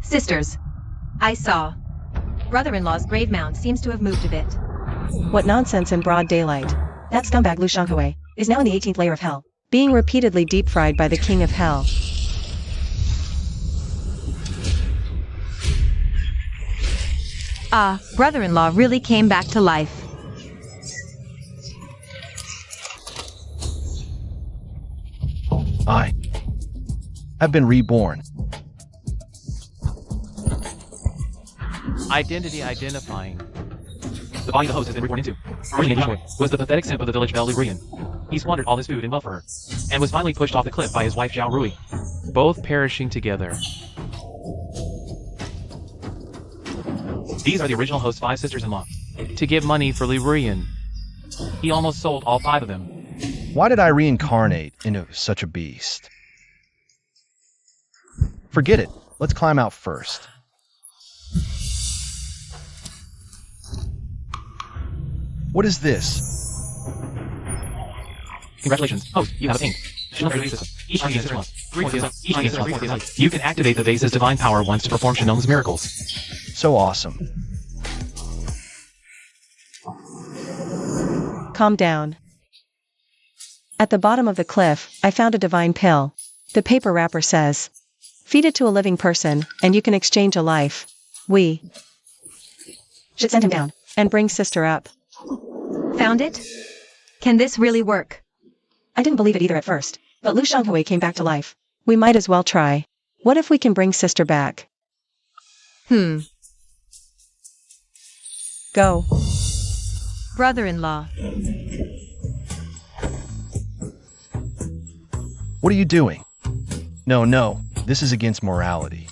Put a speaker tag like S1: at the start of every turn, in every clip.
S1: Sisters. I saw. Brother-in-law's grave mound seems to have moved a bit.
S2: What nonsense in broad daylight. That scumbag Lu Shanghui is now in the 18th layer of hell, being repeatedly deep-fried by the king of hell.
S1: Ah, brother-in-law really came back to life.
S3: I have been reborn.
S4: Identity identifying. The body the host has been reborn into, was the pathetic simp of the village Belle Brian. He squandered all his food and wealth for her, and was finally pushed off the cliff by his wife Zhao Rui, both perishing together. These are the original host's 5 sisters-in-law. To give money for Li Brian, he almost sold all 5 of them.
S3: Why did I reincarnate into such a beast? Forget it. Let's climb out first. What is this?
S4: Congratulations, host, you have a ping. Each you can activate the vase's divine power once to perform Shinong's miracles.
S3: So awesome.
S2: Calm down. At the bottom of the cliff, I found a divine pill. The paper wrapper says, feed it to a living person, and you can exchange a life. We should send him down and bring sister up.
S1: Found it? Can this really work?
S2: I didn't believe it either at first, but Lu Shanghui came back to life. We might as well try. What if we can bring sister back? Go.
S1: Brother-in-law.
S3: What are you doing? No, this is against morality.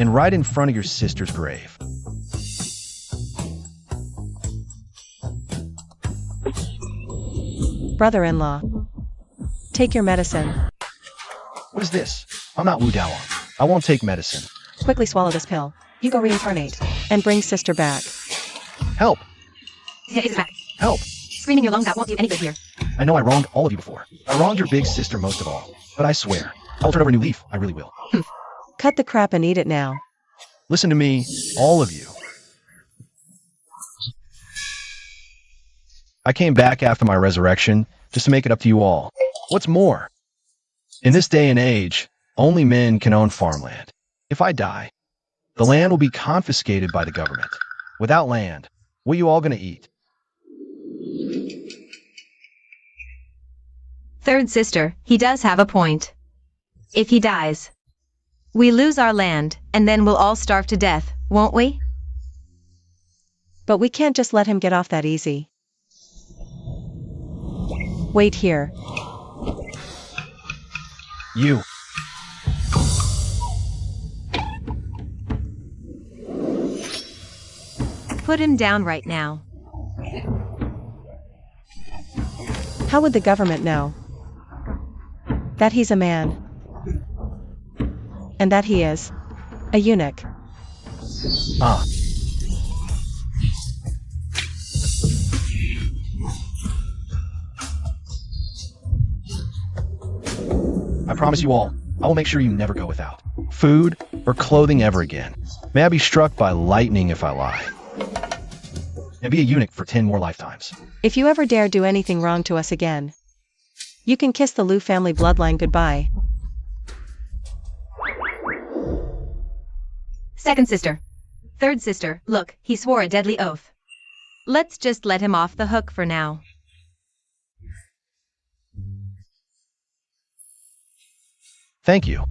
S3: And right in front of your sister's grave.
S2: Brother-in-law. Take your medicine.
S3: What is this? I'm not Wu Daowang. I won't take medicine.
S2: Quickly swallow this pill. You go reincarnate. And bring sister back.
S3: Help!
S1: It's back.
S3: Help!
S1: Screaming your lungs out won't do any good here.
S3: I know I wronged all of you before. I wronged your big sister most of all. But I swear, I'll turn over a new leaf. I really will.
S2: Cut the crap and eat it now.
S3: Listen to me, all of you. I came back after my resurrection just to make it up to you all. What's more, in this day and age, only men can own farmland. If I die, the land will be confiscated by the government. Without land, what are you all going to eat?
S1: Third sister, he does have a point. If he dies, we lose our land, and then we'll all starve to death, won't we?
S2: But we can't just let him get off that easy. Wait here.
S3: You.
S1: Put him down right now.
S2: How would the government know? That he's a man. And that he is a eunuch.
S3: Ah. I promise you all, I will make sure you never go without food or clothing ever again. May I be struck by lightning if I lie. And be a eunuch for 10 more lifetimes.
S2: If you ever dare do anything wrong to us again, you can kiss the Lu family bloodline goodbye.
S1: Second sister. Third sister, look, he swore a deadly oath. Let's just let him off the hook for now.
S3: Thank you.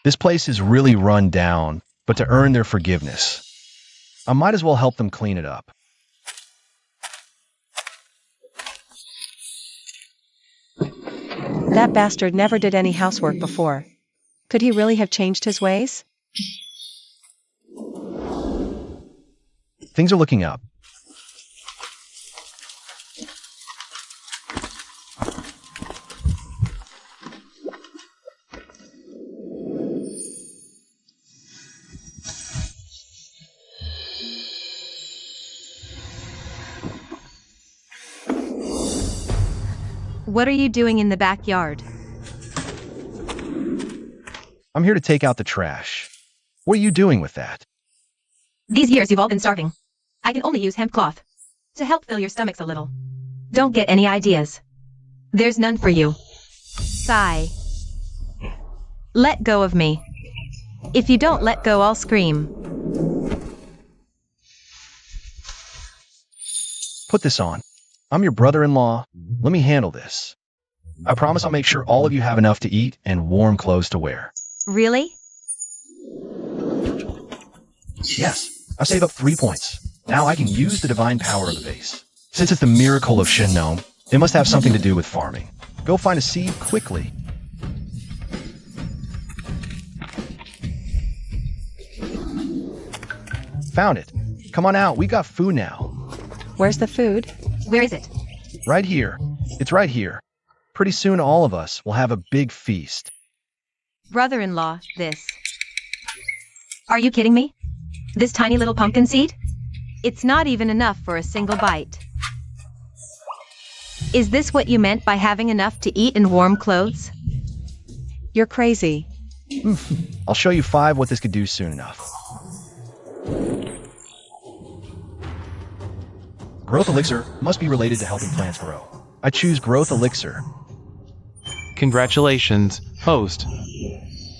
S3: This place is really run down, but to earn their forgiveness, I might as well help them clean it up.
S2: That bastard never did any housework before. Could he really have changed his ways?
S3: Things are looking up.
S1: What are you doing in the backyard?
S3: I'm here to take out the trash. What are you doing with that?
S1: These years you've all been starving. I can only use hemp cloth to help fill your stomachs a little. Don't get any ideas. There's none for you. Sigh. Let go of me. If you don't let go, I'll scream.
S3: Put this on. I'm your brother-in-law. Let me handle this. I promise I'll make sure all of you have enough to eat and warm clothes to wear.
S1: Really?
S3: Yes, I've saved up 3 points. Now I can use the divine power of the vase. Since it's the miracle of Shin Gnome, it must have something to do with farming. Go find a seed quickly. Found it. Come on out, we got food now.
S2: Where's the food?
S1: Where is it?
S3: Right here. It's right here. Pretty soon all of us will have a big feast.
S1: Brother-in-law, this. Are you kidding me? This tiny little pumpkin seed? It's not even enough for a single bite. Is this what you meant by having enough to eat and warm clothes?
S2: You're crazy.
S3: I'll show you 5 what this could do soon enough. Growth elixir must be related to helping plants grow. I choose growth elixir.
S4: Congratulations, host.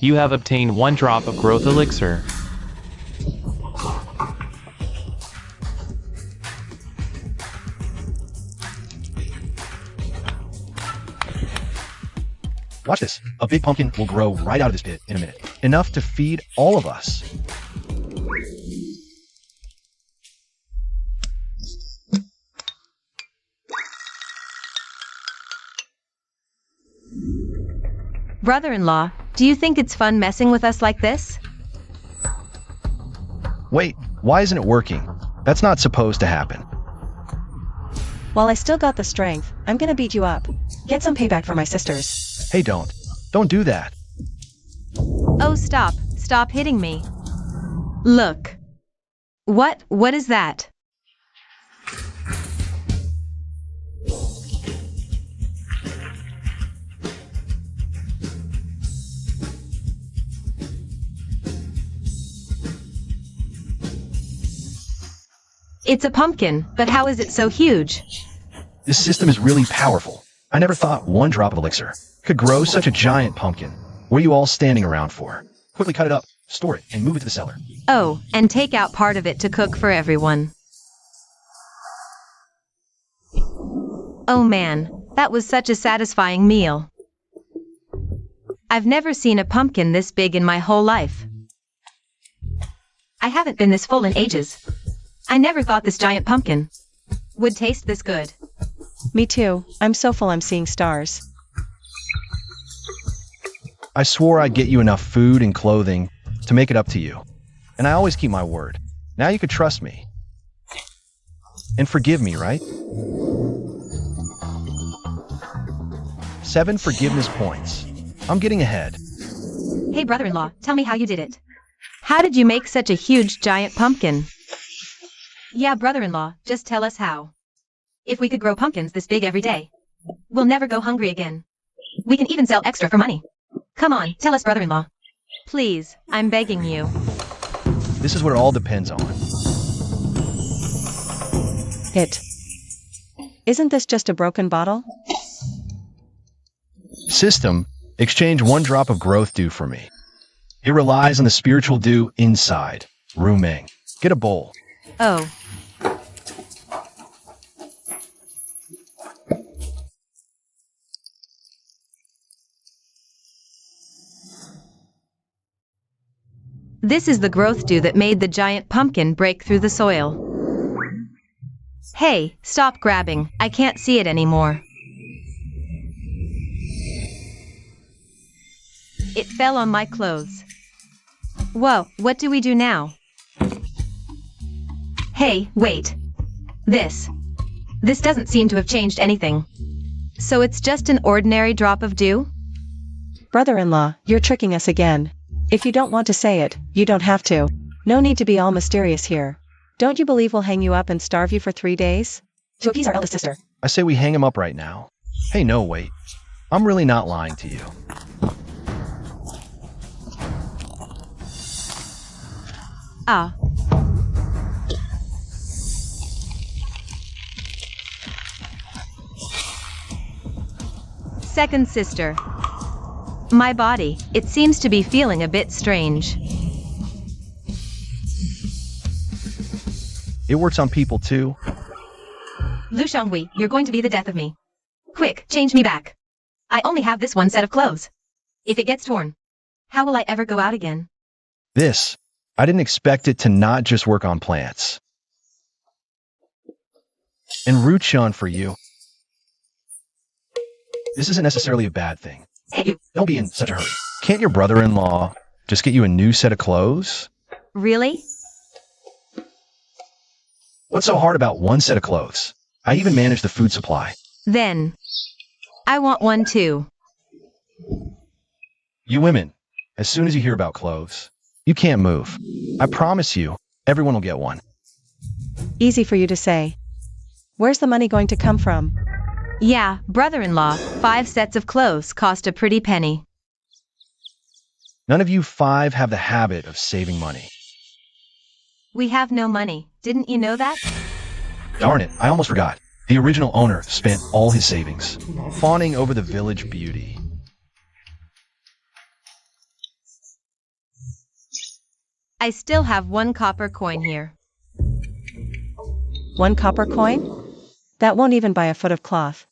S4: You have obtained 1 drop of growth elixir.
S3: Watch this. A big pumpkin will grow right out of this pit in a minute. Enough to feed all of us.
S1: Brother-in-law, do you think it's fun messing with us like this?
S3: Wait, why isn't it working? That's not supposed to happen.
S2: While I still got the strength, I'm gonna beat you up. Get some payback for my sisters.
S3: Hey, don't. Don't do that.
S1: Oh, stop. Stop hitting me. Look. What is that? It's a pumpkin, but how is it so huge?
S3: This system is really powerful. I never thought 1 drop of elixir could grow such a giant pumpkin. What are you all standing around for? Quickly cut it up, store it, and move it to the cellar.
S1: Oh, and take out part of it to cook for everyone. Oh man, that was such a satisfying meal. I've never seen a pumpkin this big in my whole life. I haven't been this full in ages. I never thought this giant pumpkin would taste this good.
S2: Me too. I'm so full I'm seeing stars.
S3: I swore I'd get you enough food and clothing to make it up to you. And I always keep my word. Now you could trust me. And forgive me, right? 7 forgiveness points. I'm getting ahead.
S1: Hey brother-in-law, tell me how you did it. How did you make such a huge giant pumpkin? Yeah, brother-in-law, just tell us how. If we could grow pumpkins this big every day, we'll never go hungry again. We can even sell extra for money. Come on, tell us, brother-in-law. Please, I'm begging you.
S3: This is what it all depends on.
S2: Isn't this just a broken bottle?
S3: System, exchange 1 drop of growth dew for me. It relies on the spiritual dew inside. Rumeng. Get a bowl.
S1: Oh. This is the growth dew that made the giant pumpkin break through the soil. Hey, stop grabbing. I can't see it anymore. It fell on my clothes. Whoa, what do we do now? Hey, wait. This doesn't seem to have changed anything. So it's just an ordinary drop of dew?
S2: Brother-in-law, you're tricking us again. If you don't want to say it, you don't have to. No need to be all mysterious here. Don't you believe we'll hang you up and starve you for 3 days? To appease our eldest sister.
S3: I say we hang him up right now. Hey, no, wait. I'm really not lying to you.
S1: Ah. Second sister. My body, it seems to be feeling a bit strange.
S3: It works on people too.
S1: Lu Shanghui, you're going to be the death of me. Quick, change me back. I only have this one set of clothes. If it gets torn, how will I ever go out again?
S3: I didn't expect it to not just work on plants. And Ruchan for you. This isn't necessarily a bad thing.
S1: Hey, you.
S3: Don't be in such a hurry. Can't your brother-in-law just get you a new set of clothes?
S1: Really?
S3: What's so hard about one set of clothes? I even manage the food supply.
S1: Then, I want one too.
S3: You women, as soon as you hear about clothes, you can't move. I promise you, everyone will get one.
S2: Easy for you to say. Where's the money going to come from?
S1: Yeah, brother-in-law, 5 sets of clothes cost a pretty penny.
S3: None of you 5 have the habit of saving money.
S1: We have no money, didn't you know that?
S3: Darn it, I almost forgot. The original owner spent all his savings, fawning over the village beauty.
S1: I still have 1 copper coin here.
S2: 1 copper coin? That won't even buy a foot of cloth.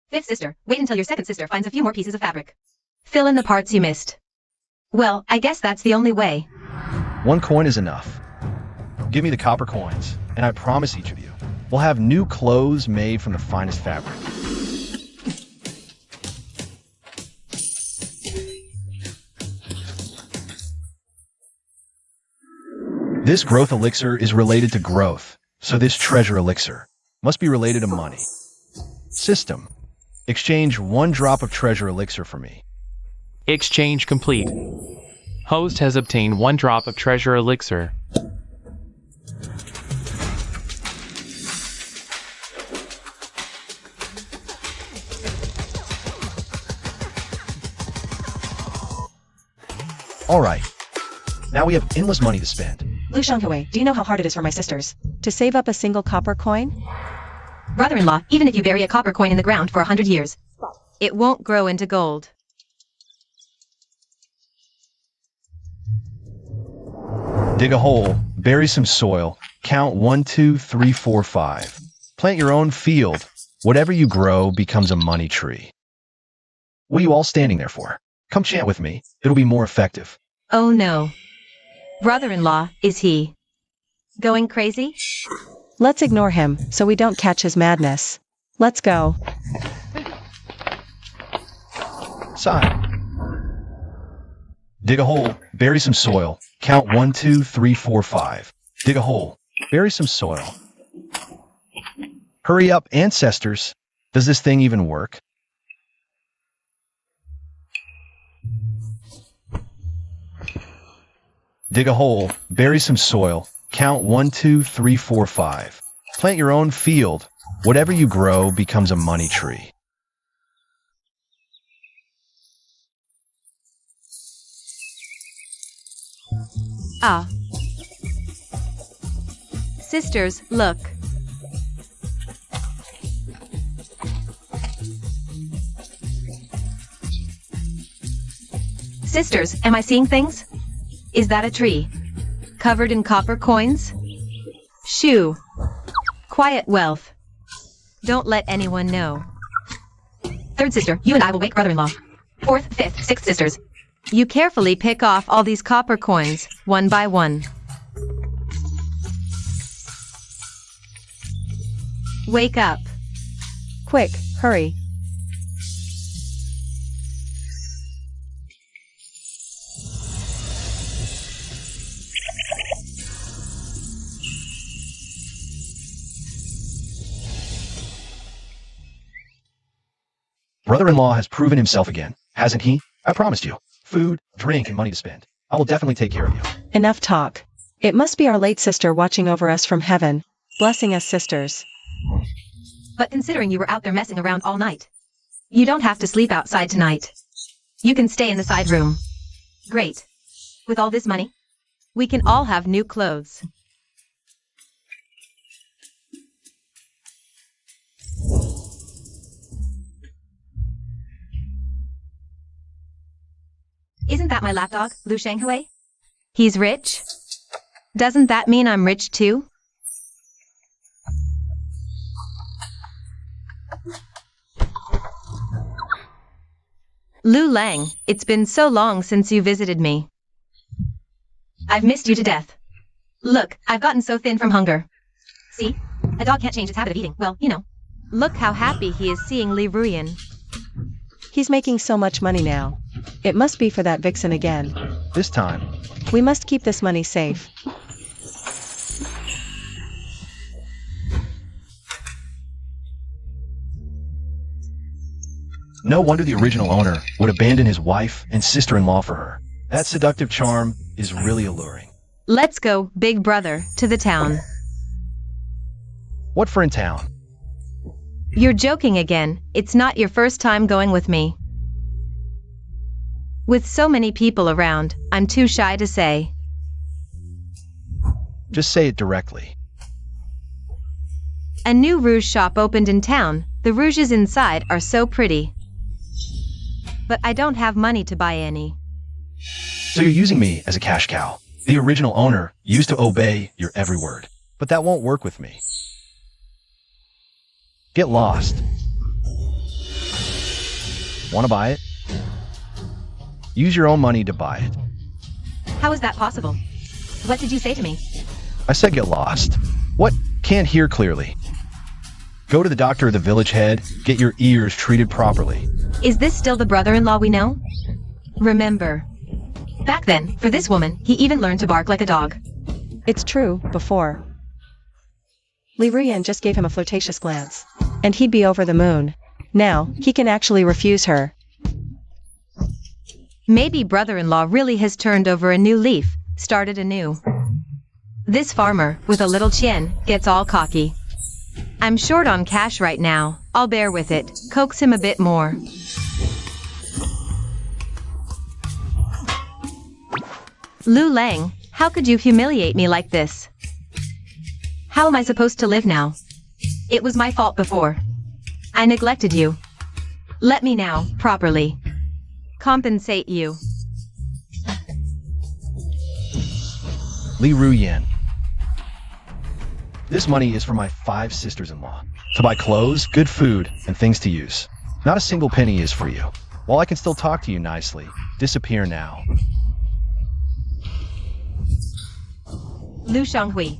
S1: Fifth sister, wait until your second sister finds a few more pieces of fabric. Fill in the parts you missed. Well, I guess that's the only way.
S3: 1 coin is enough. Give me the copper coins, and I promise each of you, we'll have new clothes made from the finest fabric. This growth elixir is related to growth, so this treasure elixir must be related to money. System. Exchange 1 drop of treasure elixir for me.
S4: Exchange complete. Host has obtained 1 drop of treasure elixir.
S3: Alright. Now we have endless money to spend.
S2: Lu Shanghui, do you know how hard it is for my sisters to save up a single copper coin?
S1: Brother-in-law, even if you bury a copper coin in the ground for 100 years, it won't grow into gold.
S3: Dig a hole, bury some soil, count 1, 2, 3, 4, 5. Plant your own field. Whatever you grow becomes a money tree. What are you all standing there for? Come chant with me. It'll be more effective.
S1: Oh no. Brother-in-law, is he going crazy?
S2: Let's ignore him, so we don't catch his madness. Let's go.
S3: Sigh. Dig a hole, bury some soil, count 1, 2, 3, 4, 5. Dig a hole, bury some soil. Hurry up, ancestors. Does this thing even work? Dig a hole, bury some soil, count 1, 2, 3, 4, 5. Plant your own field. Whatever you grow becomes a money tree.
S1: Ah. Sisters, look. Sisters, am I seeing things? Is that a tree? Covered in copper coins? Shoo. Quiet wealth. Don't let anyone know. Third sister, you and I will wake brother-in-law. Fourth, fifth, sixth sisters. You carefully pick off all these copper coins, one by one. Wake up.
S2: Quick, hurry.
S3: Brother-in-law has proven himself again, hasn't he? I promised you. Food, drink, and money to spend. I will definitely take care of you.
S2: Enough talk. It must be our late sister watching over us from heaven, blessing us sisters.
S1: But considering you were out there messing around all night, you don't have to sleep outside tonight. You can stay in the side room. Great. With all this money, we can all have new clothes. Isn't that my lapdog, Lu Shanghui? He's rich? Doesn't that mean I'm rich too? Lu Lang, it's been so long since you visited me. I've missed you to death. Look, I've gotten so thin from hunger. See? A dog can't change its habit of eating, well, you know. Look how happy he is seeing Li Ruyan.
S2: He's making so much money now. It must be for that vixen again.
S3: This time,
S2: We must keep this money safe.
S3: no wonder the original owner would abandon his wife and sister-in-law for her. That seductive charm is really alluring.
S1: Let's go, big brother, to the town.
S3: What for in town?
S1: You're joking again, it's not your first time going with me. With so many people around, I'm too shy to say.
S3: Just say it directly.
S1: A new rouge shop opened in town, the rouges inside are so pretty. But I don't have money to buy any.
S3: So you're using me as a cash cow. The original owner used to obey your every word. But that won't work with me. Get lost. Want to buy it? Use your own money to buy it.
S1: How is that possible? What did you say to me?
S3: I said get lost. What? Can't hear clearly. Go to the doctor or the village head, get your ears treated properly.
S1: Is this still the brother-in-law we know? Remember. Back then, for this woman, he even learned to bark like a dog.
S2: It's true, before. Li Ruyan just gave him a flirtatious glance. And he'd be over the moon. Now, he can actually refuse her.
S1: Maybe brother-in-law really has turned over a new leaf, started anew. This farmer, with a little chin, gets all cocky. I'm short on cash right now, I'll bear with it, coax him a bit more. Lu Lang, how could you humiliate me like this? How am I supposed to live now? It was my fault before. I neglected you. Let me now, properly, compensate you.
S3: Li Ruyan. This money is for my 5 sisters-in-law. To buy clothes, good food, and things to use. Not a single penny is for you. While I can still talk to you nicely, disappear now.
S1: Lu Shanghui,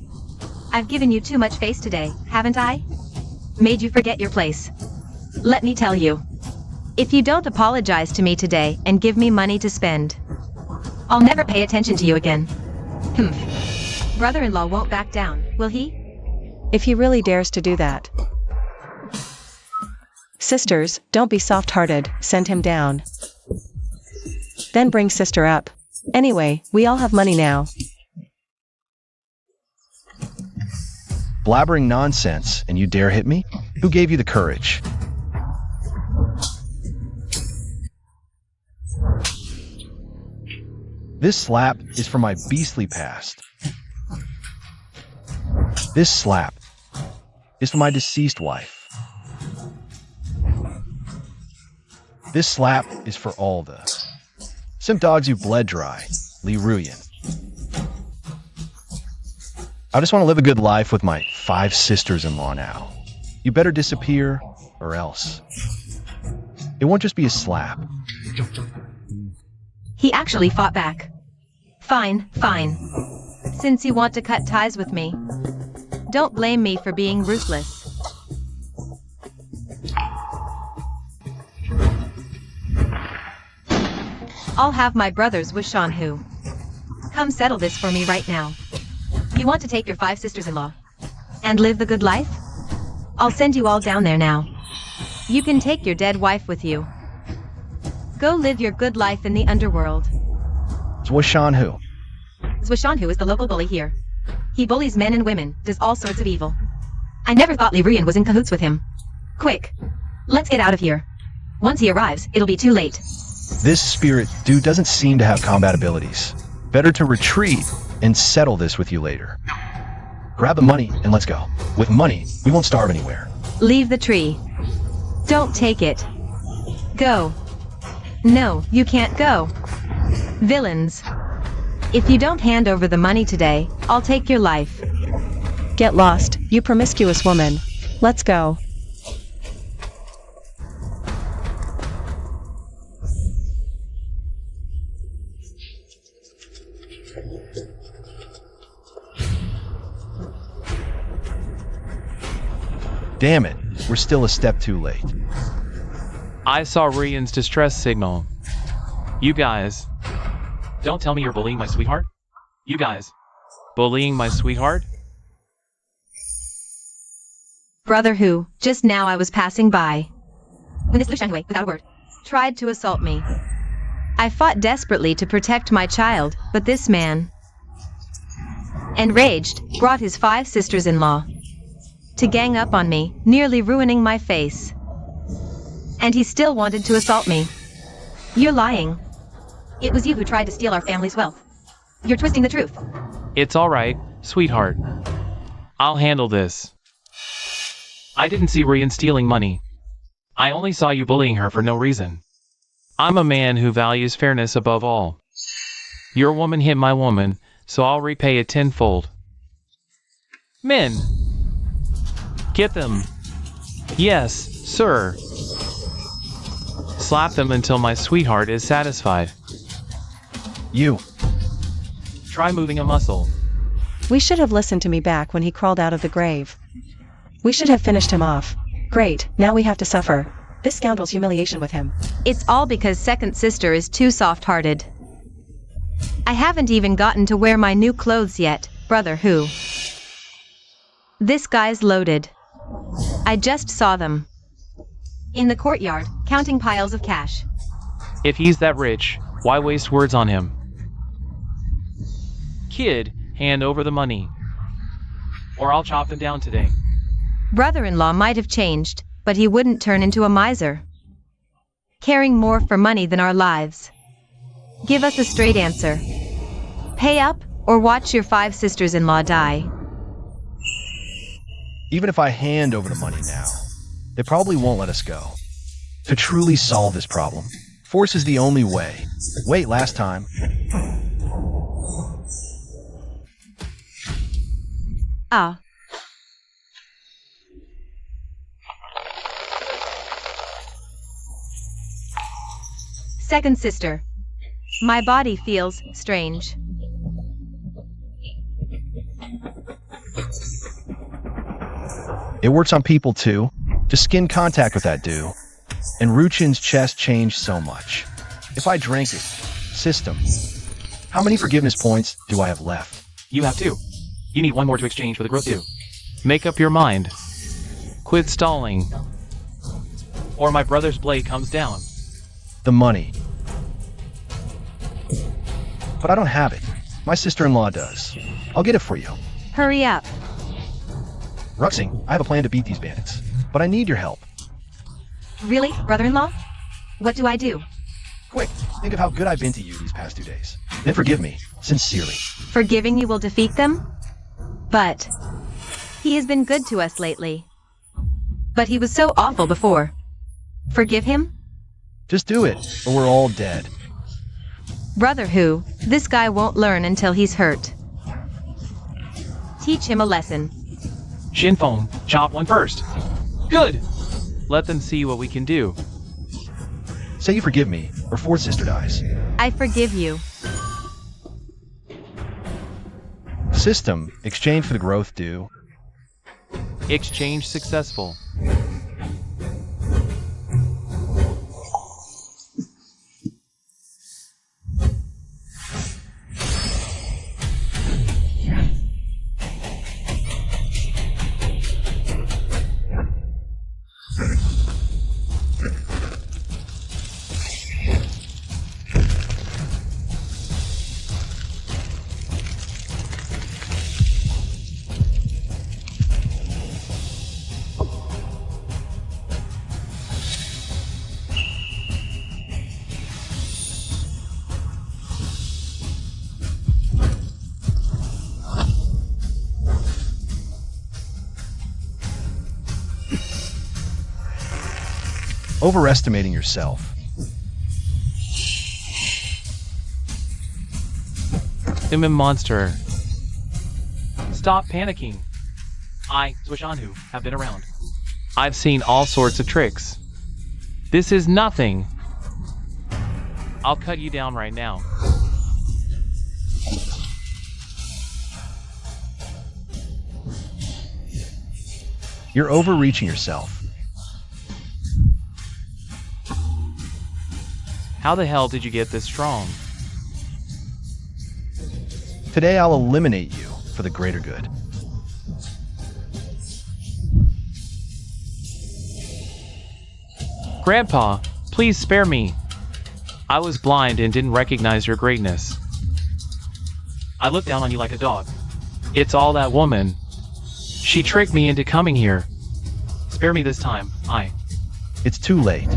S1: I've given you too much face today, haven't I? Made you forget your place. Let me tell you. If you don't apologize to me today and give me money to spend, I'll never pay attention to you again. Brother-in-law won't back down, will he?
S2: If he really dares to do that. Sisters, don't be soft-hearted, send him down. Then bring sister up. Anyway, we all have money now.
S3: Blabbering nonsense, and you dare hit me? Who gave you the courage? This slap is for my beastly past. This slap is for my deceased wife. This slap is for all the simp dogs who bled dry, Li Ruyan. I just want to live a good life with my 5 sisters-in-law now. You better disappear, or else. It won't just be a slap.
S1: He actually fought back. Fine, fine. Since you want to cut ties with me, don't blame me for being ruthless. I'll have my brothers with Shanhu. Come settle this for me right now. You want to take your 5 sisters-in-law and live the good life? I'll send you all down there now. You can take your dead wife with you. Go live your good life in the underworld.
S3: Zwishan who?
S1: Zwishan is the local bully here. He bullies men and women, does all sorts of evil. I never thought Li Ruyan was in cahoots with him. Quick. Let's get out of here. Once he arrives, it'll be too late.
S3: This spirit dude doesn't seem to have combat abilities. Better to retreat and settle this with you later. Grab the money and let's go. With money, we won't starve anywhere.
S1: Leave the tree. Don't take it. Go. No, you can't go. Villains. If you don't hand over the money today, I'll take your life.
S2: Get lost, you promiscuous woman. Let's go.
S3: Damn it, we're still a step too late.
S4: I saw Ryan's distress signal. You guys. Don't tell me you're bullying my sweetheart? You guys. Bullying my sweetheart?
S1: Brother who, just now I was passing by. When this blue shined away, without a word, tried to assault me. I fought desperately to protect my child, but this man, enraged, brought his 5 sisters-in-law to gang up on me, nearly ruining my face. And he still wanted to assault me. You're lying. It was you who tried to steal our family's wealth. You're twisting the truth.
S4: It's alright, sweetheart. I'll handle this. I didn't see Ryan stealing money. I only saw you bullying her for no reason. I'm a man who values fairness above all. Your woman hit my woman, so I'll repay it tenfold. Men! Get them! Yes, sir! Slap them until my sweetheart is satisfied.
S3: You.
S4: Try moving a muscle.
S2: We should have listened to me back when he crawled out of the grave. We should have finished him off. Great, now we have to suffer this scoundrel's humiliation with him.
S1: It's all because second sister is too soft-hearted. I haven't even gotten to wear my new clothes yet, brother who. This guy's loaded. I just saw them. In the courtyard, counting piles of cash.
S4: If he's that rich, why waste words on him? Kid, hand over the money. Or I'll chop them down today.
S1: Brother-in-law might have changed, but he wouldn't turn into a miser. Caring more for money than our lives. Give us a straight answer. Pay up, or watch your 5 sisters-in-law die.
S3: Even if I hand over the money now, they probably won't let us go. To truly solve this problem, force is the only way. Wait, last time.
S1: Ah. Second sister. My body feels strange.
S3: It works on people too. Just skin contact with that dude. And Ruchin's chest changed so much. If I drank it, system. How many forgiveness points do I have left?
S4: You have 2. You need 1 more to exchange for the growth due. Make up your mind. Quit stalling. Or my brother's blade comes down.
S3: The money. But I don't have it. My sister-in-law does. I'll get it for you.
S1: Hurry up.
S3: Ruxing, I have a plan to beat these bandits. But I need your help.
S1: Really, brother-in-law? What do I do?
S3: Quick, think of how good I've been to you these past 2 days. Then forgive me, sincerely.
S1: Forgiving you will defeat them? But he has been good to us lately. But he was so awful before. Forgive him?
S3: Just do it, or we're all dead.
S1: Brother who, this guy won't learn until he's hurt. Teach him a lesson.
S4: Shinfong, chop one first. Good! Let them see what we can do.
S3: Say you forgive me, or 4th sister dies.
S1: I forgive you.
S3: System, exchange for the growth due.
S4: Exchange successful.
S3: overestimating yourself.
S4: Monster. Stop panicking. I, Swishanhu, have been around. I've seen all sorts of tricks. This is nothing. I'll cut you down right now.
S3: You're overreaching yourself.
S4: How the hell did you get this strong?
S3: Today I'll eliminate you for the greater good.
S4: Grandpa, please spare me. I was blind and didn't recognize your greatness. I looked down on you like a dog. It's all that woman. She tricked me into coming here. Spare me this time,
S3: It's too late.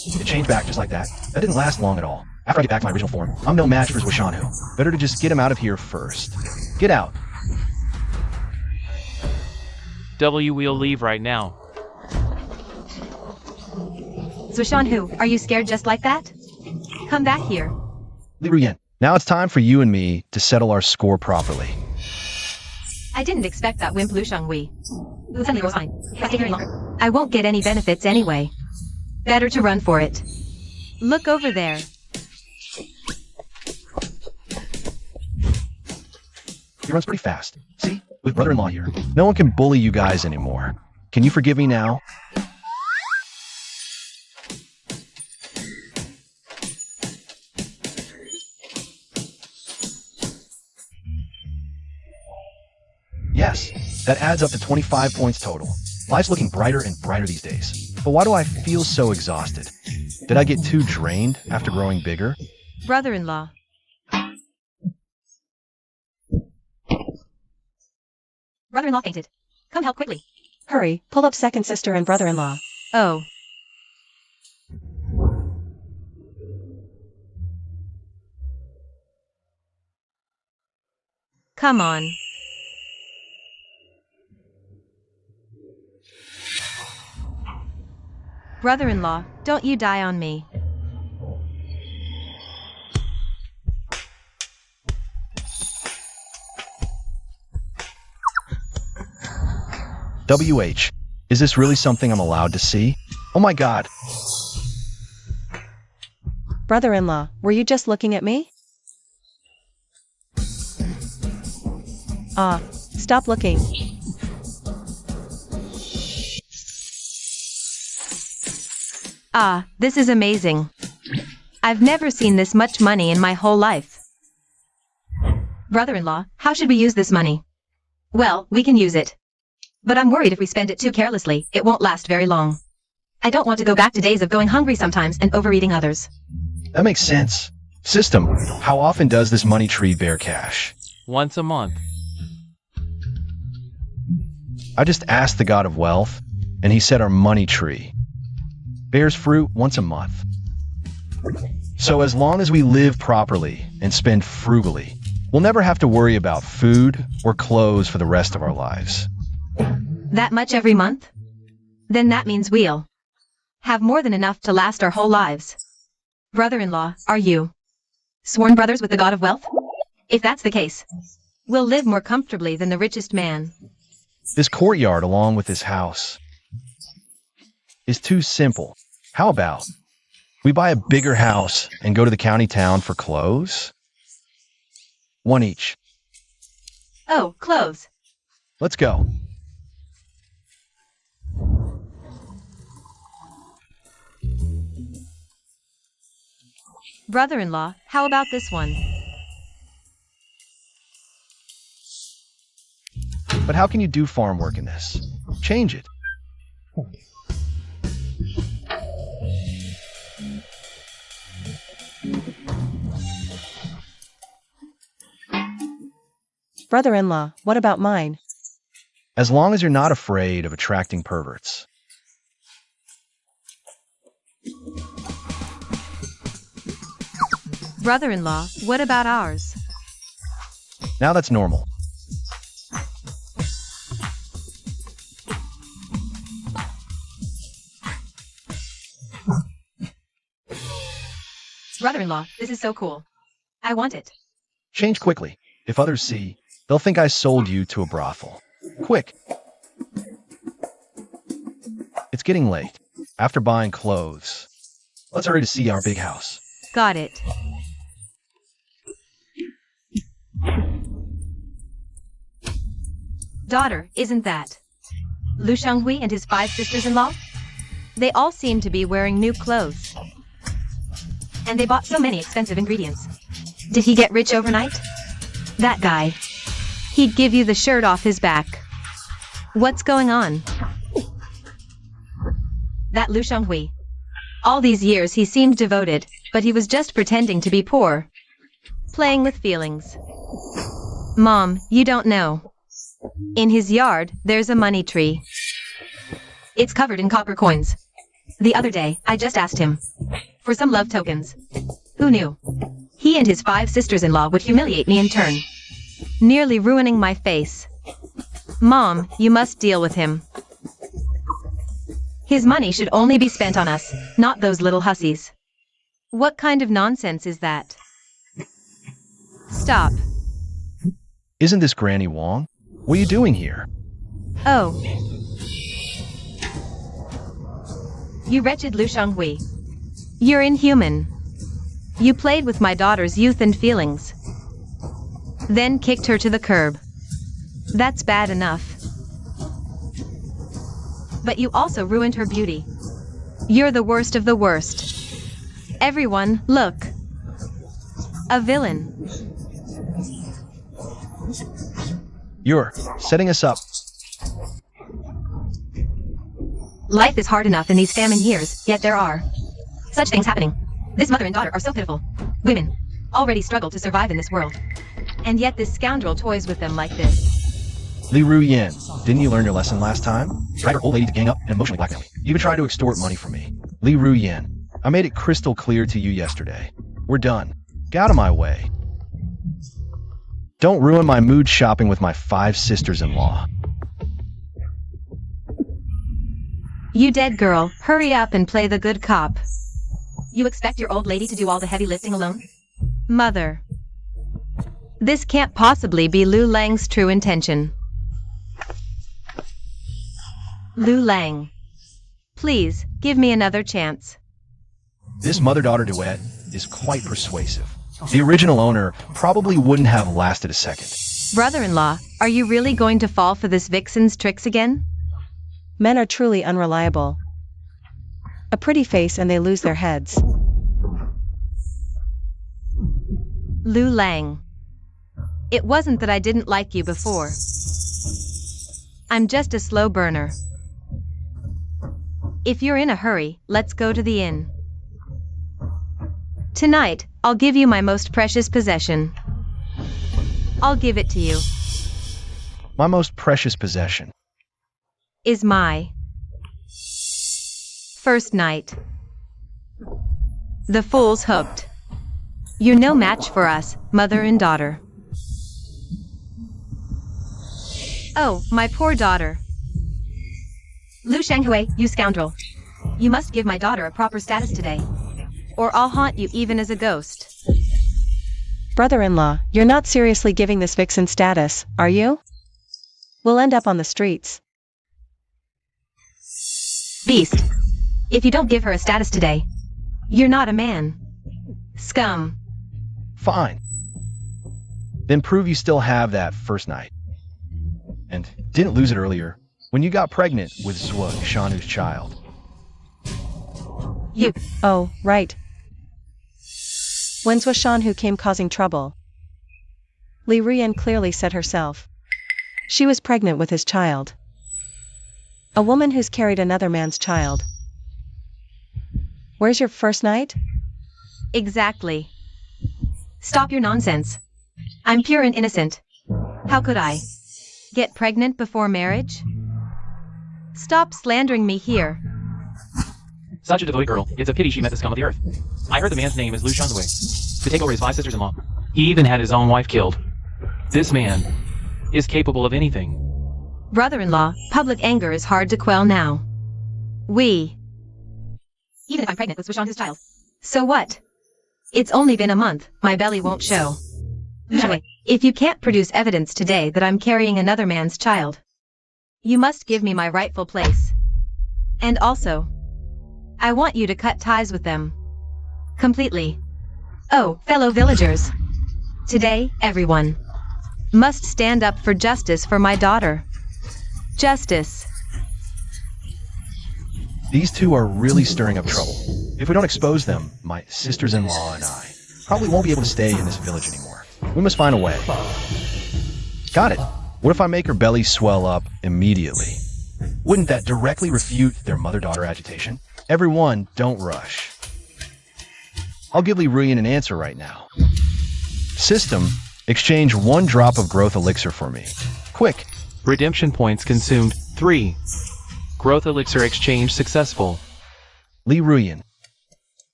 S3: It changed back just like that. That didn't last long at all. After I get back to my original form, I'm no match for Swishanhu. Better to just get him out of here first. Get out.
S4: We'll leave right now.
S1: Swishanhu, are you scared just like that? Come back here.
S3: Liruyen, now it's time for you and me to settle our score properly.
S1: I didn't expect that wimp Lu Shangwei. I won't get any benefits anyway. Better to run for it. Look over there.
S3: He runs pretty fast. See? With brother-in-law here. No one can bully you guys anymore. Can you forgive me now? Yes, that adds up to 25 points total. Life's looking brighter and brighter these days. But why do I feel so exhausted? Did I get too drained after growing bigger?
S1: Brother-in-law. Brother-in-law fainted. Come help quickly.
S2: Hurry, pull up second sister and brother-in-law.
S1: Oh. Come on. Brother-in-law, don't you die on me.
S3: WH, is this really something I'm allowed to see? Oh my god.
S2: Brother-in-law, were you just looking at me? Stop looking.
S1: This is amazing. I've never seen this much money in my whole life. Brother-in-law, how should we use this money? Well, we can use it. But I'm worried if we spend it too carelessly, it won't last very long. I don't want to go back to days of going hungry sometimes and overeating others.
S3: That makes sense. System, how often does this money tree bear cash?
S4: Once a month.
S3: I just asked the god of wealth, and he said our money tree bears fruit once a month. So as long as we live properly and spend frugally, we'll never have to worry about food or clothes for the rest of our lives.
S1: That much every month? Then that means we'll have more than enough to last our whole lives. Brother-in-law, are you sworn brothers with the god of wealth? If that's the case, we'll live more comfortably than the richest man.
S3: This courtyard along with this house is too simple. How about we buy a bigger house and go to the county town for clothes? One each.
S1: Oh, clothes.
S3: Let's go.
S1: Brother-in-law, how about this one?
S3: But how can you do farm work in this? Change it.
S2: Brother-in-law, what about mine?
S3: As long as you're not afraid of attracting perverts.
S1: Brother-in-law, what about ours?
S3: Now that's normal.
S1: Brother-in-law, this is so cool. I want it.
S3: Change quickly. If others see, they'll think I sold you to a brothel. Quick. It's getting late. After buying clothes, let's hurry to see our big house.
S1: Got it. Daughter, isn't that Lu Shanghui and his 5 sisters-in-law? They all seem to be wearing new clothes. And they bought so many expensive ingredients. Did he get rich overnight? That guy. He'd give you the shirt off his back. What's going on? That Lu Shanghui. All these years he seemed devoted, but he was just pretending to be poor. Playing with feelings. Mom, you don't know. In his yard, there's a money tree. It's covered in copper coins. The other day, I just asked him for some love tokens. Who knew? He and his 5 sisters-in-law would humiliate me in turn, nearly ruining my face. Mom, you must deal with him. His money should only be spent on us, not those little hussies. What kind of nonsense is that? Stop.
S3: Isn't this Granny Wong? What are you doing here?
S1: Oh. You wretched Lu Shanghui. You're inhuman. You played with my daughter's youth and feelings, then kicked her to the curb. That's bad enough. But you also ruined her beauty. You're the worst of the worst. Everyone, look. A villain.
S3: You're setting us up.
S1: Life is hard enough in these famine years, yet there are such things happening. This mother and daughter are so pitiful. Women already struggle to survive in this world. And yet this scoundrel toys with them like this.
S3: Li Ruyan, didn't you learn your lesson last time? Tried her old lady to gang up and emotionally blackmail me. You even tried to extort money from me. Li Ruyan, I made it crystal clear to you yesterday. We're done. Get out of my way. Don't ruin my mood shopping with my 5 sisters-in-law.
S1: You dead girl, hurry up and play the good cop. You expect your old lady to do all the heavy lifting alone? Mother. This can't possibly be Lu Lang's true intention. Lu Lang. Please, give me another chance.
S3: This mother-daughter duet is quite persuasive. The original owner probably wouldn't have lasted a second.
S1: Brother-in-law, are you really going to fall for this vixen's tricks again?
S2: Men are truly unreliable. A pretty face and they lose their heads.
S1: Lu Lang. It wasn't that I didn't like you before. I'm just a slow burner. If you're in a hurry, let's go to the inn. Tonight, I'll give you my most precious possession. I'll give it to you.
S3: My most precious possession
S1: Is my first night. The fool's hooked. You're no match for us, mother and daughter. Oh, my poor daughter. Lu Shanghui, you scoundrel. You must give my daughter a proper status today, or I'll haunt you even as a ghost.
S2: Brother-in-law, you're not seriously giving this vixen status, are you? We'll end up on the streets.
S1: Beast. If you don't give her a status today, you're not a man. Scum.
S3: Fine. Then prove you still have that first night. And didn't lose it earlier, when you got pregnant with Zhuo Shanu's child.
S1: You.
S2: Oh, right. When Zhuo who came causing trouble. Li Ruyan clearly said herself. She was pregnant with his child. A woman who's carried another man's child. Where's your first night?
S1: Exactly. Stop your nonsense. I'm pure and innocent. How could I get pregnant before marriage? Stop slandering me here.
S4: Such a devoted girl. It's a pity she met the scum of the earth. I heard the man's name is Lu Shanghui, to take over his 5 sisters-in-law. He even had his own wife killed. This man is capable of anything.
S1: Brother-in-law, public anger is hard to quell now. Even if I'm pregnant with Swishon his child. So what? It's only been a month, my belly won't show. Anyway, if you can't produce evidence today that I'm carrying another man's child, you must give me my rightful place. And also, I want you to cut ties with them. Completely. Oh, fellow villagers. Today, everyone must stand up for justice for my daughter. Justice.
S3: These two are really stirring up trouble. If we don't expose them, my sisters-in-law and I probably won't be able to stay in this village anymore. We must find a way. Got it. What if I make her belly swell up immediately? Wouldn't that directly refute their mother-daughter agitation? Everyone, don't rush. I'll give Li Ruyan an answer right now. System, exchange 1 drop of growth elixir for me. Quick.
S4: Redemption points consumed 3. Growth elixir exchange successful.
S3: Li Ruyan,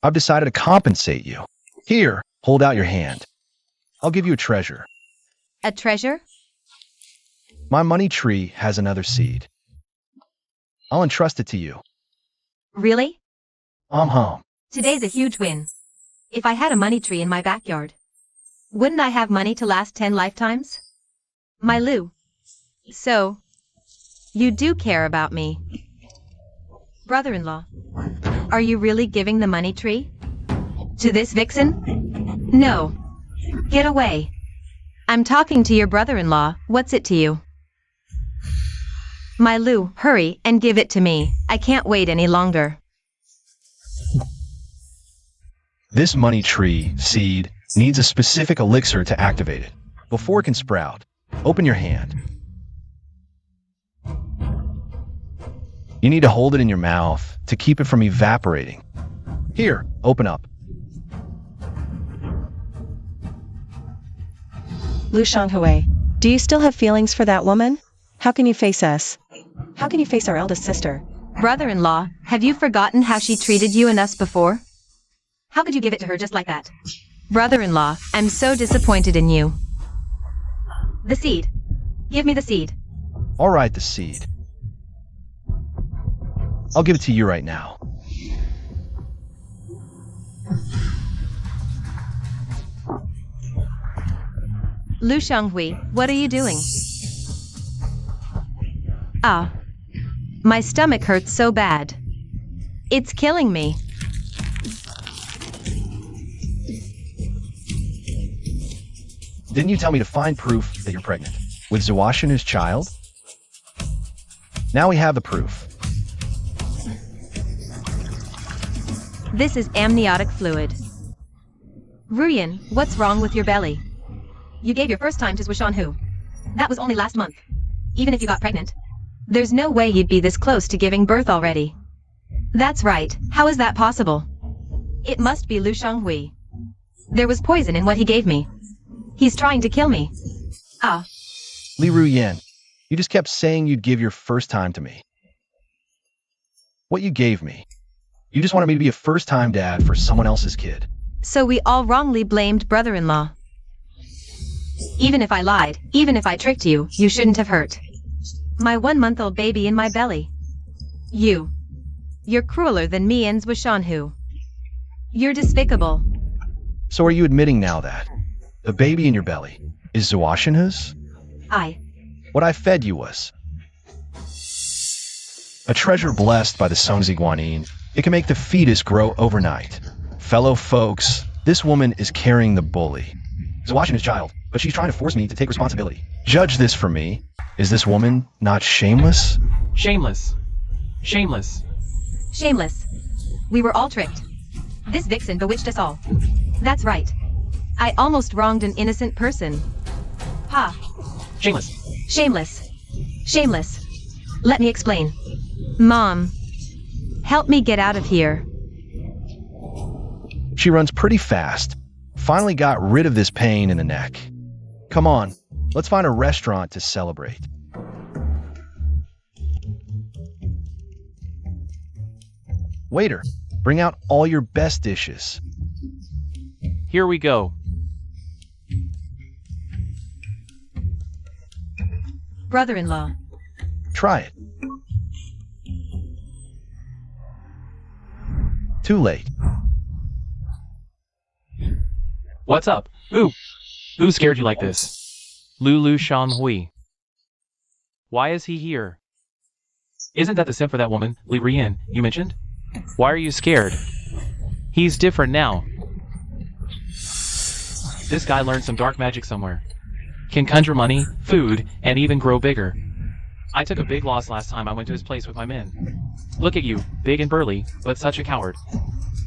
S3: I've decided to compensate you. Here, hold out your hand. I'll give you a treasure.
S1: A treasure?
S3: My money tree has another seed. I'll entrust it to you.
S1: Really?
S3: Home.
S1: Today's a huge win. If I had a money tree in my backyard, wouldn't I have money to last 10 lifetimes? My Lou. So, you do care about me. Brother-in-law, are you really giving the money tree? To this vixen? No. Get away. I'm talking to your brother-in-law, what's it to you? My Lou, hurry and give it to me. I can't wait any longer.
S3: This money tree seed needs a specific elixir to activate it. Before it can sprout, open your hand. You need to hold it in your mouth to keep it from evaporating. Here, open up.
S2: Lu Shanghui, do you still have feelings for that woman? How can you face us? How can you face our eldest sister?
S1: Brother-in-law, have you forgotten how she treated you and us before? How could you give it to her just like that? Brother-in-law, I'm so disappointed in you. The seed. Give me the seed.
S3: All right, the seed. I'll give it to you right now.
S1: Lu Shanghui, what are you doing? Ah. My stomach hurts so bad. It's killing me.
S3: Didn't you tell me to find proof that you're pregnant? With Zawash and his child? Now we have the proof.
S1: This is amniotic fluid. Ruyan, what's wrong with your belly? You gave your first time to Swishon Hu. That was only last month. Even if you got pregnant, there's no way you'd be this close to giving birth already. That's right. How is that possible? It must be Lu Shanghui. There was poison in what he gave me. He's trying to kill me. Ah.
S3: Li Ruyan, you just kept saying you'd give your first time to me. What you gave me. You just wanted me to be a first-time dad for someone else's kid.
S1: So we all wrongly blamed brother-in-law. Even if I lied, even if I tricked you, you shouldn't have hurt my 1-month-old baby in my belly. You're crueler than me and Swishon Hu. You're despicable.
S3: So are you admitting now that the baby in your belly is Zawashin's? What I fed you was a treasure blessed by the Songzi Guanyin. It can make the fetus grow overnight. Fellow folks, this woman is carrying the bully. Zawashin's child, but she's trying to force me to take responsibility. Judge this for me. Is this woman not shameless?
S4: Shameless. Shameless.
S1: Shameless. We were all tricked. This vixen bewitched us all. That's right. I almost wronged an innocent person. Ha.
S4: Shameless.
S1: Shameless. Shameless. Let me explain. Mom. Help me get out of here.
S3: She runs pretty fast. Finally got rid of this pain in the neck. Come on, let's find a restaurant to celebrate. Waiter, bring out all your best dishes.
S1: Brother-in-law.
S3: Try it. Too late.
S4: What's up? Who scared you like this? Lulu Shanhui. Why is he here? Isn't that the simp for that woman, Li Rian, you mentioned? Why are you scared? He's different now. This guy learned some dark magic somewhere. Can conjure money, food, and even grow bigger. I took a big loss last time I went to his place with my men. Look at you, big and burly, but such a coward.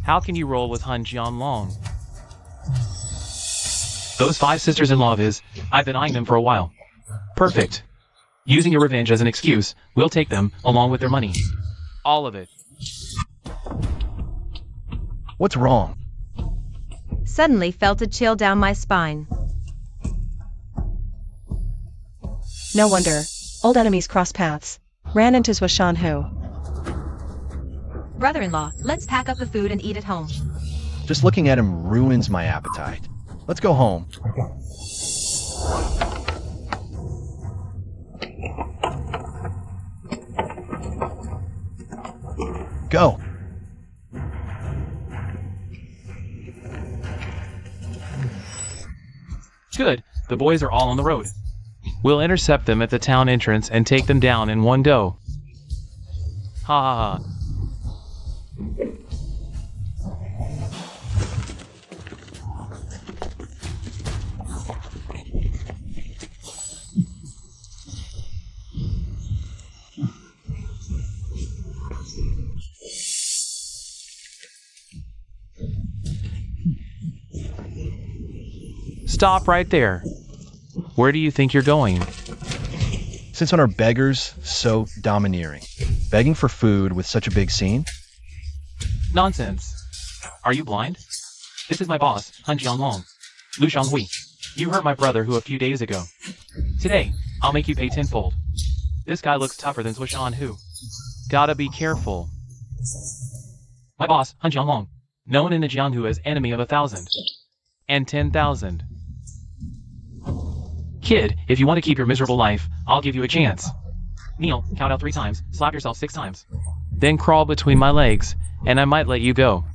S4: How can you roll with Han Jianlong? Those 5 sisters-in-law of his, I've been eyeing them for a while. Perfect. Using your revenge as an excuse, we'll take them, along with their money. All of it.
S3: What's wrong?
S1: Suddenly felt a chill down my spine.
S2: No wonder. Old enemies cross paths. Ran into Zhuoshan Hu.
S1: Brother-in-law, let's pack up the food and eat at home.
S3: Just looking at him ruins my appetite. Let's go home. Go.
S4: Good, the boys are all on the road. We'll intercept them at the town entrance and take them down in one go. Ha ha ha. Stop right there. Where do you think you're going?
S3: Since when are beggars so domineering? Begging for food with such a big scene?
S4: Nonsense. Are you blind? This is my boss, Han Jianlong. Lu Shanghui. You hurt my brother who a few days ago. Today, I'll make you pay tenfold. This guy looks tougher than Zhuoshan Hu. Gotta be careful. My boss, Han Jianlong. Known in the Jianghu as enemy of 1,000. And 10,000. Kid, if you want to keep your miserable life, I'll give you a chance. Kneel, count out 3 times, slap yourself 6 times. Then crawl between my legs, and I might let you go.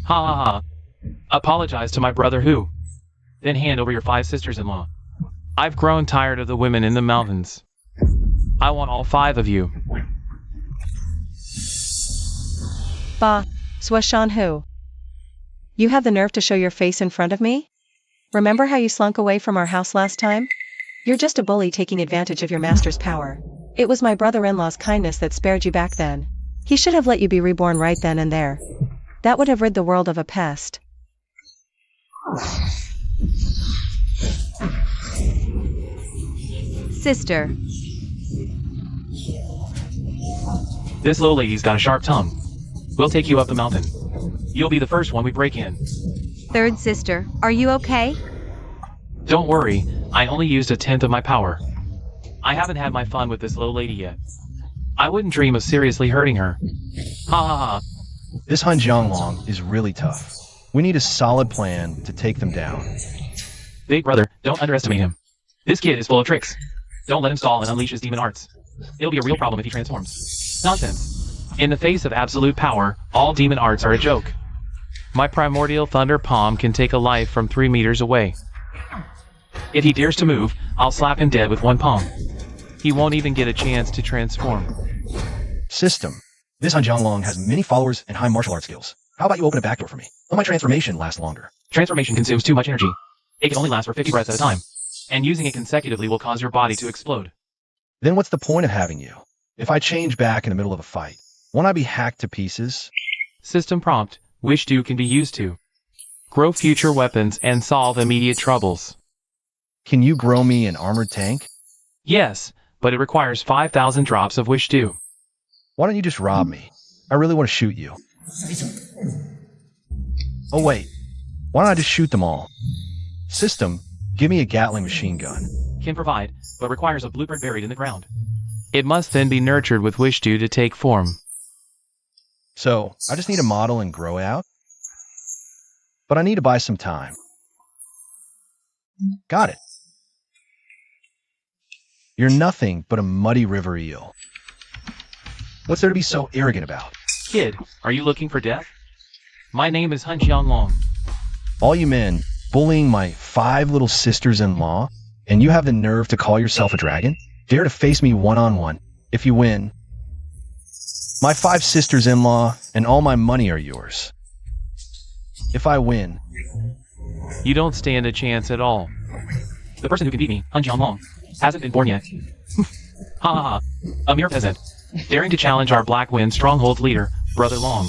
S4: Ha ha ha. Apologize to my brother who? Then hand over your 5 sisters-in-law. I've grown tired of the women in the mountains. I want all 5 of you.
S2: Bah, Zhuoshan Hu. You have the nerve to show your face in front of me? Remember how you slunk away from our house last time? You're just a bully taking advantage of your master's power. It was my brother-in-law's kindness that spared you back then. He should have let you be reborn right then and there. That would have rid the world of a pest.
S1: Sister.
S4: This little lady's got a sharp tongue. We'll take you up the mountain. You'll be the first one we break in.
S1: Third sister, are you okay?
S4: Don't worry, I only used 1/10 of my power. I haven't had my fun with this little lady yet. I wouldn't dream of seriously hurting her. Ha ha ha.
S3: This Han Jianlong is really tough. We need a solid plan to take them down.
S4: Big brother, don't underestimate him. This kid is full of tricks. Don't let him stall and unleash his demon arts. It'll be a real problem if he transforms. Nonsense. In the face of absolute power, all demon arts are a joke. My primordial thunder palm can take a life from 3 meters away. If he dares to move, I'll slap him dead with one palm. He won't even get a chance to transform.
S3: System. This Han Jianlong has many followers and high martial arts skills. How about you open a backdoor for me? Let my transformation last longer.
S4: Transformation consumes too much energy. It can only last for 50 breaths at a time. And using it consecutively will cause your body to explode.
S3: Then what's the point of having you? If I change back in the middle of a fight, won't I be hacked to pieces?
S4: System prompt. Wish do can be used to grow future weapons and solve immediate troubles.
S3: Can you grow me an armored tank?
S4: Yes, but it requires 5,000 drops of wish do.
S3: Why don't you just rob me? I really want to shoot you. Oh wait, why don't I just shoot them all? System, give me a Gatling machine gun.
S4: Can provide, but requires a blueprint buried in the ground. It must then be nurtured with wish do to take form.
S3: So, I just need a model and grow out? But I need to buy some time. Got it. You're nothing but a muddy river eel. What's there to be so arrogant about?
S4: Kid, are you looking for death? My name is Hun Xianglong.
S3: All you men bullying my 5 little sisters-in-law, and you have the nerve to call yourself a dragon? Dare to face me one-on-one. If you win, my 5 sisters-in-law and all my money are yours. If I win,
S4: You don't stand a chance at all. The person who can beat me, Hun Xianglong, hasn't been born yet. Ha ha ha. A mere peasant, daring to challenge our Black Wind Stronghold's leader, Brother Long.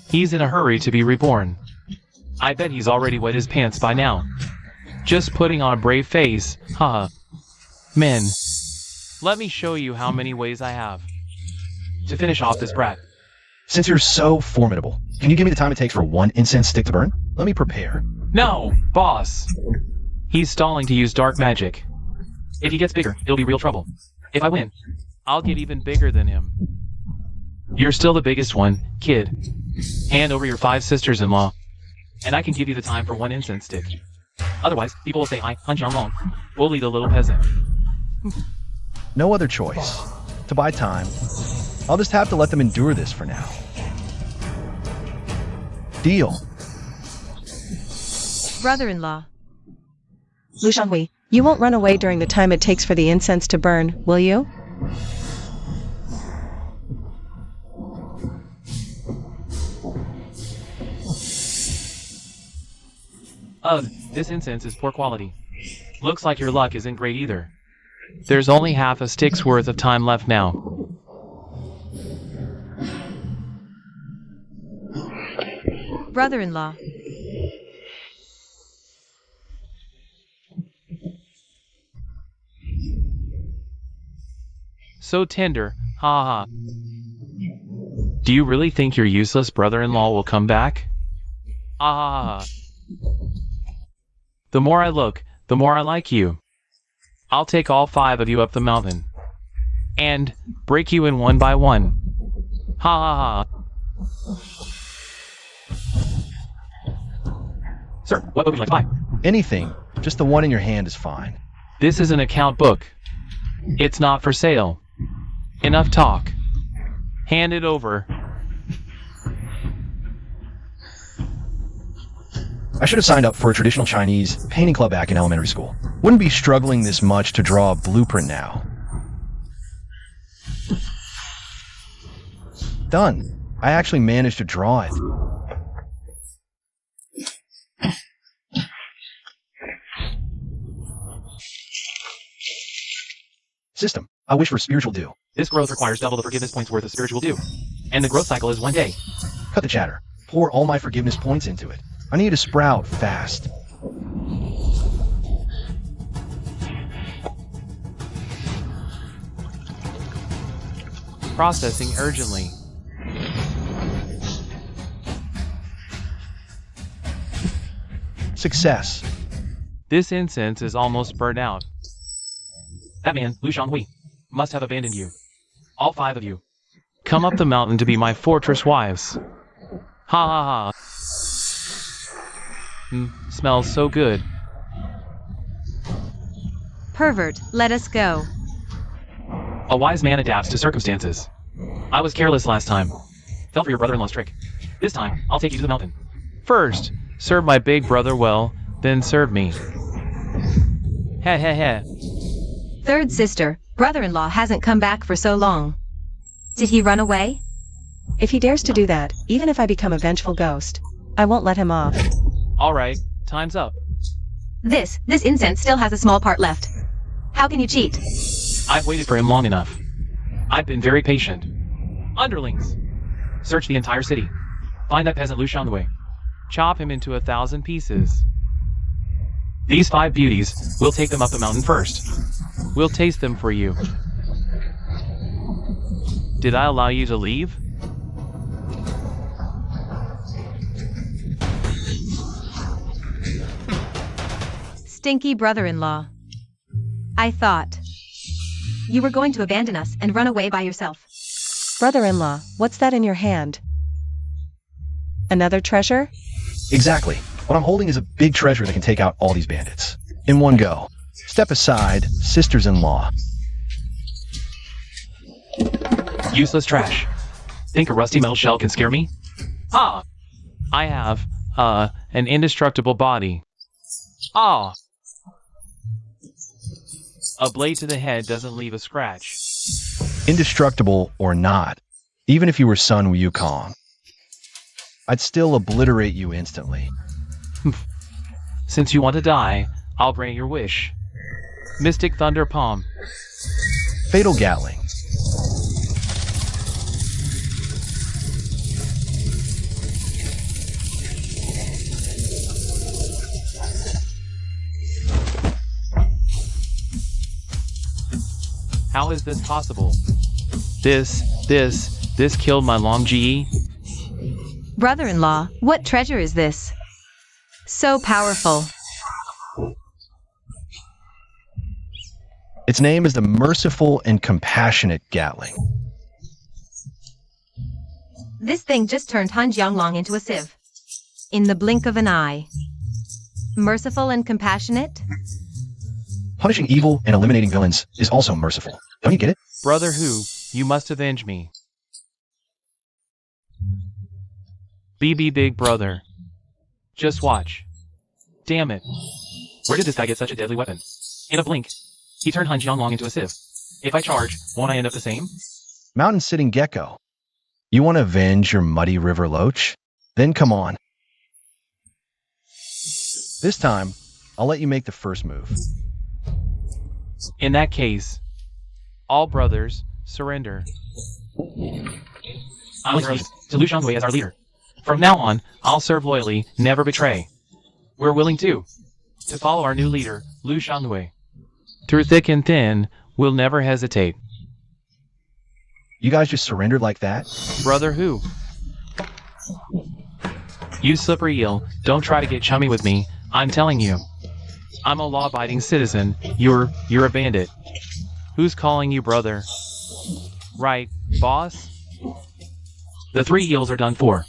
S4: He's in a hurry to be reborn. I bet he's already wet his pants by now. Just putting on a brave face, haha. Men, let me show you how many ways I have to finish off this brat.
S3: since you're so formidable, can you give me the time it takes for 1 incense stick to burn? Let me prepare.
S4: No, boss. He's stalling to use dark magic. If he gets bigger, it'll be real trouble. If I win, I'll get even bigger than him. You're still the biggest one, kid. Hand over your 5 sisters-in-law, and I can give you the time for 1 incense stick. Otherwise, people will say I, Hun Xianglong, bully the little peasant.
S3: No other choice. To buy time, I'll just have to let them endure this for now. Deal.
S1: Brother-in-law.
S2: Lu Shanghui, you won't run away during the time it takes for the incense to burn, will you?
S4: Ugh, this incense is poor quality. Looks like your luck isn't great either. There's only half a stick's worth of time left now.
S1: Brother-in-law.
S4: So tender, ha ha. Do you really think your useless brother-in-law will come back? Ah. The more I look, the more I like you. I'll take all 5 of you up the mountain and break you in 1 by 1. Ha ha ha. Sir, what would you like to buy?
S3: Anything, just the one in your hand is fine.
S4: This is an account book. It's not for sale. Enough talk. Hand it over.
S3: I should have signed up for a traditional Chinese painting club back in elementary school. Wouldn't be struggling this much to draw a blueprint now. Done. I actually managed to draw it. System. I wish for spiritual dew.
S4: This growth requires double the forgiveness points worth of spiritual dew. And the growth cycle is 1 day.
S3: Cut the chatter. Pour all my forgiveness points into it. I need to sprout fast.
S4: Processing urgently.
S3: Success.
S4: This incense is almost burned out. That man, Lu Shanghui, must have abandoned you. All 5 of you. Come up the mountain to be my fortress wives. Ha ha ha. Smells so good.
S1: Pervert, let us go.
S4: A wise man adapts to circumstances. I was careless last time. Fell for your brother-in-law's trick. This time, I'll take you to the mountain. First, serve my big brother well, then serve me. Heh heh heh.
S1: Third sister, brother-in-law hasn't come back for so long. Did he run away?
S2: If he dares to do that, even if I become a vengeful ghost, I won't let him off.
S4: Alright, time's up.
S1: This incense still has a small part left. How can you cheat?
S4: I've waited for him long enough. I've been very patient. Underlings, search the entire city. Find that peasant Lu Shanghui. Chop him into 1,000 pieces. These 5 beauties, we'll take them up the mountain first. We'll taste them for you. Did I allow you to leave?
S1: Stinky brother-in-law. I thought you were going to abandon us and run away by yourself.
S2: Brother-in-law, what's that in your hand? Another treasure?
S3: Exactly. What I'm holding is a big treasure that can take out all these bandits. In one go. Step aside, sisters-in-law.
S4: Useless trash. Think a rusty metal shell can scare me? Ah! I have, an indestructible body. Ah! A blade to the head doesn't leave a scratch.
S3: Indestructible or not, even if you were Sun Wukong, I'd still obliterate you instantly.
S4: Since you want to die, I'll grant your wish. Mystic Thunder Palm.
S3: Fatal Gatling.
S4: How is this possible? This killed my long GE?
S1: Brother-in-law, what treasure is this? So powerful.
S3: Its name is the Merciful and Compassionate Gatling.
S1: This thing just turned Han Jianglong into a sieve. In the blink of an eye. Merciful and compassionate?
S3: Punishing evil and eliminating villains is also merciful. Don't you get it?
S4: Brother Who, you must avenge me. BB Big Brother. Just watch. Damn it. Where did this guy get such a deadly weapon? In a blink, he turned Han Jianglong into a sieve. If I charge, won't I end up the same?
S3: Mountain-sitting gecko. You want to avenge your muddy river loach? Then come on. This time, I'll let you make the first move.
S4: In that case, all brothers, surrender. I'll introduce to Lu Xiangwei as our leader. From now on, I'll serve loyally, never betray. We're willing to follow our new leader, Lu Xiangwei. Through thick and thin, we'll never hesitate.
S3: You guys just surrendered like that?
S4: Brother Who? You slippery eel, don't try to get chummy with me, I'm telling you. I'm a law-abiding citizen, you're a bandit. Who's calling you brother? Right, boss? The three eels are done for.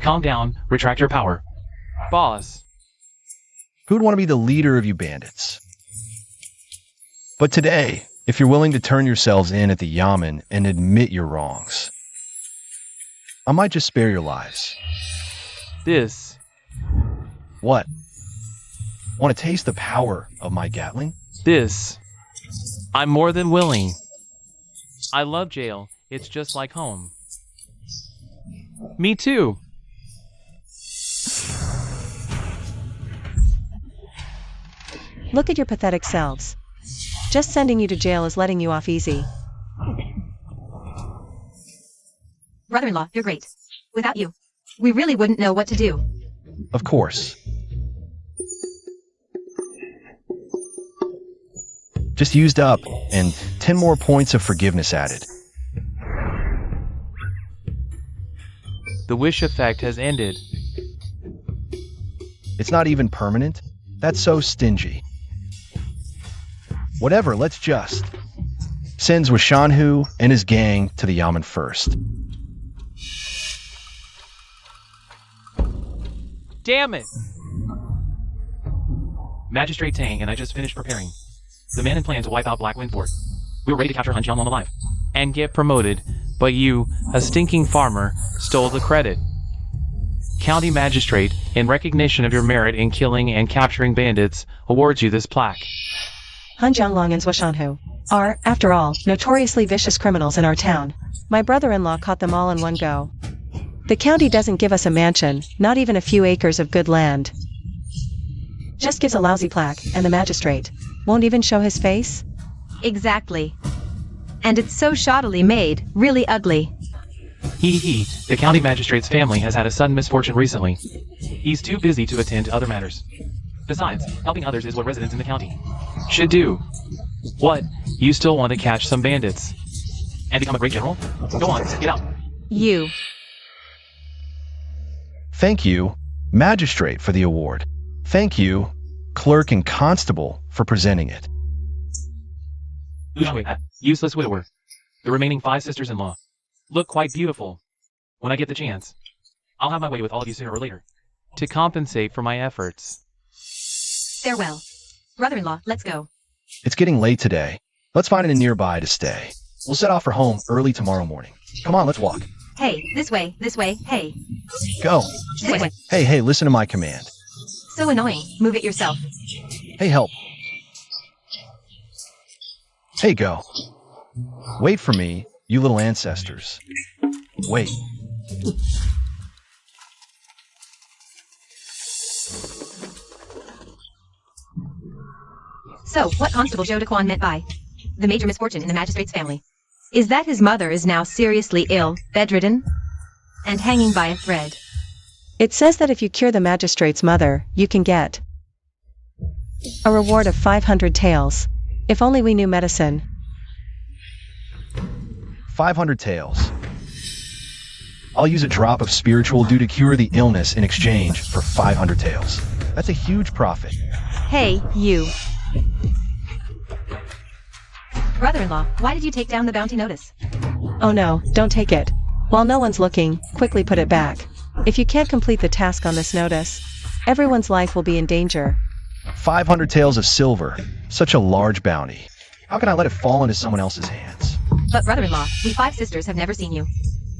S4: Calm down, retract your power. Boss.
S3: Who'd want to be the leader of you bandits? But today, if you're willing to turn yourselves in at the Yamen and admit your wrongs, I might just spare your lives.
S4: This.
S3: What? Want to taste the power of my Gatling?
S4: This. I'm more than willing. I love jail, it's just like home. Me too.
S2: Look at your pathetic selves. Just sending you to jail is letting you off easy.
S1: Brother-in-law, you're great. Without you, we really wouldn't know what to do.
S3: Of course. Just used up, and 10 more points of forgiveness added.
S4: The wish effect has ended.
S3: It's not even permanent? That's so stingy. Whatever, let's just. Sends with Shanhu and his gang to the Yamen first.
S4: Damn it! Magistrate Tang and I just finished preparing. The man in plan to wipe out Black Wind Fort. We were ready to capture Han Jianglong alive. And get promoted, but you, a stinking farmer, stole the credit. County Magistrate, in recognition of your merit in killing and capturing bandits, awards you this plaque.
S2: Han Jianglong and Zhou Shanhu are, after all, notoriously vicious criminals in our town. My brother-in-law caught them all in one go. The county doesn't give us a mansion, not even a few acres of good land. Just gives a lousy plaque, and the magistrate won't even show his face?
S1: Exactly. And it's so shoddily made, really ugly.
S4: The county magistrate's family has had a sudden misfortune recently. He's too busy to attend to other matters. Besides, helping others is what residents in the county should do. What? You still want to catch some bandits? And become a great general? Go on, get out.
S1: You.
S3: Thank you, Magistrate, for the award. Thank you, Clerk and Constable, for presenting it.
S4: Useless widower. The remaining 5 sisters-in-law. Look quite beautiful. When I get the chance, I'll have my way with all of you sooner or later. To compensate for my efforts.
S1: Farewell. Brother-in-law, let's go.
S3: It's getting late today. Let's find a nearby to stay. We'll set off for home early tomorrow morning. Come on, let's walk.
S1: Hey, this way, hey.
S3: Go.
S1: This way.
S3: Hey, listen to my command.
S1: So annoying. Move it yourself.
S3: Hey, help. Hey, go. Wait for me, you little ancestors. Wait.
S1: So, what Constable Joe Daquan meant by the major misfortune in the magistrate's family is that his mother is now seriously ill, bedridden, and hanging by a thread.
S2: It says that if you cure the magistrate's mother, you can get a reward of 500 taels. If only we knew medicine.
S3: 500 taels. I'll use a drop of spiritual dew to cure the illness in exchange for 500 taels. That's a huge profit.
S1: Hey, you. Brother-in-law, why did you take down the bounty notice?
S2: Oh no, don't take it. While no one's looking, quickly put it back. If you can't complete the task on this notice, everyone's life will be in danger.
S3: 500 taels of silver. Such a large bounty. How can I let it fall into someone else's hands?
S1: But brother-in-law, we 5 sisters have never seen you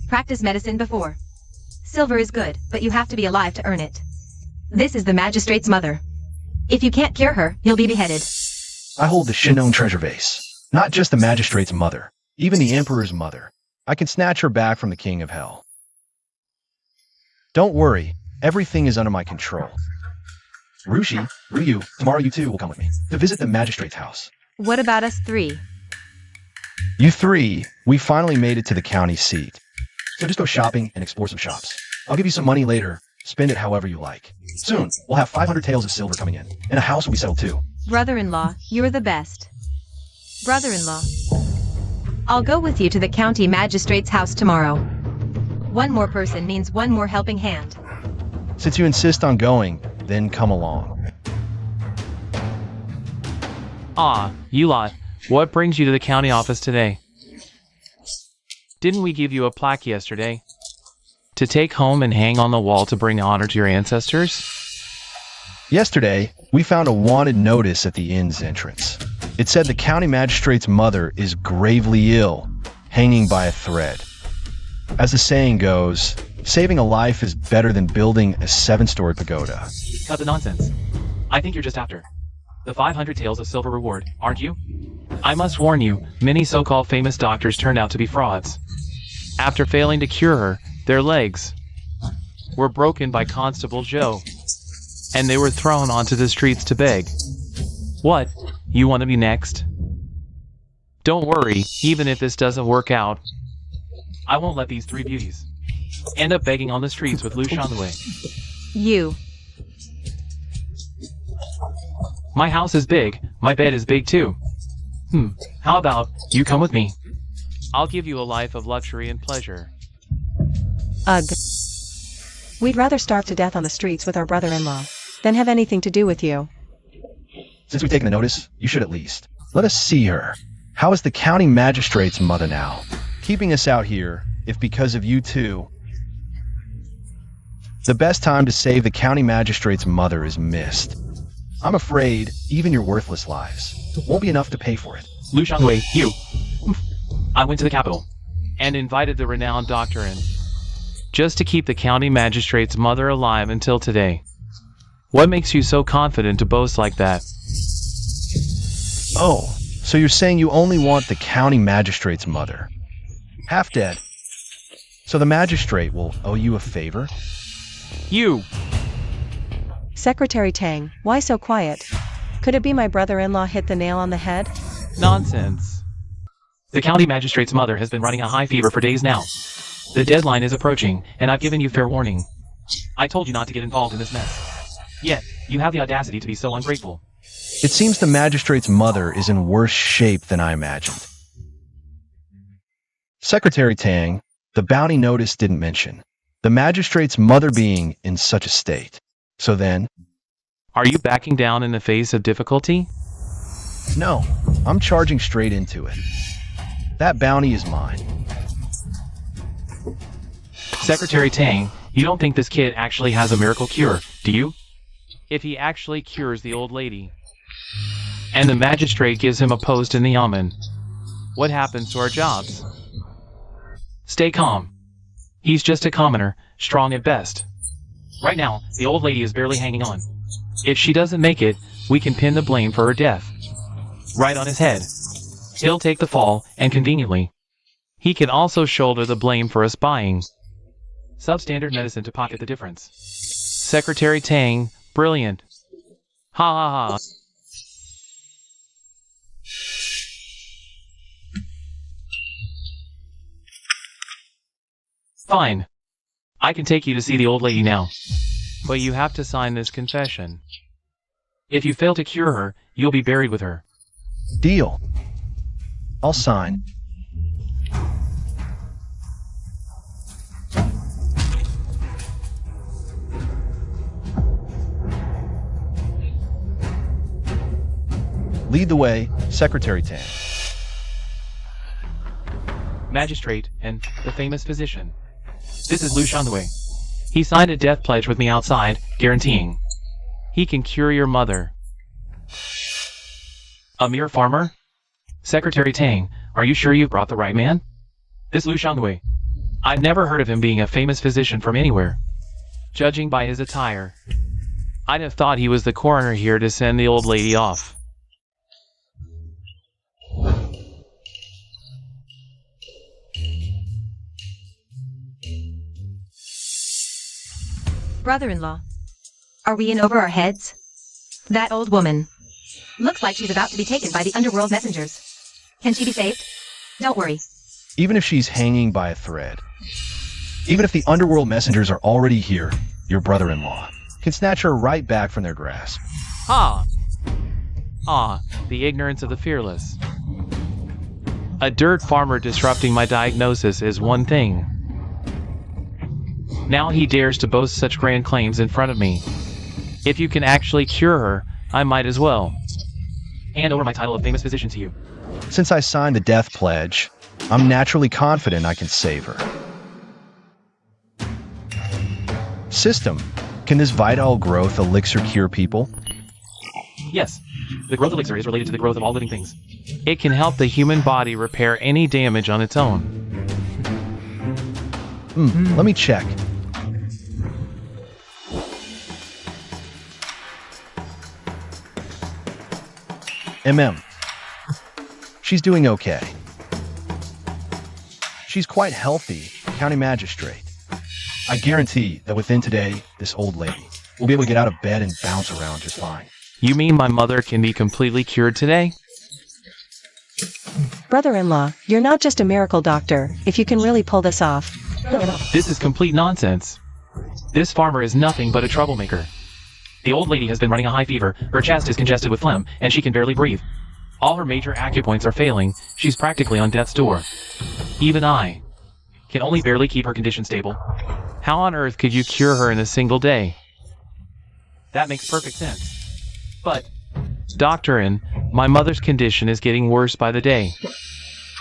S1: practice medicine before. Silver is good, but you have to be alive to earn it. This is the magistrate's mother. If you can't cure her, you'll be beheaded.
S3: I hold the Shinon treasure vase. Not just the magistrate's mother, even the emperor's mother. I can snatch her back from the king of hell. Don't worry, everything is under my control. Ryu, tomorrow you too will come with me to visit the magistrate's house.
S1: What about us 3?
S3: You 3, we finally made it to the county seat. So just go shopping and explore some shops. I'll give you some money later. Spend it however you like. Soon, we'll have 500 taels of silver coming in, and a house will be settled too.
S1: Brother-in-law, you're the best. Brother-in-law, I'll go with you to the county magistrate's house tomorrow. One more person means one more helping hand.
S3: Since you insist on going, then come along.
S4: Ah, you lot. What brings you to the county office today? Didn't we give you a plaque yesterday? To take home and hang on the wall to bring honor to your ancestors?
S3: Yesterday, we found a wanted notice at the inn's entrance. It said the county magistrate's mother is gravely ill, hanging by a thread. As the saying goes, saving a life is better than building a 7-story pagoda.
S4: Cut the nonsense. I think you're just after the 500 taels of silver reward, aren't you? I must warn you, many so-called famous doctors turned out to be frauds. After failing to cure her, their legs were broken by Constable Joe, and they were thrown onto the streets to beg. What? You want to be next? Don't worry, even if this doesn't work out, I won't let these 3 beauties end up begging on the streets with Lu Shanwei.
S1: You.
S4: My house is big, my bed is big too. How about you come with me? I'll give you a life of luxury and pleasure.
S2: Ugh. We'd rather starve to death on the streets with our brother-in-law than have anything to do with you.
S3: Since we've taken the notice, you should at least let us see her. How is the county magistrate's mother now? Keeping us out here, if because of you too. The best time to save the county magistrate's mother is missed. I'm afraid even your worthless lives won't be enough to pay for it.
S4: Lu Shanwei, you. I went to the capital and invited the renowned doctor in, just to keep the county magistrate's mother alive until today. What makes you so confident to boast like that?
S3: Oh, so you're saying you only want the county magistrate's mother? Half dead. So the magistrate will owe you a favor?
S4: You!
S2: Secretary Tang, why so quiet? Could it be my brother-in-law hit the nail on the head?
S4: Nonsense. The county magistrate's mother has been running a high fever for days now. The deadline is approaching, and I've given you fair warning. I told you not to get involved in this mess. Yet, you have the audacity to be so ungrateful.
S3: It seems the magistrate's mother is in worse shape than I imagined. Secretary Tang, the bounty notice didn't mention the magistrate's mother being in such a state. So then...
S4: Are you backing down in the face of difficulty?
S3: No, I'm charging straight into it. That bounty is mine.
S4: Secretary Tang, you don't think this kid actually has a miracle cure, do you? If he actually cures the old lady, and the magistrate gives him a post in the Yamen, what happens to our jobs? Stay calm. He's just a commoner, strong at best. Right now, the old lady is barely hanging on. If she doesn't make it, we can pin the blame for her death right on his head. He'll take the fall, and conveniently, he can also shoulder the blame for us buying substandard medicine to pocket the difference. Secretary Tang, brilliant. Ha ha ha. Fine. I can take you to see the old lady now. But you have to sign this confession. If you fail to cure her, you'll be buried with her.
S3: Deal. I'll sign. Lead the way, Secretary Tan.
S4: Magistrate, and the famous physician. This is Lu Shanwei. He signed a death pledge with me outside, guaranteeing he can cure your mother. A mere farmer? Secretary Tang, are you sure you've brought the right man? This Lu Shanwei. I've never heard of him being a famous physician from anywhere. Judging by his attire, I'd have thought he was the coroner here to send the old lady off.
S1: Brother-in-law. Are we in over our heads? That old woman. Looks like she's about to be taken by the underworld messengers. Can she be saved? Don't worry.
S3: Even if she's hanging by a thread, even if the underworld messengers are already here, your brother-in-law can snatch her right back from their grasp.
S4: Ah! Ah, the ignorance of the fearless. A dirt farmer disrupting my diagnosis is one thing. Now he dares to boast such grand claims in front of me. If you can actually cure her, I might as well hand over my title of famous physician to you.
S3: Since I signed the death pledge, I'm naturally confident I can save her. System, can this vital growth elixir cure people?
S4: Yes, the growth elixir is related to the growth of all living things. It can help the human body repair any damage on its own.
S3: Let me check. She's doing okay. She's quite healthy, County Magistrate. I guarantee that within today, this old lady will be able to get out of bed and bounce around just fine.
S4: You mean my mother can be completely cured today?
S2: Brother-in-law, you're not just a miracle doctor, if you can really pull this off.
S4: This is complete nonsense. This farmer is nothing but a troublemaker. The old lady has been running a high fever, her chest is congested with phlegm, and she can barely breathe. All her major acupoints are failing, she's practically on death's door. Even I can only barely keep her condition stable. How on earth could you cure her in a single day? That makes perfect sense. But, Doctor, my mother's condition is getting worse by the day.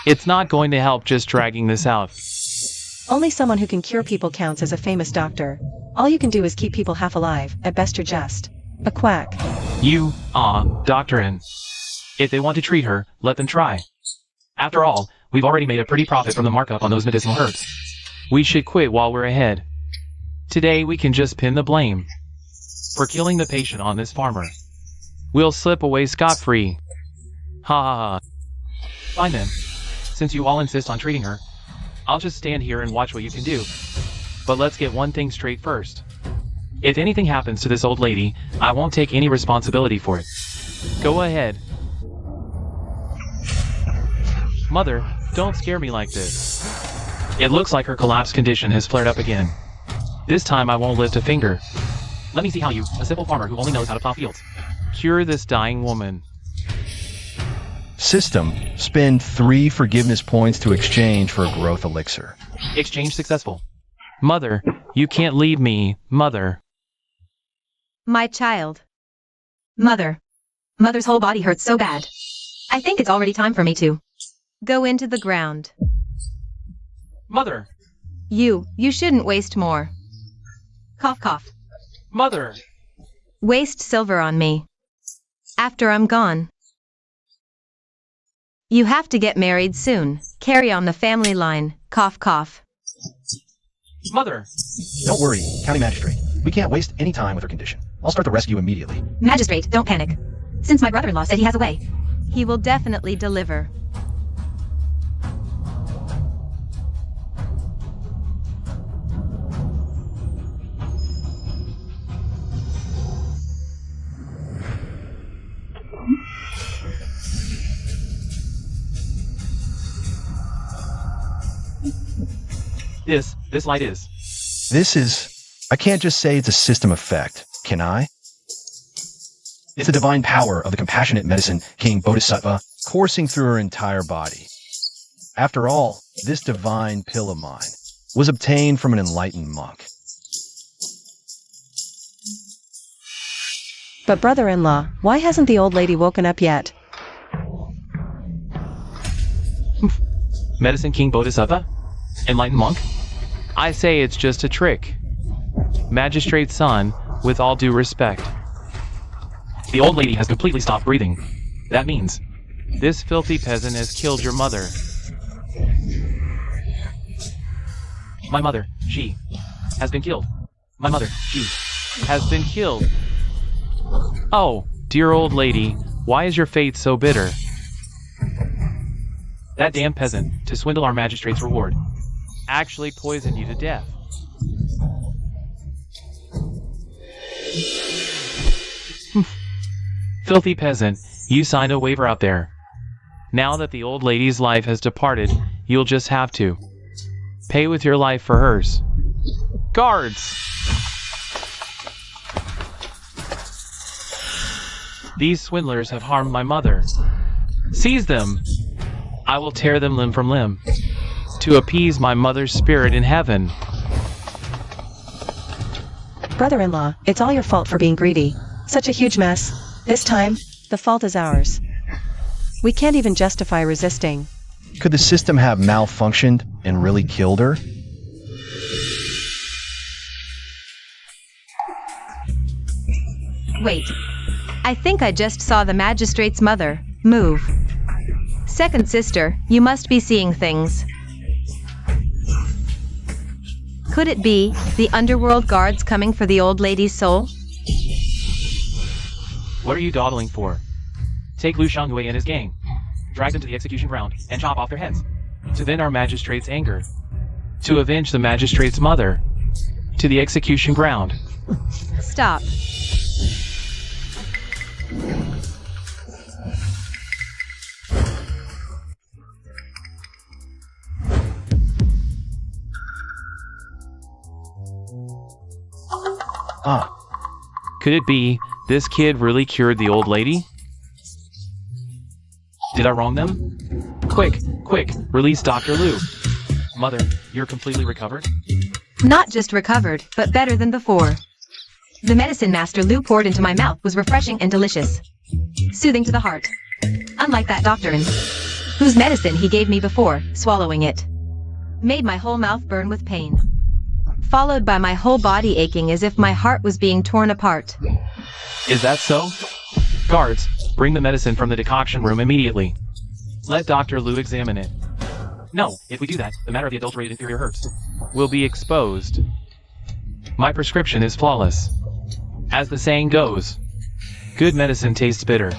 S4: It's not going to help just dragging this out.
S2: Only someone who can cure people counts as a famous doctor. All you can do is keep people half alive, at best you're just a quack.
S4: You, Doctor. If they want to treat her, let them try. After all, we've already made a pretty profit from the markup on those medicinal herbs. We should quit while we're ahead. Today we can just pin the blame for killing the patient on this farmer. We'll slip away scot-free. Ha ha ha. Fine then. Since you all insist on treating her, I'll just stand here and watch what you can do. But let's get one thing straight first. If anything happens to this old lady, I won't take any responsibility for it. Go ahead. Mother, don't scare me like this. It looks like her collapsed condition has flared up again. This time I won't lift a finger. Let me see how you, a simple farmer who only knows how to plow fields, cure this dying woman.
S3: System, spend 3 forgiveness points to exchange for a growth elixir.
S4: Exchange successful. Mother, you can't leave me, Mother.
S1: My child. Mother. Mother's whole body hurts so bad. I think it's already time for me to go into the ground.
S4: Mother.
S1: You shouldn't waste more. Cough cough.
S4: Mother.
S1: Waste silver on me. After I'm gone. You have to get married soon. Carry on the family line. Cough, cough.
S4: Mother!
S3: Don't worry, County Magistrate. We can't waste any time with her condition. I'll start the rescue immediately.
S1: Magistrate, don't panic. Since my brother-in-law said he has a way, he will definitely deliver.
S4: This light is.
S3: I can't just say it's a system effect, can I? It's the divine power of the compassionate medicine King Bodhisattva coursing through her entire body. After all, this divine pill of mine was obtained from an enlightened monk.
S2: But brother-in-law, why hasn't the old lady woken up yet?
S4: Medicine King Bodhisattva? Enlightened monk? I say it's just a trick. Magistrate's son, with all due respect. The old lady has completely stopped breathing. That means this filthy peasant has killed your mother. My mother, she, has been killed. My mother, she, has been killed. Oh, dear old lady, why is your fate so bitter? That damn peasant, to swindle our magistrate's reward, actually poisoned you to death. Filthy peasant, you signed a waiver out there. Now that the old lady's life has departed, you'll just have to pay with your life for hers. Guards! These swindlers have harmed my mother. Seize them! I will tear them limb from limb, to appease my mother's spirit in heaven.
S2: Brother-in-law, it's all your fault for being greedy. Such a huge mess. This time, the fault is ours. We can't even justify resisting.
S3: Could the system have malfunctioned and really killed her?
S1: Wait. I think I just saw the magistrate's mother move. Second sister, you must be seeing things. Could it be the underworld guards coming for the old lady's soul?
S4: What are you dawdling for? Take Lu Xiangyue and his gang, drag them to the execution ground, and chop off their heads. To vent our magistrate's anger. To avenge the magistrate's mother. To the execution ground.
S1: Stop.
S4: Could it be this kid really cured the old lady? Did I wrong them? Quick, release Dr. Lu. Mother, you're completely recovered?
S1: Not just recovered, but better than before. The medicine Master Lu poured into my mouth was refreshing and delicious. Soothing to the heart. Unlike that doctorin, whose medicine he gave me before, swallowing it made my whole mouth burn with pain, followed by my whole body aching as if my heart was being torn apart.
S4: Is that so? Guards, bring the medicine from the decoction room immediately. Let Dr. Lu examine it. No, if we do that, the matter of the adulterated inferior herbs will be exposed. My prescription is flawless. As the saying goes, good medicine tastes bitter.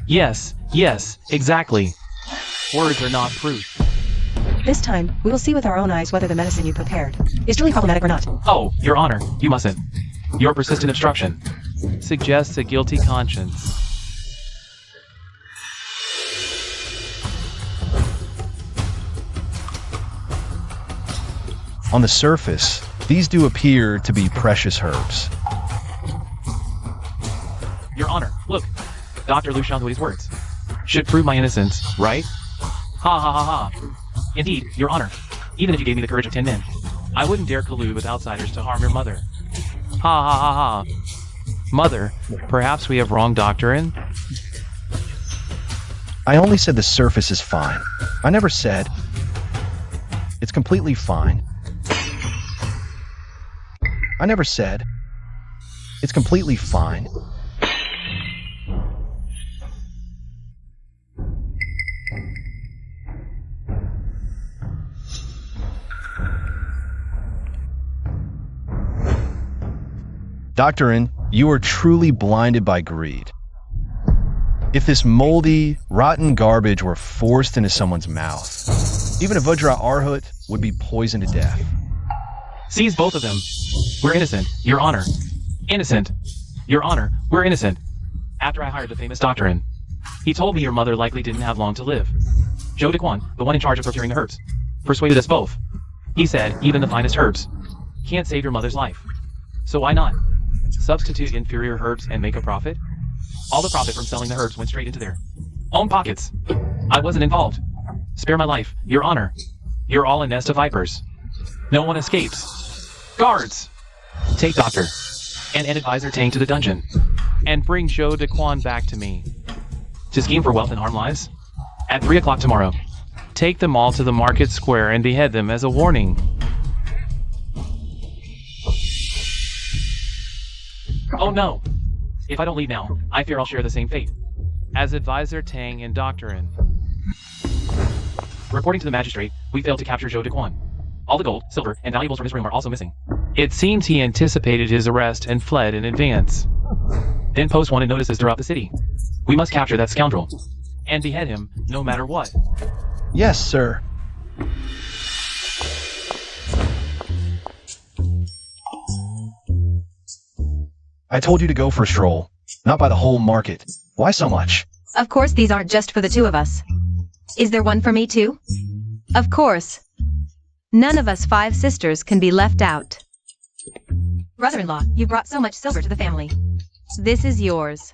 S4: Yes, exactly. Words are not proof.
S2: This time, we will see with our own eyes whether the medicine you prepared is truly problematic or not.
S4: Oh, Your Honor, you mustn't. Your persistent obstruction suggests a guilty conscience.
S3: On the surface, these do appear to be precious herbs.
S4: Your Honor, look. Dr. Lu Xianghui's words should prove my innocence, right? Ha ha ha ha. Indeed, Your Honor. Even if you gave me the courage of 10 men, I wouldn't dare collude with outsiders to harm your mother. Ha ha ha ha. Mother, perhaps we have wrong doctrine?
S3: I only said the surface is fine. I never said it's completely fine. I never said it's completely fine. Doctorin, you are truly blinded by greed. If this moldy, rotten garbage were forced into someone's mouth, even a Vajra Arhut would be poisoned to death.
S4: Seize both of them. We're innocent, Your Honor. Innocent. Your Honor, we're innocent. After I hired the famous doctorin, he told me your mother likely didn't have long to live. Zhou Dequan, the one in charge of procuring the herbs, persuaded us both. He said even the finest herbs can't save your mother's life. So why not substitute inferior herbs and make a profit? All the profit from selling the herbs went straight into their own pockets. I wasn't involved. Spare my life, Your Honor. You're all a nest of vipers. No one escapes. Guards! Take Doctor and Advisor Tang to the dungeon, and bring Zhou Dequan back to me. To scheme for wealth and harm lives? At 3 o'clock tomorrow. Take them all to the market square and behead them as a warning. Oh no! If I don't leave now, I fear I'll share the same fate as Advisor Tang and Doctorin. Reporting to the magistrate, we failed to capture Zhou Dequan. All the gold, silver, and valuables from his room are also missing. It seems he anticipated his arrest and fled in advance. Then post wanted notices throughout the city. We must capture that scoundrel and behead him no matter what.
S3: Yes, sir. I told you to go for a stroll, not by the whole market. Why so much?
S1: Of course these aren't just for the two of us. Is there one for me too? Of course. None of us 5 sisters can be left out. Brother-in-law, you brought so much silver to the family. This is yours.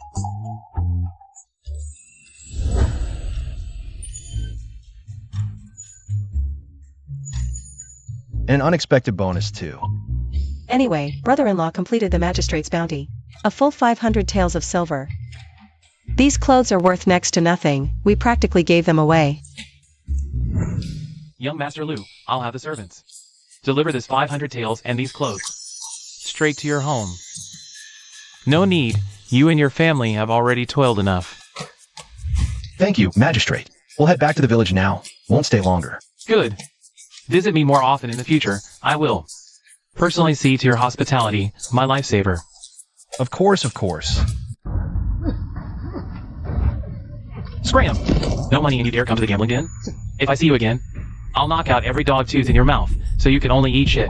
S3: An unexpected bonus, too.
S2: Anyway, brother-in-law completed the magistrate's bounty. A full 500 taels of silver. These clothes are worth next to nothing. We practically gave them away.
S4: Young Master Liu, I'll have the servants deliver this 500 taels and these clothes straight to your home. No need, you and your family have already toiled enough.
S3: Thank you, Magistrate. We'll head back to the village now. Won't stay longer.
S4: Good. Visit me more often in the future. I will personally see to your hospitality, my lifesaver.
S3: Of course, of course.
S4: Scram! No money and you dare come to the gambling den? If I see you again, I'll knock out every dog tooth in your mouth, so you can only eat shit.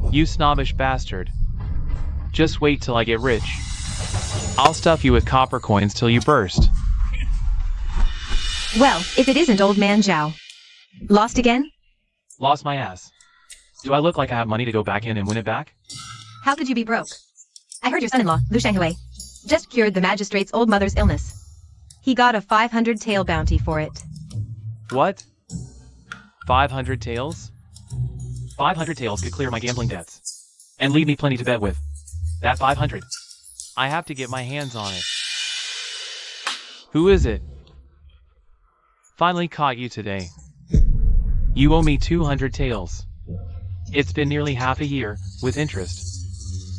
S4: You snobbish bastard. Just wait till I get rich. I'll stuff you with copper coins till you burst.
S1: Well, if it isn't old man Zhao. Lost again?
S4: Lost my ass. Do I look like I have money to go back in and win it back?
S1: How could you be broke? I heard your son-in-law, Lu Shanghui, just cured the magistrate's old mother's illness. He got a 500 tael bounty for it.
S4: What? 500 taels? 500 taels could clear my gambling debts. And leave me plenty to bet with. That 500. I have to get my hands on it. Who is it? Finally caught you today. You owe me 200 taels. It's been nearly half a year, with interest.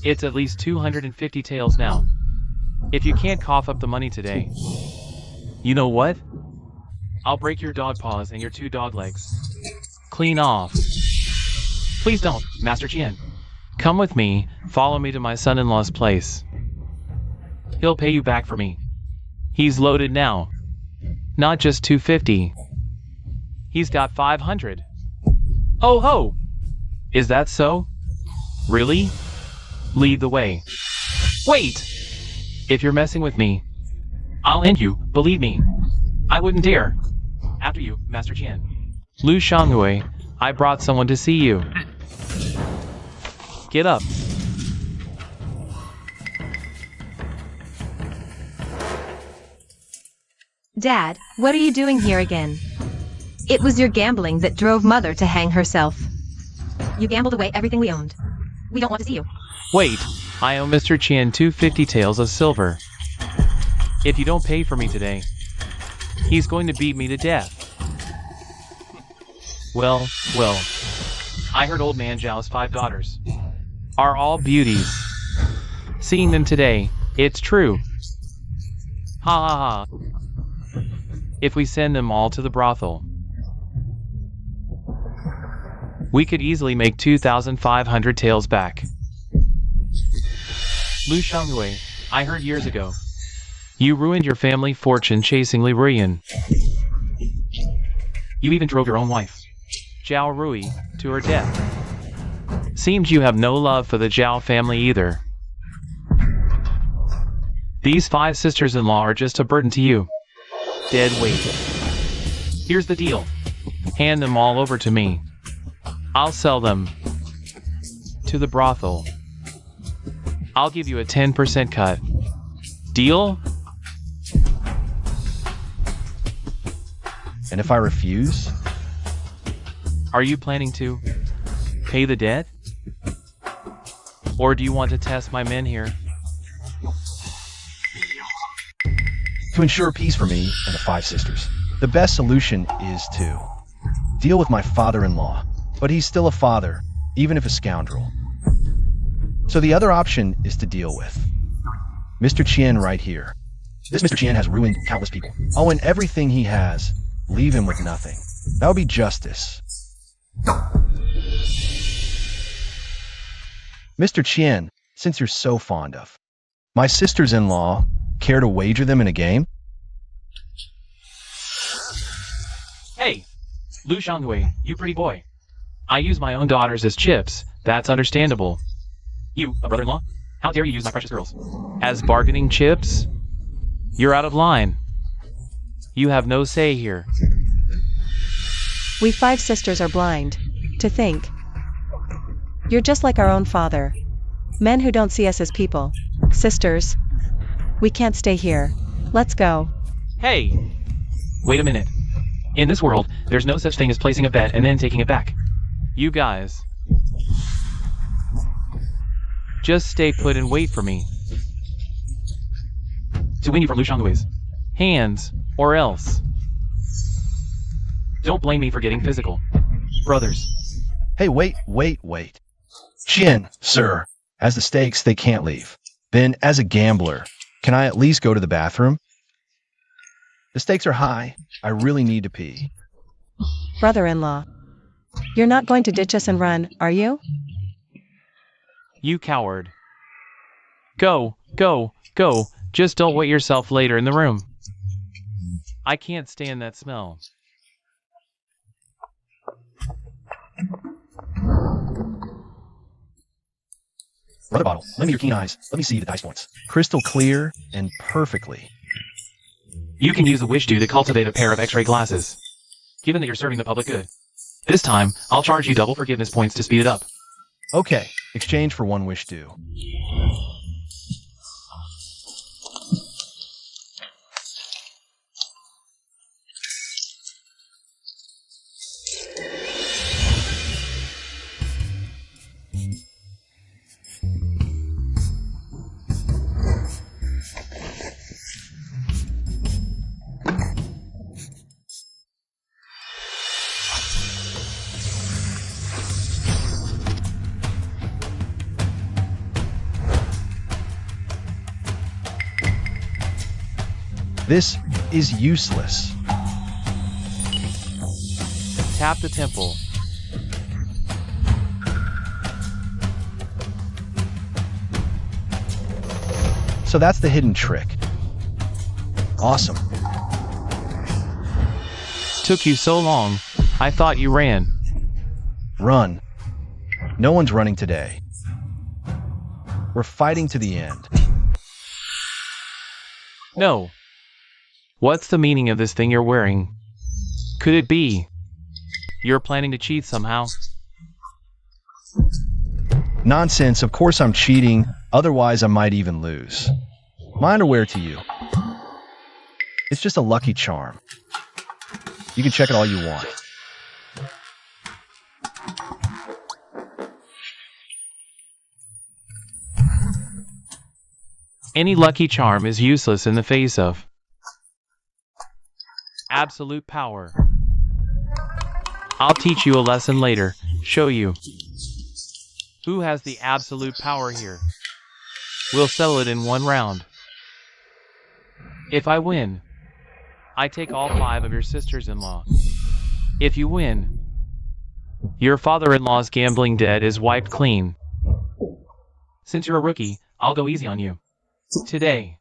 S4: It's at least 250 taels now. If you can't cough up the money today, you know what? I'll break your dog paws and your 2 dog legs. Clean off. Please don't, Master Qian. Come with me, follow me to my son-in-law's place. He'll pay you back for me. He's loaded now. Not just 250. He's got 500. Oh ho! Is that so? Really? Lead the way. Wait! If you're messing with me, I'll end you, believe me. I wouldn't dare. After you, Master Qian. Lu Shanghui, I brought someone to see you. Get up.
S1: Dad, what are you doing here again? It was your gambling that drove Mother to hang herself. You gambled away everything we owned. We don't want to see you.
S4: Wait, I owe Mr. Qian 250 taels of silver. If you don't pay for me today, he's going to beat me to death. Well, I heard old man Zhao's 5 daughters are all beauties. Seeing them today, it's true. Ha ha ha. If we send them all to the brothel, we could easily make 2,500 taels back. Lu Shanghui, I heard years ago. You ruined your family fortune chasing Li Ruiyan. You even drove your own wife, Zhao Rui, to her death. Seems you have no love for the Zhao family either. These 5 sisters-in-law are just a burden to you. Dead weight. Here's the deal. Hand them all over to me. I'll sell them to the brothel. I'll give you a 10% cut. Deal?
S3: And if I refuse?
S4: Are you planning to pay the debt? Or do you want to test my men here?
S3: To ensure peace for me and the 5 sisters, the best solution is to deal with my father-in-law. But he's still a father, even if a scoundrel. So the other option is to deal with Mr. Qian right here. This Mr. Qian has ruined countless people. I'll win everything he has, leave him with nothing. That would be justice. Mr. Qian, since you're so fond of my sisters-in-law, care to wager them in a game?
S4: Hey, Lu Shanghui, you pretty boy. I use my own daughters as chips, that's understandable. You, a brother-in-law? How dare you use my precious girls as bargaining chips? You're out of line. You have no say here.
S2: We 5 sisters are blind. To think. You're just like our own father. Men who don't see us as people. Sisters. We can't stay here. Let's go.
S4: Hey! Wait a minute. In this world, there's no such thing as placing a bet and then taking it back. You guys. Just stay put and wait for me to win you from Lu Shanghui's hands, or else. Don't blame me for getting physical. Brothers.
S3: Hey, wait. Qian, sir, as the stakes, they can't leave. Then, as a gambler, can I at least go to the bathroom? The stakes are high. I really need to pee.
S2: Brother-in-law. You're not going to ditch us and run, are you?
S4: You coward. Go. Just don't wait yourself later in the room. I can't stand that smell.
S3: Brother Bottle, lend me your keen eyes. Let me see the dice points. Crystal clear and perfectly.
S4: You can use a wish dew to cultivate a pair of x-ray glasses. Given that you're serving the public good. This time, I'll charge you double forgiveness points to speed it up.
S3: Okay, exchange for 1 wish dew. This is useless.
S4: Tap the temple.
S3: So that's the hidden trick. Awesome.
S4: Took you so long, I thought you ran.
S3: Run. No one's running today. We're fighting to the end.
S4: No. What's the meaning of this thing you're wearing? Could it be you're planning to cheat somehow?
S3: Nonsense, of course I'm cheating, otherwise I might even lose. My underwear to you. It's just a lucky charm. You can check it all you want.
S4: Any lucky charm is useless in the face of absolute power. I'll teach you a lesson later. Show you who has the absolute power here. We'll settle it in 1 round. If I win, I take all 5 of your sisters-in-law. If you win, your father-in-law's gambling debt is wiped clean. Since you're a rookie, I'll go easy on you. Today,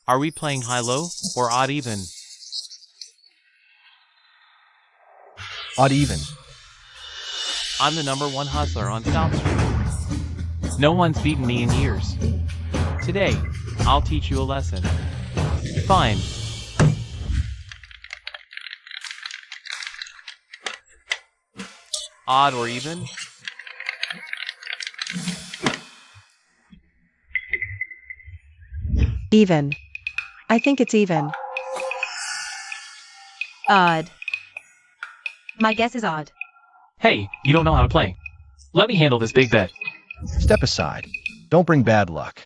S4: are we playing high-low or odd-even?
S3: Odd even.
S4: I'm the #1 hustler on South Street. No one's beaten me in years. Today, I'll teach you a lesson. Fine. Odd or even?
S2: Even. I think it's even.
S1: Odd. My guess is odd.
S4: Hey, you don't know how to play. Let me handle this big bet.
S3: Step aside. Don't bring bad luck.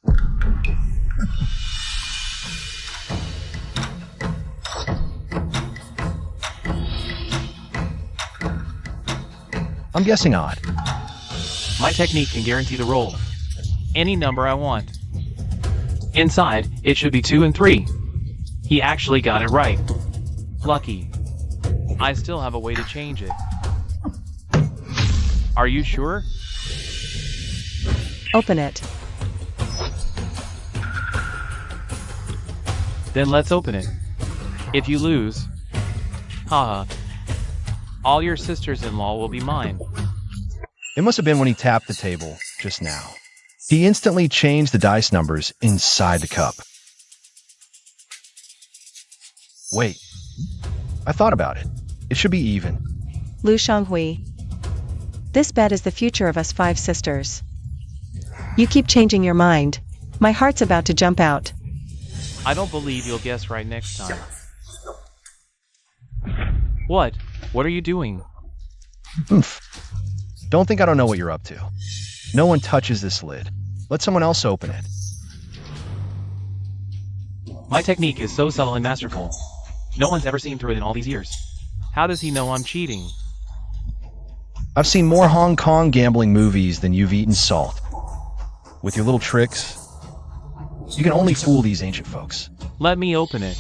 S3: I'm guessing odd.
S4: My technique can guarantee the roll. Any number I want. Inside, it should be 2 and 3. He actually got it right. Lucky. I still have a way to change it. Are you sure?
S2: Open it.
S4: Then let's open it. If you lose, haha, all your sisters-in-law will be mine.
S3: It must have been when he tapped the table just now. He instantly changed the dice numbers inside the cup. Wait. I thought about it. It should be even.
S2: Lu Shanghui. This bet is the future of us 5 sisters. You keep changing your mind. My heart's about to jump out.
S4: I don't believe you'll guess right next time. What? What are you doing?
S3: Oof. Don't think I don't know what you're up to. No one touches this lid. Let someone else open it.
S4: My technique is so subtle and masterful. No one's ever seen through it in all these years. How does he know I'm cheating?
S3: I've seen more Hong Kong gambling movies than you've eaten salt. With your little tricks, you can only fool these ancient folks.
S4: Let me open it.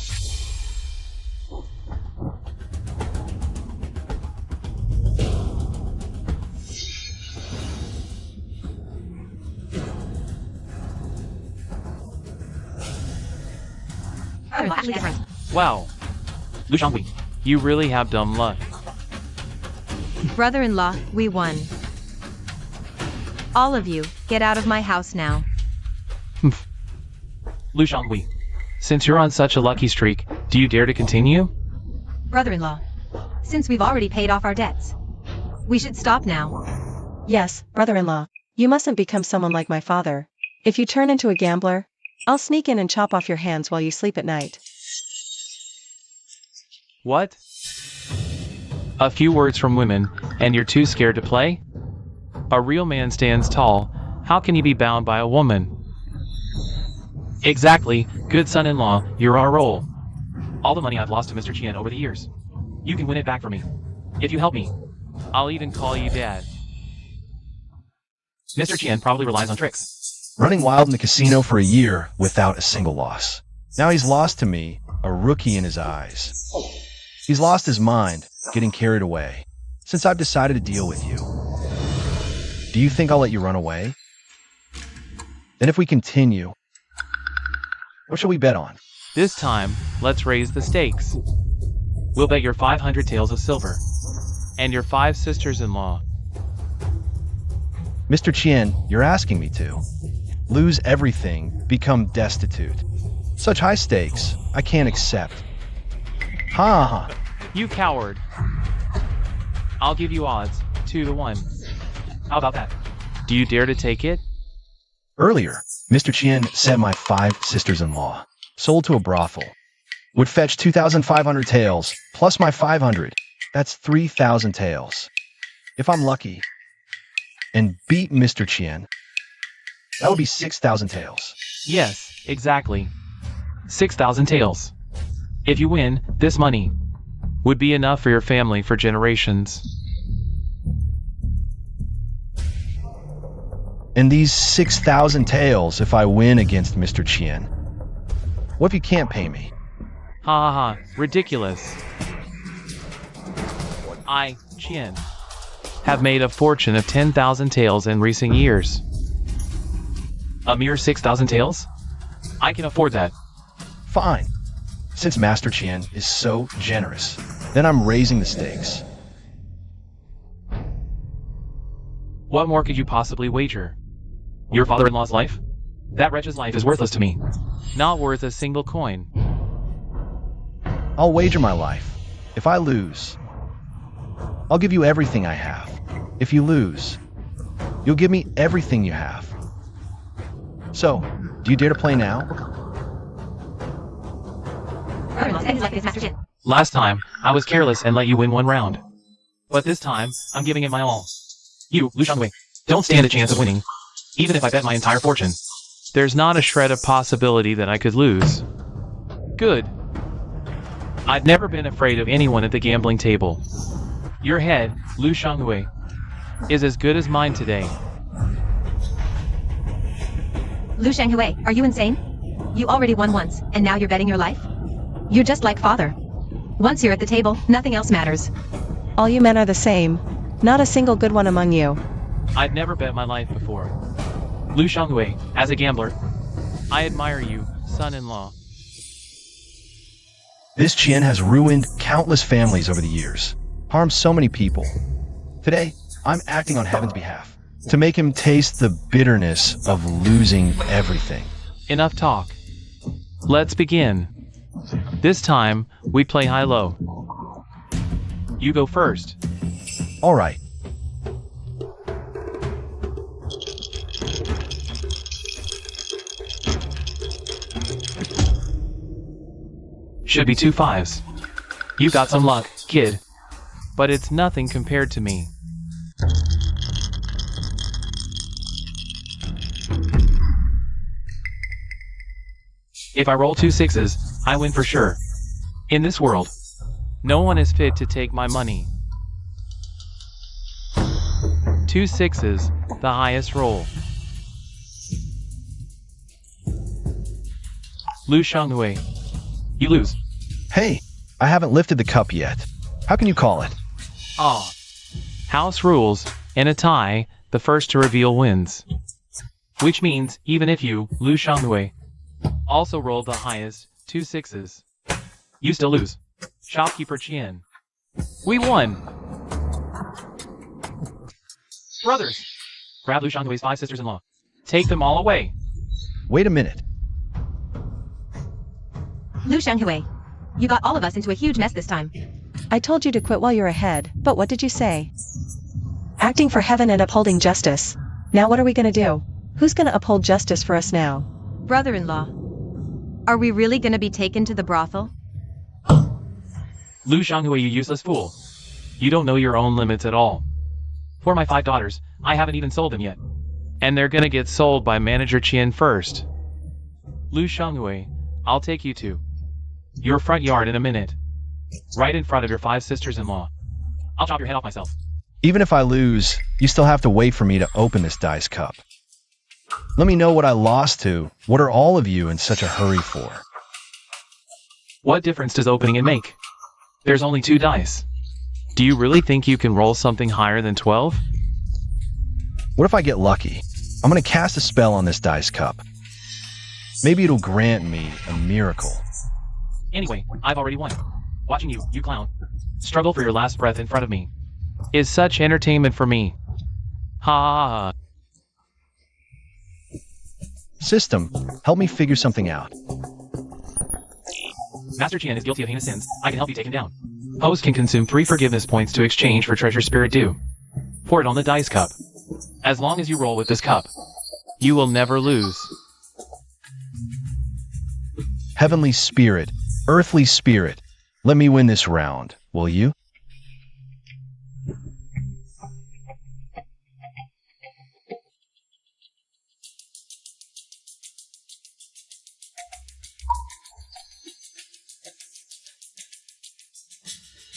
S4: Wow. Lu Shanghui, you really have dumb luck.
S1: Brother-in-law, we won. All of you, get out of my house now.
S4: Lu Shanghui, since you're on such a lucky streak, do you dare to continue?
S1: Brother-in-law, since we've already paid off our debts, we should stop now.
S2: Yes, brother-in-law. You mustn't become someone like my father. If you turn into a gambler, I'll sneak in and chop off your hands while you sleep at night.
S4: What? A few words from women, and you're too scared to play? A real man stands tall. How can he be bound by a woman? Exactly, good son-in-law, you're our role. All the money I've lost to Mr. Chien over the years. You can win it back for me. If you help me, I'll even call you Dad. Mr. Chien probably relies on tricks.
S3: Running wild in the casino for a year without a single loss. Now he's lost to me, a rookie in his eyes. He's lost his mind, getting carried away, since I've decided to deal with you. Do you think I'll let you run away? Then if we continue, what shall we bet on?
S4: This time, let's raise the stakes. We'll bet your 500 taels of silver. And your 5 sisters-in-law.
S3: Mr. Chien, you're asking me to. Lose everything, become destitute. Such high stakes, I can't accept. Ha ha.
S4: You coward. I'll give you odds, 2 to 1. How about that? Do you dare to take it?
S3: Earlier, Mr. Chien said my 5 sisters-in-law, sold to a brothel, would fetch 2,500 taels, plus my 500. That's 3,000 taels. If I'm lucky, and beat Mr. Chien, that would be 6,000 taels.
S4: Yes, exactly. 6,000 taels. If you win, this money would be enough for your family for generations.
S3: And these 6,000 taels if I win against Mr. Chien. What if you can't pay me?
S4: Ha ha ha, ridiculous. I, Chien, have made a fortune of 10,000 taels in recent years. A mere 6,000 taels? I can afford that.
S3: Fine. Since Master Qian is so generous, then I'm raising the stakes.
S4: What more could you possibly wager? Your father-in-law's life? That wretch's life is worthless to me. Not worth a single coin.
S3: I'll wager my life. If I lose, I'll give you everything I have. If you lose, you'll give me everything you have. So, do you dare to play now?
S1: Brother-in-law spent his life against Master Qian.
S4: Last time, I was careless and let you win one round. But this time, I'm giving it my all. You, Lu Shangwei, don't stand a chance of winning, even if I bet my entire fortune. There's not a shred of possibility that I could lose. Good. I've never been afraid of anyone at the gambling table. Your head, Lu Shangwei, is as good as mine today.
S1: Lu Shanghui, are you insane? You already won once, and now you're betting your life? You're just like father. Once you're at the table, nothing else matters.
S2: All you men are the same. Not a single good one among you.
S4: I've never bet my life before. Lu Shangwei, as a gambler, I admire you, son-in-law.
S3: This Qian has ruined countless families over the years, harmed so many people. Today, I'm acting on Heaven's behalf, to make him taste the bitterness of losing everything.
S4: Enough talk. Let's begin. This time, we play high-low. You go first.
S3: All right.
S4: Should be 2 5s. You got some luck, kid. But it's nothing compared to me. If I roll 2 6s, I win for sure. In this world, no one is fit to take my money. 2 6s, the highest roll. Lu Shanghui, you lose.
S3: Hey, I haven't lifted the cup yet. How can you call it?
S4: Ah. House rules, in a tie, the first to reveal wins. Which means, even if you, Lu Shanghui, also rolled the highest, 2 6s, you still lose. Shopkeeper Qian. We won! Brothers! Grab Lu Shanghui's 5 sisters-in-law. Take them all away.
S3: Wait a minute.
S1: Lu Shanghui, you got all of us into a huge mess this time.
S2: I told you to quit while you're ahead, but what did you say? Acting for heaven and upholding justice. Now what are we gonna do? Who's gonna uphold justice for us now?
S1: Brother-in-law, are we really gonna be taken to the brothel?
S4: Lu Shanghui, you useless fool. You don't know your own limits at all. For my 5 daughters, I haven't even sold them yet. And they're gonna get sold by Manager Qian first. Lu Shanghui, I'll take you to your front yard in a minute. Right in front of your 5 sisters-in-law. I'll chop your head off myself.
S3: Even if I lose, you still have to wait for me to open this dice cup. Let me know what I lost to. What are all of you in such a hurry for?
S4: What difference does opening it make? There's only 2 dice. Do you really think you can roll something higher than 12?
S3: What if I get lucky? I'm going to cast a spell on this dice cup. Maybe it'll grant me a miracle.
S4: Anyway, I've already won. Watching you, you clown, struggle for your last breath in front of me is such entertainment for me. Ha ha ha.
S3: System, help me figure something out.
S4: Master Qian is guilty of heinous sins. I can help you take him down. Host can consume 3 forgiveness points to exchange for treasure spirit due. Pour it on the dice cup. As long as you roll with this cup, you will never lose.
S3: Heavenly spirit, earthly spirit, let me win this round, will you?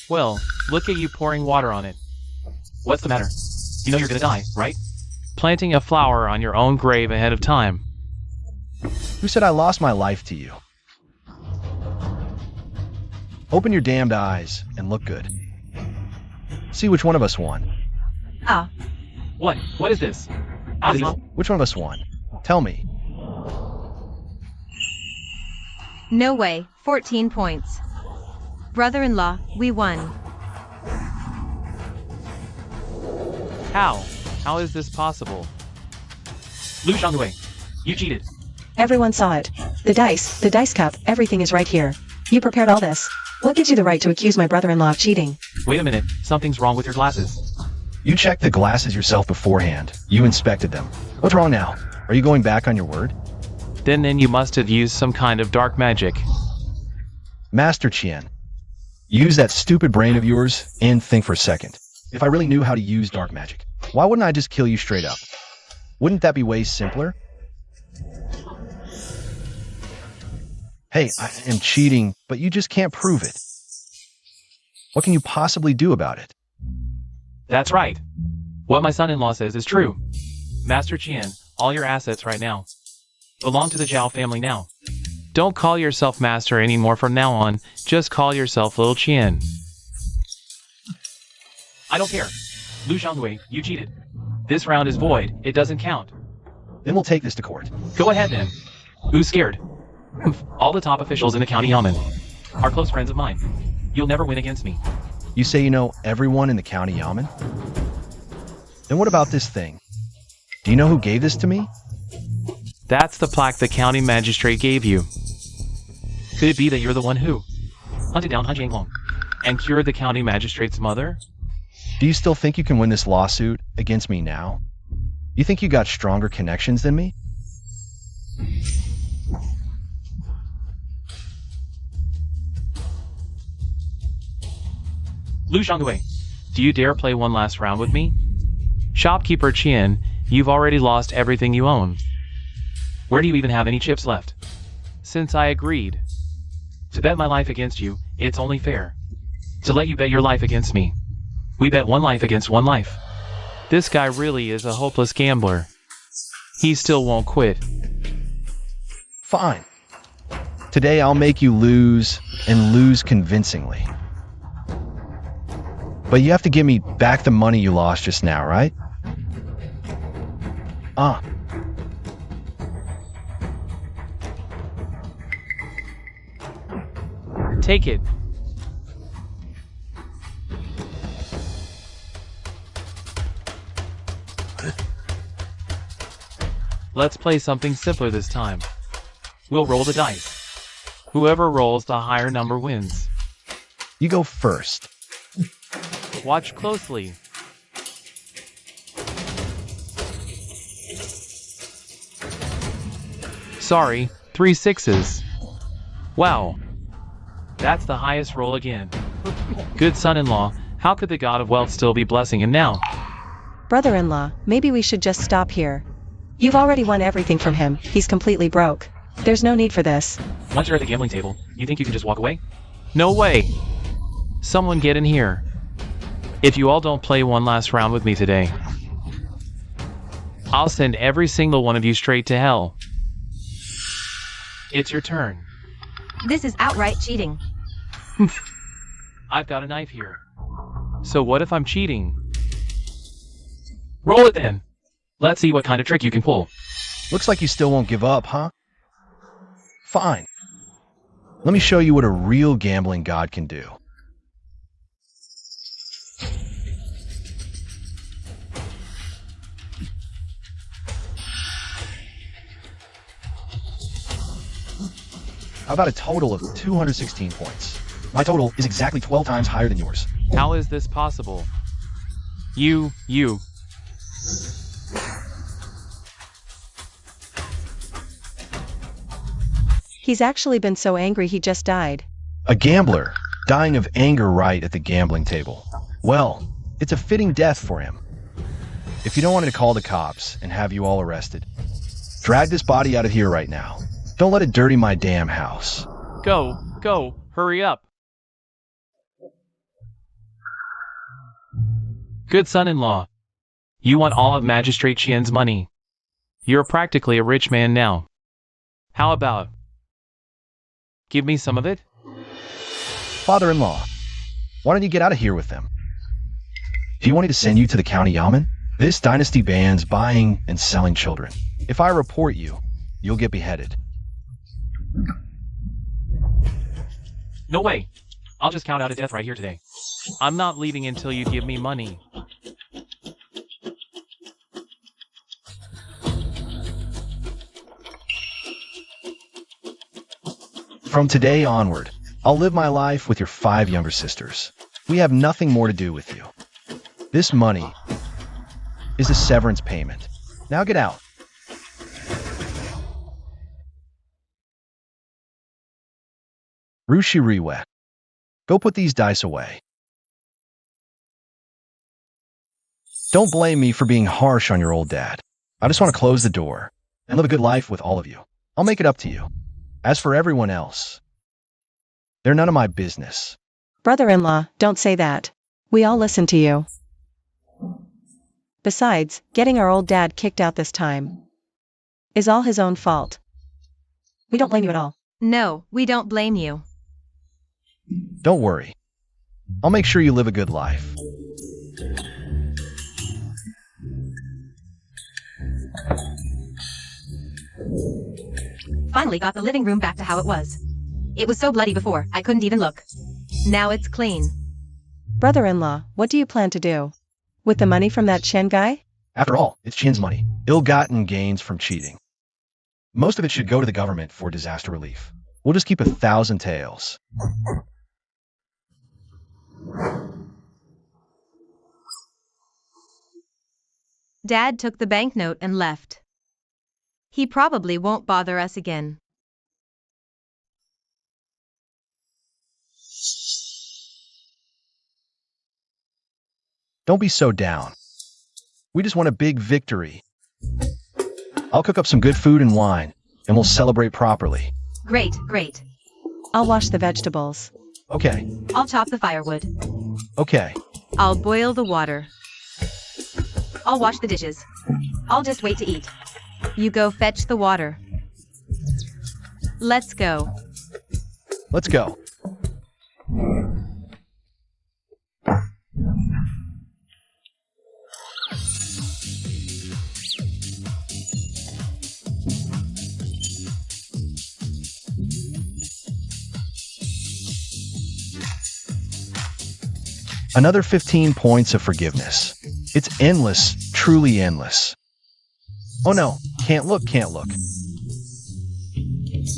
S4: Well, look at you pouring water on it. What's the matter? You know you're gonna die, right? Planting a flower on your own grave ahead of time.
S3: Who said I lost my life to you? Open your damned eyes and look good. See which one of us won.
S1: Ah,
S4: What? What is this? How did he...
S3: Which one of us won? Tell me.
S1: No way, 14 points. Brother-in-law, we won.
S4: How? How is this possible? Lu Xiangwei, you cheated.
S2: Everyone saw it. The dice cup, everything is right here. You prepared all this. What gives you the right to accuse my brother-in-law of cheating?
S4: Wait a minute, something's wrong with your glasses.
S3: You checked the glasses yourself beforehand. You inspected them. What's wrong now? Are you going back on your word?
S4: Then you must have used some kind of dark magic.
S3: Master Qian, use that stupid brain of yours and think for a second. If I really knew how to use dark magic, why wouldn't I just kill you straight up? Wouldn't that be way simpler? Hey, I am cheating, but you just can't prove it. What can you possibly do about it?
S4: That's right. What my son-in-law says is true. Master Qian, all your assets right now belong to the Zhao family now. Don't call yourself master anymore from now on, just call yourself Little Qian. I don't care. Lu Xiangwei, you cheated. This round is void, it doesn't count.
S3: Then we'll take this to court.
S4: Go ahead then. Who's scared? All the top officials in the county yamen are close friends of mine. You'll never win against me.
S3: You say you know everyone in the county yamen? Then what about this thing? Do you know who gave this to me?
S4: That's the plaque the county magistrate gave you. Could it be that you're the one who hunted down Han Jianglong and cured the county magistrate's mother?
S3: Do you still think you can win this lawsuit against me now? You think you got stronger connections than me?
S4: Lu Xiangwei, do you dare play one last round with me? Shopkeeper Qian, you've already lost everything you own. Where do you even have any chips left? Since I agreed to bet my life against you, it's only fair to let you bet your life against me. We bet one life against one life. This guy really is a hopeless gambler. He still won't quit.
S3: Fine. Today I'll make you lose, and lose convincingly. But you have to give me back the money you lost just now, right?
S4: Take it. Let's play something simpler this time. We'll roll the dice. Whoever rolls the higher number wins.
S3: You go first.
S4: Watch closely. Sorry, 3 6s. Wow. That's the highest roll again. Good son-in-law, how could the god of wealth still be blessing him now?
S2: Brother-in-law, maybe we should just stop here. You've already won everything from him, he's completely broke. There's no need for this.
S4: Once you're at the gambling table, you think you can just walk away? No way! Someone get in here. If you all don't play one last round with me today, I'll send every single one of you straight to hell. It's your turn.
S1: This is outright cheating.
S4: I've got a knife here. So what if I'm cheating? Roll it then. Let's see what kind of trick you can pull.
S3: Looks like you still won't give up, huh? Fine. Let me show you what a real gambling god can do. How about a total of 216 points? My total is exactly 12 times higher than yours.
S4: How is this possible? You.
S2: He's actually been so angry he just died.
S3: A gambler, dying of anger right at the gambling table. Well, it's a fitting death for him. If you don't want me to call the cops and have you all arrested, drag this body out of here right now. Don't let it dirty my damn house.
S4: Go, hurry up. Good son-in-law. You want all of Magistrate Qian's money. You're practically a rich man now. How about give me some of it?
S3: Father-in-law, why don't you get out of here with them? Do you want me to send you to the county yamen? This dynasty bans buying and selling children. If I report you, you'll get beheaded.
S4: No way. I'll just count out a death right here today. I'm not leaving until you give me money.
S3: From today onward, I'll live my life with your 5 younger sisters. We have nothing more to do with you. This money is a severance payment. Now get out. Rushiriwe. Go put these dice away. Don't blame me for being harsh on your old dad. I just want to close the door and live a good life with all of you. I'll make it up to you. As for everyone else, they're none of my business.
S2: Brother-in-law, don't say that. We all listen to you. Besides, getting our old dad kicked out this time is all his own fault. We don't blame you at all.
S1: No, we don't blame you.
S3: Don't worry. I'll make sure you live a good life.
S1: Finally got the living room back to how it was. It was so bloody before, I couldn't even look. Now it's clean.
S2: Brother-in-law, what do you plan to do with the money from that Chen guy?
S3: After all, it's Chin's money, ill-gotten gains from cheating. Most of it should go to the government for disaster relief. We'll just keep 1,000 taels.
S1: Dad took the banknote and left. He probably won't bother us again.
S3: Don't be so down. We just want a big victory. I'll cook up some good food and wine, and we'll celebrate properly.
S1: Great, great.
S2: I'll wash the vegetables.
S3: Okay,
S1: I'll chop the firewood.
S3: okay.
S1: I'll boil the water. I'll wash the dishes. I'll just wait to eat. You go fetch the water. Let's go.
S3: Let's go. Another 15 points of forgiveness. It's endless, truly endless. Oh no, can't look, can't look.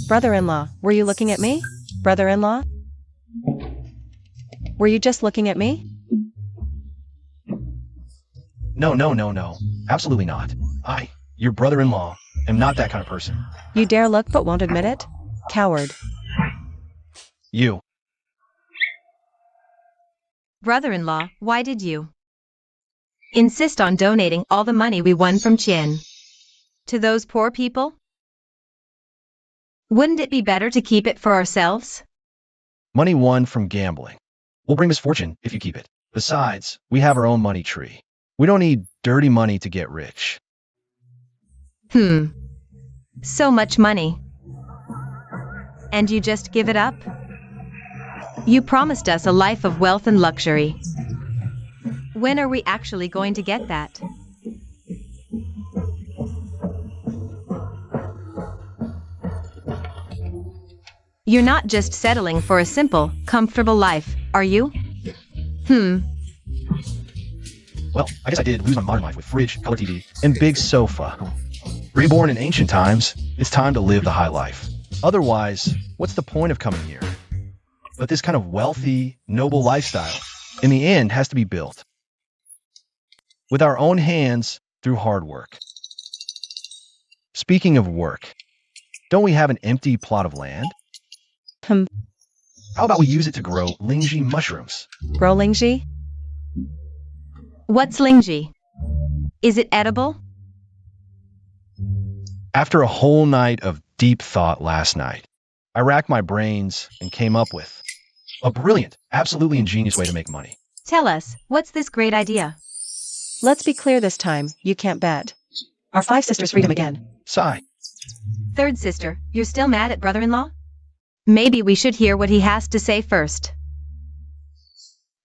S2: Brother-in-law, were you looking at me? Brother-in-law? Were you just looking at me?
S3: No. Absolutely not. Your brother-in-law, am not that kind of person.
S2: You dare look but won't admit it? Coward.
S3: You.
S1: Brother-in-law, why did you insist on donating all the money we won from Chin to those poor people? Wouldn't it be better to keep it for ourselves?
S3: Money won from gambling will bring misfortune if you keep it. Besides, we have our own money tree. We don't need dirty money to get rich.
S1: So much money. And you just give it up? You promised us a life of wealth and luxury. When are we actually going to get that? You're not just settling for a simple, comfortable life, are you?
S3: Well, I guess I did lose my modern life with fridge, color TV, and big sofa. Reborn in ancient times, it's time to live the high life. Otherwise, what's the point of coming here? But this kind of wealthy, noble lifestyle, in the end, has to be built with our own hands through hard work. Speaking of work, don't we have an empty plot of land? How about we use it to grow lingji mushrooms?
S2: Grow lingji?
S1: What's lingji? Is it edible?
S3: After a whole night of deep thought last night, I racked my brains and came up with a brilliant, absolutely ingenious way to make money.
S1: Tell us, what's this great idea?
S2: Let's be clear this time, you can't bet. Our 5 sisters' freedom again.
S3: Sigh.
S1: Third sister, you're still mad at brother-in-law? Maybe we should hear what he has to say first.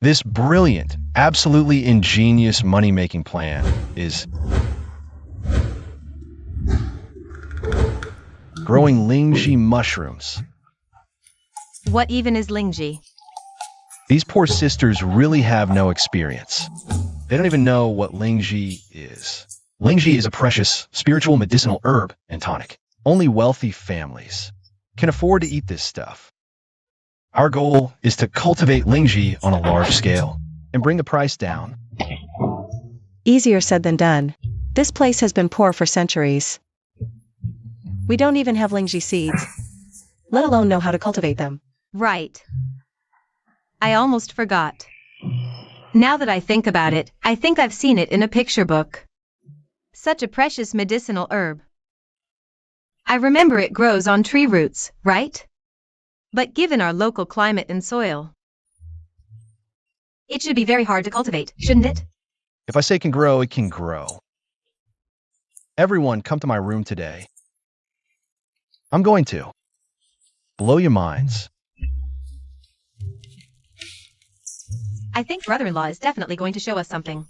S3: This brilliant, absolutely ingenious money-making plan is growing lingji mushrooms.
S1: What even is Lingji?
S3: These poor sisters really have no experience. They don't even know what Lingji is. Lingji is a precious, spiritual medicinal herb and tonic. Only wealthy families can afford to eat this stuff. Our goal is to cultivate Lingji on a large scale and bring the price down.
S2: Easier said than done. This place has been poor for centuries. We don't even have Lingji seeds, let alone know how to cultivate them.
S1: Right. I almost forgot. Now that I think about it, I think I've seen it in a picture book. Such a precious medicinal herb. I remember it grows on tree roots, right? But given our local climate and soil, it should be very hard to cultivate, shouldn't it?
S3: If I say can grow, it can grow. Everyone come to my room today. I'm going to blow your minds.
S1: I think brother-in-law is definitely going to show us something.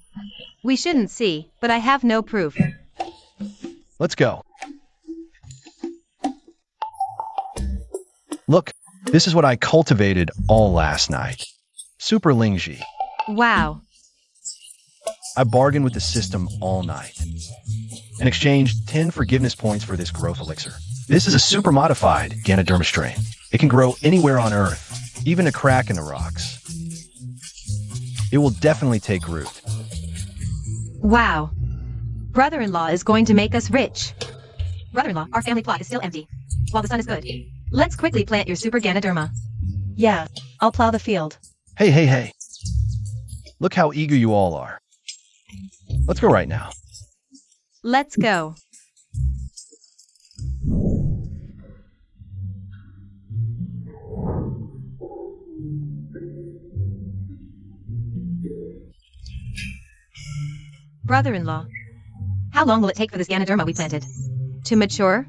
S1: We shouldn't see, but I have no proof.
S3: Let's go. Look, this is what I cultivated all last night. Super Lingji.
S1: Wow.
S3: I bargained with the system all night and exchanged 10 forgiveness points for this growth elixir. This is a super modified Ganoderma strain. It can grow anywhere on Earth, even a crack in the rocks. It will definitely take root.
S1: Wow. Brother-in-law is going to make us rich. Brother-in-law, our family plot is still empty. While the sun is good, let's quickly plant your super Ganoderma.
S2: Yeah, I'll plow the field.
S3: Hey. Look how eager you all are. Let's go right now.
S1: Let's go. Brother-in-law, how long will it take for this Ganoderma we planted to mature?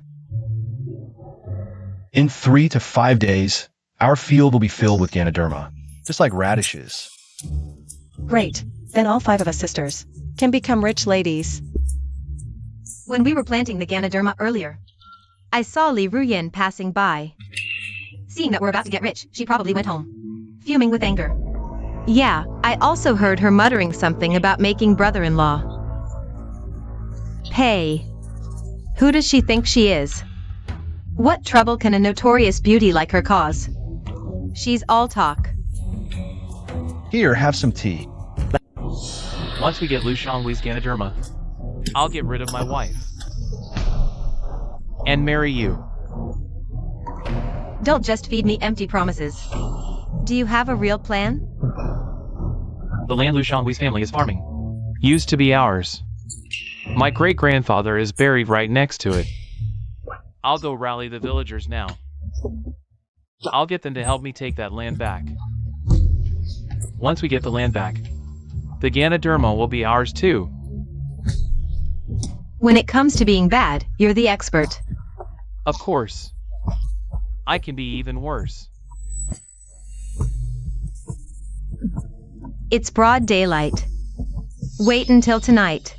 S3: In 3 to 5 days, our field will be filled with Ganoderma, just like radishes.
S2: Great, then all 5 of us sisters can become rich ladies.
S1: When we were planting the Ganoderma earlier, I saw Li Ruyan passing by. Seeing that we're about to get rich, she probably went home, fuming with anger. Yeah, I also heard her muttering something about making brother-in-law pay. Who does she think she is? What trouble can a notorious beauty like her cause? She's all talk.
S3: Here, have some tea.
S4: Once we get Lu Shangwei's Ganoderma, I'll get rid of my wife. And marry you.
S1: Don't just feed me empty promises. Do you have a real plan?
S4: The land Lu Shangwei's family is farming used to be ours. My great-grandfather is buried right next to it. I'll go rally the villagers now. I'll get them to help me take that land back. Once we get the land back, the Ganoderma will be ours too.
S1: When it comes to being bad, you're the expert.
S4: Of course. I can be even worse.
S1: It's broad daylight. Wait until tonight.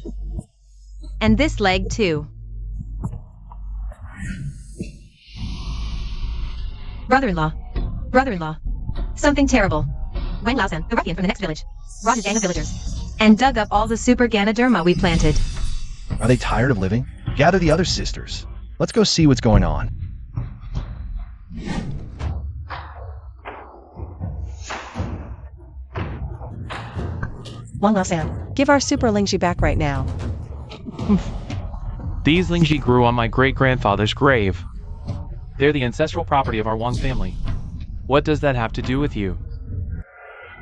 S1: And this leg too. Brother-in-law. Something terrible. Wang Laosan, the ruffian from the next village, brought his gang of villagers and dug up all the super Ganoderma we planted.
S3: Are they tired of living? Gather the other sisters. Let's go see what's going on.
S2: Wang Laosan, give our super Lingji back right now.
S4: These Lingji grew on my great-grandfather's grave. They're the ancestral property of our Wang family. What does that have to do with you?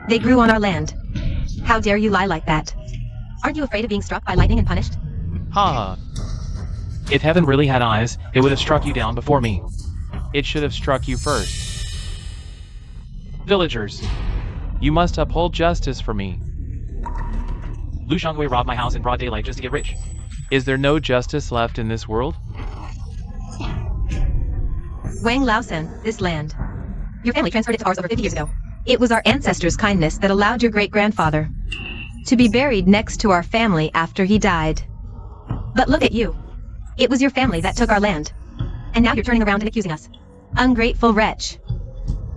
S1: They grew on our land. How dare you lie like that? Aren't you afraid of being struck by lightning and punished?
S4: Ha! If heaven really had eyes, it would have struck you down before me. It should have struck you first. Villagers, you must uphold justice for me. Lu Shangwei robbed my house in broad daylight just to get rich. Is there no justice left in this world?
S1: Wang Laosan, this land. Your family transferred it to ours over 50 years ago. It was our ancestors' kindness that allowed your great-grandfather to be buried next to our family after he died. But look at you. It was your family that took our land. And now you're turning around and accusing us. Ungrateful wretch.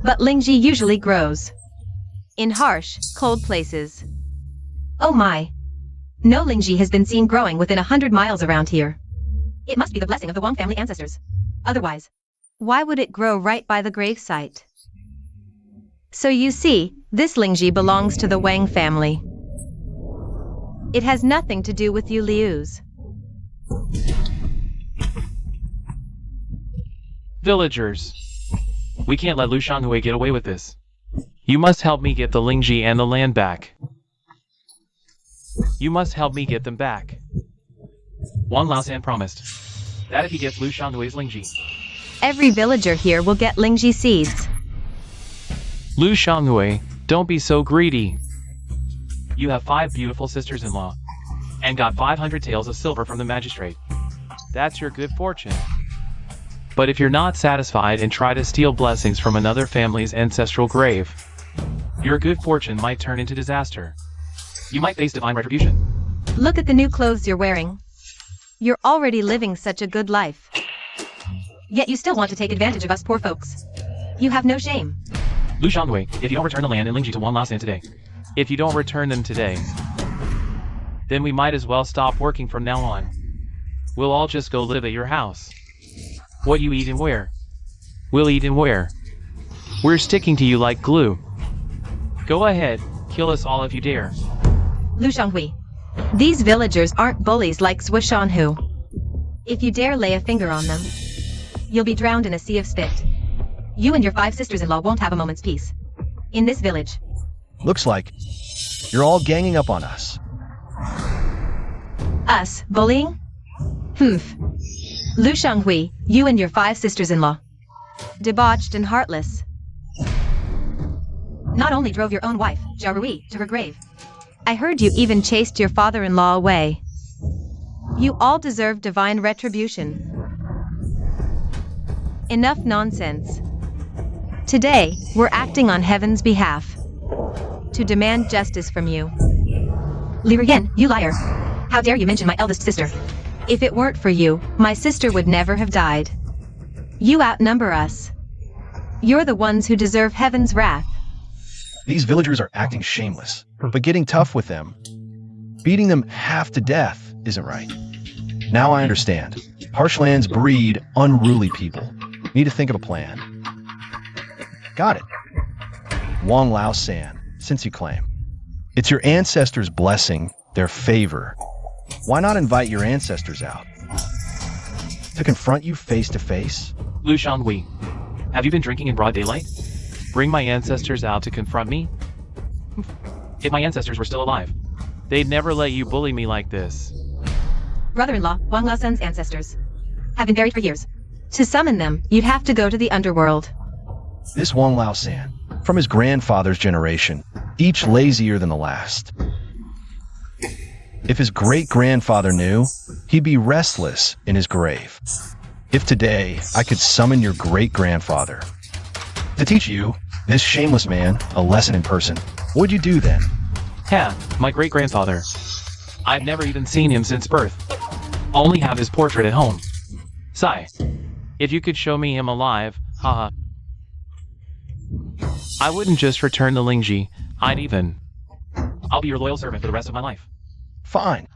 S1: But Lingji usually grows in harsh, cold places. Oh my. No Lingji has been seen growing within 100 miles around here. It must be the blessing of the Wang family ancestors. Otherwise, why would it grow right by the gravesite? So you see, this Lingji belongs to the Wang family. It has nothing to do with you Liu's.
S4: Villagers. We can't let Lu Shanghui get away with this. You must help me get the Lingji and the land back. You must help me get them back. Wang Laosan promised that if he gets Lu Shanghui's Lingji,
S1: Every villager here will get Lingji seeds.
S4: Lu Shanghui, don't be so greedy. You have 5 beautiful sisters-in-law, and got 500 taels of silver from the magistrate. That's your good fortune. But if you're not satisfied and try to steal blessings from another family's ancestral grave, your good fortune might turn into disaster. You might face divine retribution.
S1: Look at the new clothes you're wearing. You're already living such a good life. Yet you still want to take advantage of us poor folks. You have no shame.
S4: Lu Shanghui, if you don't return the land and Lingji to Wang Laosan today, if you don't return them today, then we might as well stop working from now on. We'll all just go live at your house. What you eat and wear, we'll eat and wear. We're sticking to you like glue. Go ahead, kill us all if you dare.
S1: Lu Shanghui, these villagers aren't bullies like Swishanhu. If you dare lay a finger on them, you'll be drowned in a sea of spit. You and your 5 sisters-in-law won't have a moment's peace in this village.
S3: Looks like you're all ganging up on us.
S1: Us, bullying? Humph. Lu Shanghui, you and your 5 sisters-in-law. Debauched and heartless. Not only drove your own wife, Zhao Rui, to her grave. I heard you even chased your father-in-law away. You all deserve divine retribution. Enough nonsense. Today, we're acting on heaven's behalf to demand justice from you. Li Ruyan, you liar. How dare you mention my eldest sister? If it weren't for you, my sister would never have died. You outnumber us. You're the ones who deserve heaven's wrath.
S3: These villagers are acting shameless, but getting tough with them, beating them half to death, isn't right. Now I understand. Harsh lands breed unruly people. Need to think of a plan. Got it. Wang Laosan, since you claim. It's your ancestors' blessing, their favor. Why not invite your ancestors out? To confront you face to face?
S4: Lu Shanghui, have you been drinking in broad daylight? Bring my ancestors out to confront me? If my ancestors were still alive, they'd never let you bully me like this.
S1: Brother-in-law, Wang Laosan's ancestors have been buried for years. To summon them, you'd have to go to the underworld.
S3: This Wang Laosan, from his grandfather's generation, each lazier than the last. If his great-grandfather knew, he'd be restless in his grave. If today I could summon your great-grandfather to teach you, this shameless man, a lesson in person, what'd you do then?
S4: My great-grandfather. I've never even seen him since birth. Only have his portrait at home. Sigh. If you could show me him alive, haha. I wouldn't just return the Lingji, I'll be your loyal servant for the rest of my life.
S3: Fine.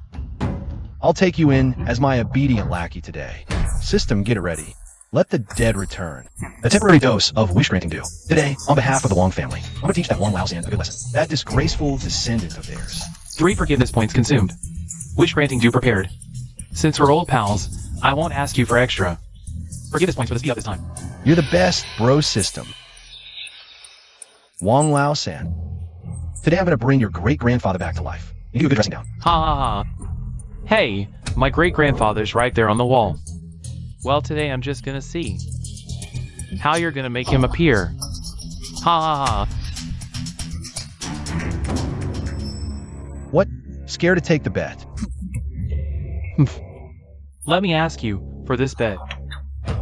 S3: I'll take you in as my obedient lackey today. System, get it ready. Let the dead return. A temporary dose of wish-granting due. Today, on behalf of the Wang family, I'm going to teach that Wang Laosan a good lesson. That disgraceful descendant of theirs.
S4: 3 forgiveness points consumed. Wish-granting due prepared. Since we're old pals, I won't ask you for extra. Forgiveness points for the speed up this time.
S3: You're the best, bro system. Wang Laosan. Today I'm going to bring your great-grandfather back to life. You do a good dressing down.
S4: Ha. Hey, my great-grandfather's right there on the wall. Well, today I'm just gonna see how you're gonna make him appear. Ha.
S3: What? Scared to take the bet?
S4: Let me ask you for this bet.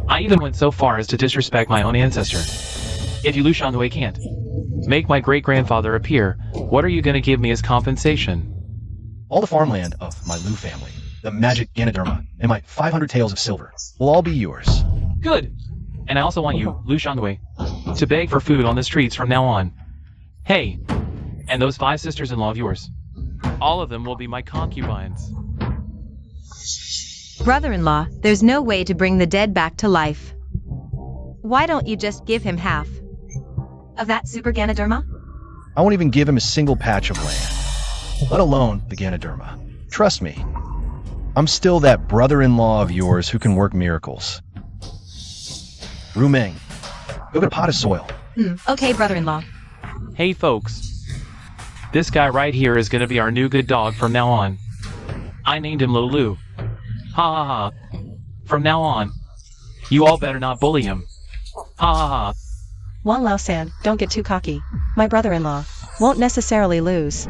S4: I even went so far as to disrespect my own ancestor. If you Lu Shanghui can't make my great-grandfather appear, what are you gonna give me as compensation?
S3: All the farmland of my Lu family, the magic Ganoderma, and my 500 taels of silver will all be yours.
S4: Good! And I also want you, Lu Shanghui, to beg for food on the streets from now on. Hey, and those 5 sisters-in-law of yours. All of them will be my concubines.
S1: Brother-in-law, there's no way to bring the dead back to life. Why don't you just give him half of that super Ganoderma?
S3: I won't even give him a single patch of land, let alone the Ganoderma. Trust me, I'm still that brother-in-law of yours who can work miracles. Rumeng, go get a pot of soil.
S1: Okay, brother-in-law.
S4: Hey folks, this guy right here is gonna be our new good dog from now on. I named him Little Lou. Ha ha ha. From now on, you all better not bully him. Ha ha ha.
S2: Wang Lao-san, don't get too cocky. My brother-in-law won't necessarily lose.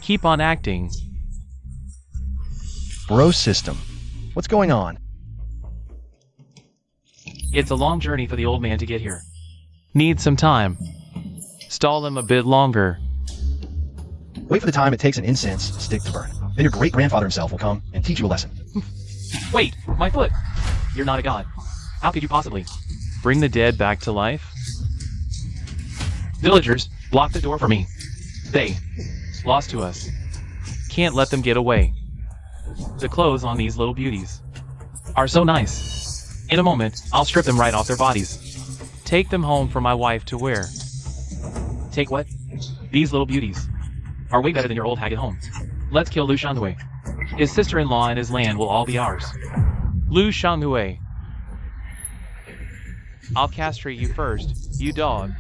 S4: Keep on acting.
S3: Bro system, what's going on?
S4: It's a long journey for the old man to get here. Need some time. Stall him a bit longer.
S3: Wait for the time it takes an incense stick to burn. Then your great-grandfather himself will come and teach you a lesson.
S4: Wait, my foot! You're not a god. How could you possibly bring the dead back to life? Villagers, block the door for me. They lost to us. Can't let them get away. The clothes on these little beauties are so nice. In a moment, I'll strip them right off their bodies. Take them home for my wife to wear. Take what? These little beauties are way better than your old hag at home. Let's kill Lu Shanhui. His sister-in-law and his land will all be ours. Lu Shanhui. I'll castrate you first, you dog.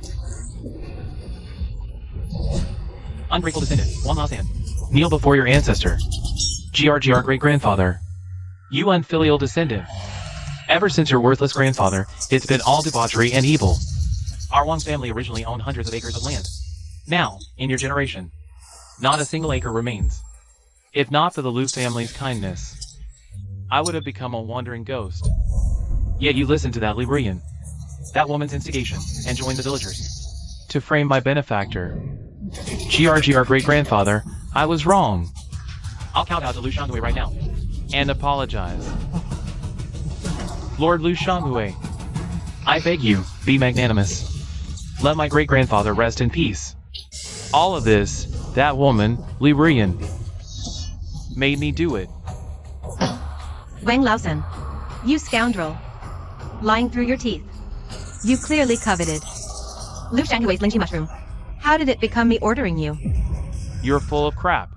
S4: Ungrateful descendant, Wang Lao-san. Kneel before your ancestor. GRGR great-grandfather. You unfilial descendant. Ever since your worthless grandfather, it's been all debauchery and evil. Our Wang family originally owned hundreds of acres of land. Now, in your generation, not a single acre remains. If not for the Lu family's kindness, I would have become a wandering ghost. Yet you listened to that Librian, that woman's instigation, and joined the villagers to frame my benefactor. GRGR great-grandfather, I was wrong. I'll kowtow to Lu Shanhui right now, and apologize. Lord Lu Shanhui, I beg you, be magnanimous. Let my great-grandfather rest in peace. All of this, that woman, Librian, made me do it.
S1: Wang Lao-san, you scoundrel. Lying through your teeth. You clearly coveted Lu Shanghui's lynchy mushroom. How did it become me ordering you?
S4: You're full of crap.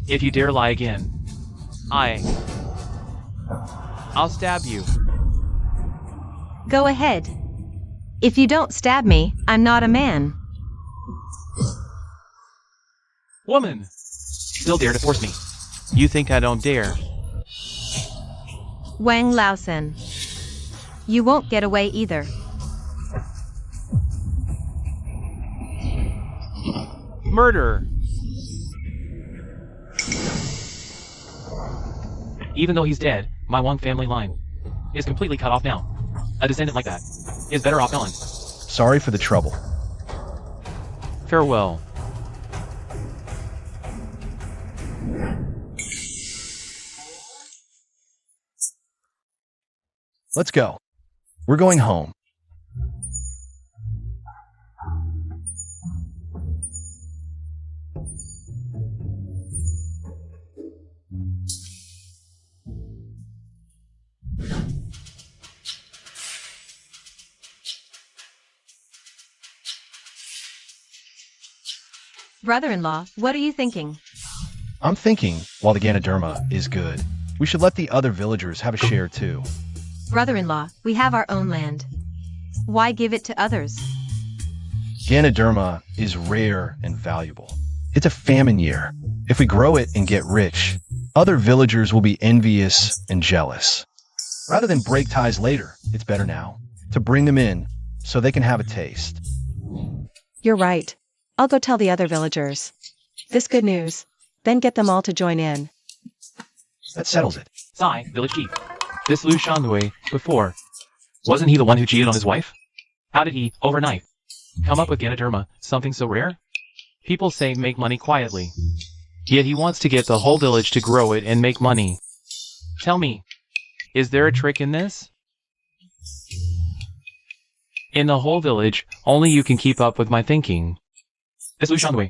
S4: If you dare lie again, I'll stab you.
S1: Go ahead. If you don't stab me, I'm not a man.
S4: Woman! Still dare to force me. You think I don't dare?
S1: Wang Lao-san, you won't get away either.
S4: Murder! Even though he's dead, my Wang family line is completely cut off now. A descendant like that is better off gone.
S3: Sorry for the trouble.
S4: Farewell.
S3: Let's go. We're going home.
S1: Brother-in-law, what are you thinking?
S3: I'm thinking, while the Ganoderma is good, we should let the other villagers have a share too.
S1: Brother-in-law, we have our own land. Why give it to others?
S3: Ganoderma is rare and valuable. It's a famine year. If we grow it and get rich, other villagers will be envious and jealous. Rather than break ties later, it's better now to bring them in so they can have a taste.
S2: You're right. I'll go tell the other villagers this good news, then get them all to join in.
S3: That settles it.
S4: Sai, village chief. This Lu Shanhui, before, wasn't he the one who cheated on his wife? How did he, overnight, come up with Ganoderma, something so rare? People say make money quietly. Yet he wants to get the whole village to grow it and make money. Tell me, is there a trick in this? In the whole village, only you can keep up with my thinking. This Lu Shangwei.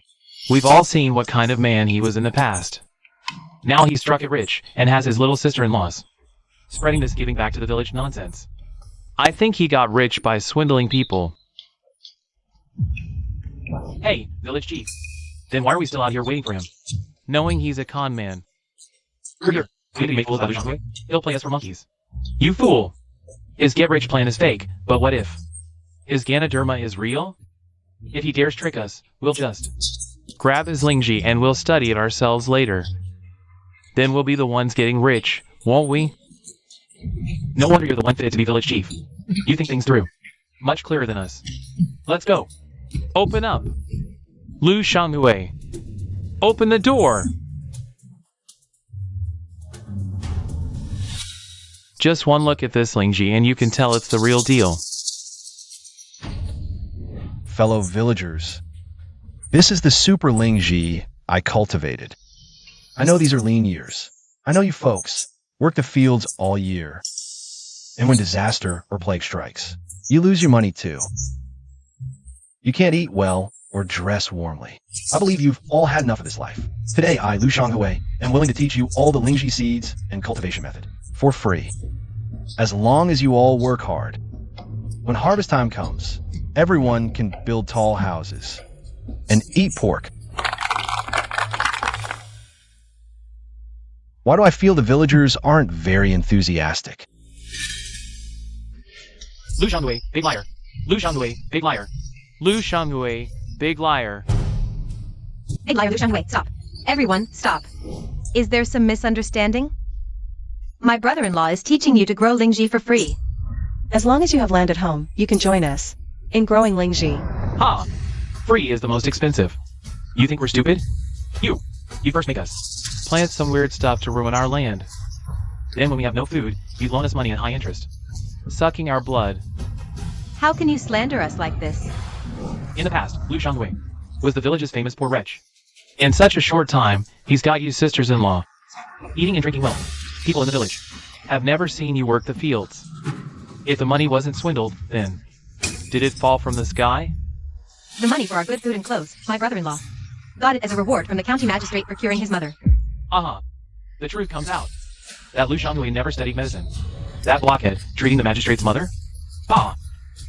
S4: We've all seen what kind of man he was in the past. Now he's struck it rich, and has his little sister-in-laws. Spreading this giving back to the village nonsense. I think he got rich by swindling people. Hey, village chief. Then why are we still out here waiting for him? Knowing he's a con man. Here, we can make fools out of Shangwei. He'll play us for monkeys. You fool! His get-rich plan is fake, but what if? His Ganoderma is real? If he dares trick us, we'll just grab his Lingji and we'll study it ourselves later. Then we'll be the ones getting rich, won't we? No wonder you're the one fit to be village chief. You think things through. Much clearer than us. Let's go. Open up. Lu Shangwei. Open the door. Just one look at this Lingji and you can tell it's the real deal.
S3: Fellow villagers, this is the super Lingji I cultivated. I know these are lean years. I know you folks work the fields all year. And when disaster or plague strikes, you lose your money too. You can't eat well or dress warmly. I believe you've all had enough of this life. Today, I, Lu Shangwei, am willing to teach you all the Lingji seeds and cultivation method for free. As long as you all work hard. When harvest time comes, everyone can build tall houses and eat pork. Why do I feel the villagers aren't very enthusiastic?
S4: Lu Shangwei, big liar. Lu Shangwei, big liar. Lu Shangwei, big liar.
S1: Big liar Lu Shangwei, stop. Everyone, stop. Is there some misunderstanding? My brother-in-law is teaching you to grow Lingji for free.
S2: As long as you have land at home, you can join us in growing Lingji.
S4: Ha! Free is the most expensive. You think we're stupid? You first make us plant some weird stuff to ruin our land. Then when we have no food, you loan us money at high interest. Sucking our blood.
S1: How can you slander us like this?
S4: In the past, Lu Shangwei was the village's famous poor wretch. In such a short time, he's got you sisters-in-law. Eating and drinking well. People in the village have never seen you work the fields. If the money wasn't swindled, then did it fall from the sky?
S1: The money for our good food and clothes, my brother-in-law. Got it as a reward from the county magistrate for curing his mother.
S4: Aha. The truth comes out. That Lu Shangwei never studied medicine. That blockhead treating the magistrate's mother? Ah!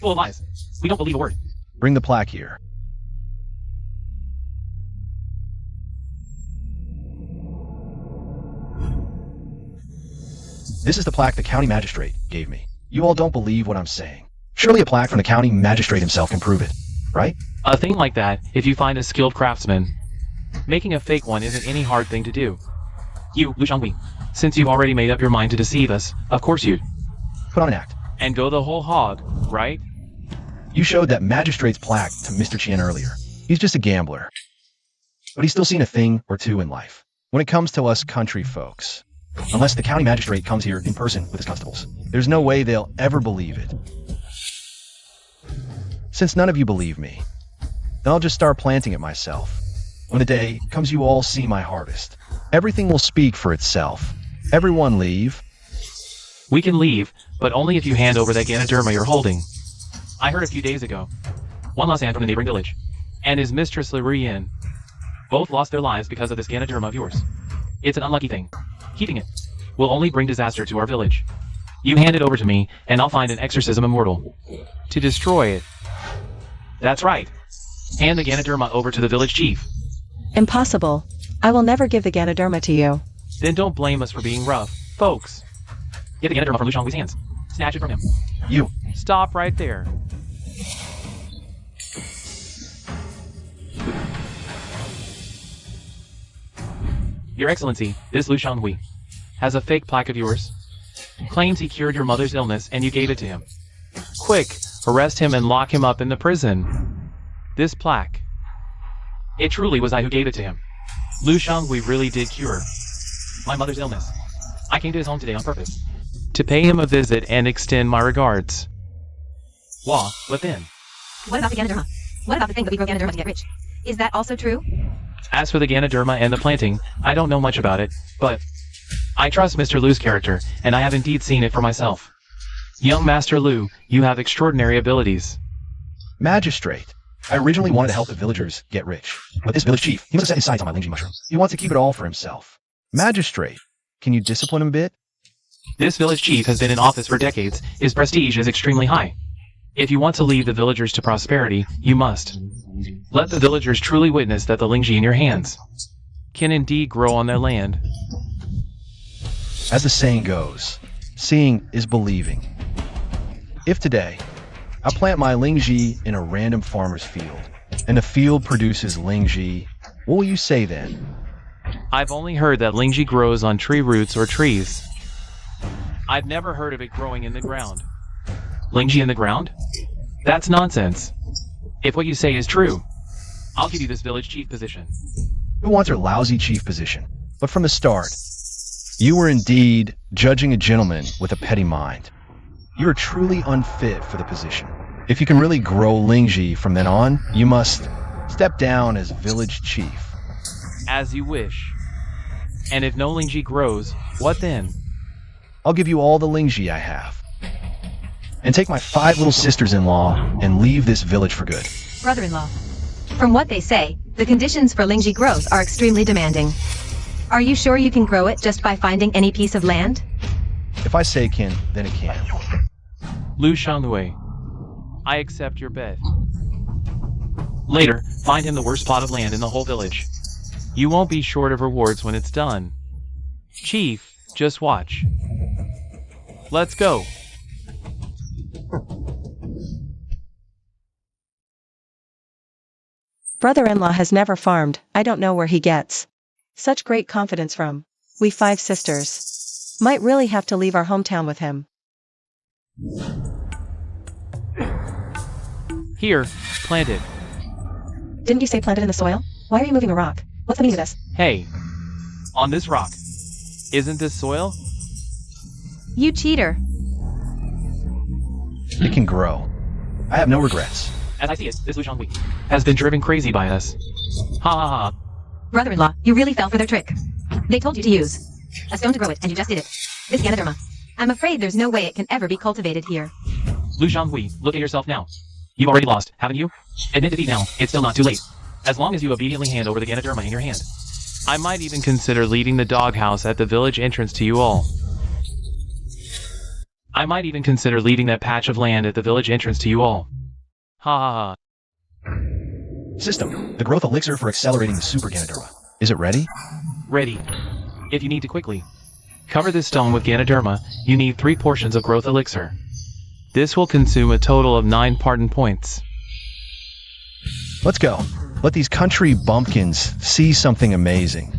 S4: Full of lies. We don't believe a word.
S3: Bring the plaque here. This is the plaque the county magistrate gave me. You all don't believe what I'm saying. Surely a plaque from the county magistrate himself can prove it, right?
S4: A thing like that, if you find a skilled craftsman. Making a fake one isn't any hard thing to do. You, Lu Shangwei, since you've already made up your mind to deceive us, of course you'd.
S3: Put on an act.
S4: And go the whole hog, right?
S3: You showed that magistrate's plaque to Mr. Qian earlier. He's just a gambler. But he's still seen a thing or two in life. When it comes to us country folks, unless the county magistrate comes here in person with his constables, there's no way they'll ever believe it. Since none of you believe me, then I'll just start planting it myself. When the day comes you all see my harvest, everything will speak for itself. Everyone leave.
S4: We can leave, but only if you hand over that Ganoderma you're holding. I heard a few days ago. One lost hand from the neighboring village, and his mistress Lirian. Both lost their lives because of this Ganoderma of yours. It's an unlucky thing. Keeping it will only bring disaster to our village. You hand it over to me, and I'll find an exorcism immortal to destroy it. That's right. Hand the Ganoderma over to the village chief.
S2: Impossible. I will never give the Ganoderma to you.
S4: Then don't blame us for being rough, folks. Get the Ganoderma from Lu Shangwei's hands. Snatch it from him.
S3: You.
S4: Stop right there. Your Excellency, this Lu Shangwei has a fake plaque of yours. Claims he cured your mother's illness and you gave it to him. Quick, arrest him and lock him up in the prison. This plaque. It truly was I who gave it to him. Lu Shangwei really did cure my mother's illness. I came to his home today on purpose to pay him a visit and extend my regards. Wah, what then?
S1: What about the Ganoderma? What about the thing that we grow Ganoderma to get rich? Is that also true?
S4: As for the Ganoderma and the planting, I don't know much about it, but I trust Mr. Liu's character, and I have indeed seen it for myself. Young Master Liu, you have extraordinary abilities.
S3: Magistrate, I originally wanted to help the villagers get rich, but this village chief, he must have set his sights on my Lingji mushroom. He wants to keep it all for himself. Magistrate, can you discipline him a bit?
S4: This village chief has been in office for decades. His prestige is extremely high. If you want to lead the villagers to prosperity, you must. Let the villagers truly witness that the Lingji in your hands can indeed grow on their land.
S3: As the saying goes, seeing is believing. If today, I plant my Lingji in a random farmer's field, and the field produces Lingji, what will you say then?
S4: I've only heard that Lingji grows on tree roots or trees. I've never heard of it growing in the ground. Lingji in the ground? That's nonsense. If what you say is true, I'll give you this village chief position.
S3: Who wants her lousy chief position? But from the start, you were indeed judging a gentleman with a petty mind. You are truly unfit for the position. If you can really grow Lingji from then on, you must step down as village chief.
S4: As you wish. And if no Lingji grows, what then?
S3: I'll give you all the Lingji I have. And take my 5 little sisters-in-law and leave this village for good.
S1: Brother-in-law. From what they say, the conditions for Lingji growth are extremely demanding. Are you sure you can grow it just by finding any piece of land?
S3: If I say it can, then it can.
S4: Lu Shanglui, I accept your bet. Later, find him the worst plot of land in the whole village. You won't be short of rewards when it's done. Chief, just watch. Let's go.
S2: Brother-in-law has never farmed, I don't know where he gets such great confidence from. We 5 sisters might really have to leave our hometown with him.
S4: Here, plant it.
S2: Didn't you say plant it in the soil? Why are you moving a rock? What's the meaning of this?
S4: Hey, on this rock. Isn't this soil?
S1: You cheater.
S3: It can grow. I have no regrets.
S4: As I see it, this Lu Shanglui has been driven crazy by us. Ha ha ha.
S1: Brother-in-law, you really fell for their trick. They told you to use a stone to grow it, and you just did it. This Ganoderma. I'm afraid there's no way it can ever be cultivated here.
S4: Lu Shanglui, look at yourself now. You've already lost, haven't you? Admit defeat now, it's still not too late. As long as you obediently hand over the Ganoderma in your hand. I might even consider leading the doghouse at the village entrance to you all. I might even consider leading that patch of land at the village entrance to you all. Ha ha ha.
S3: System, the growth elixir for accelerating the super Ganoderma. Is it ready?
S4: Ready. If you need to quickly cover this stone with Ganoderma, you need 3 portions of growth elixir. This will consume a total of 9 pardon points.
S3: Let's go. Let these country bumpkins see something amazing.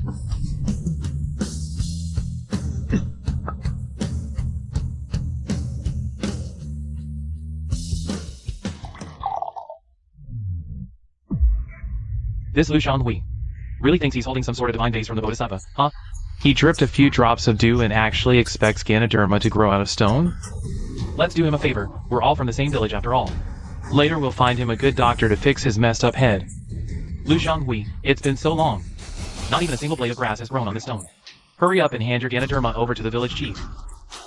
S4: This Lu Shanglui really thinks he's holding some sort of divine vase from the Bodhisattva, huh? He dripped a few drops of dew and actually expects Ganoderma to grow out of stone? Let's do him a favor. We're all from the same village after all. Later we'll find him a good doctor to fix his messed up head. Lu Shanglui, it's been so long. Not even a single blade of grass has grown on this stone. Hurry up and hand your Ganoderma over to the village chief,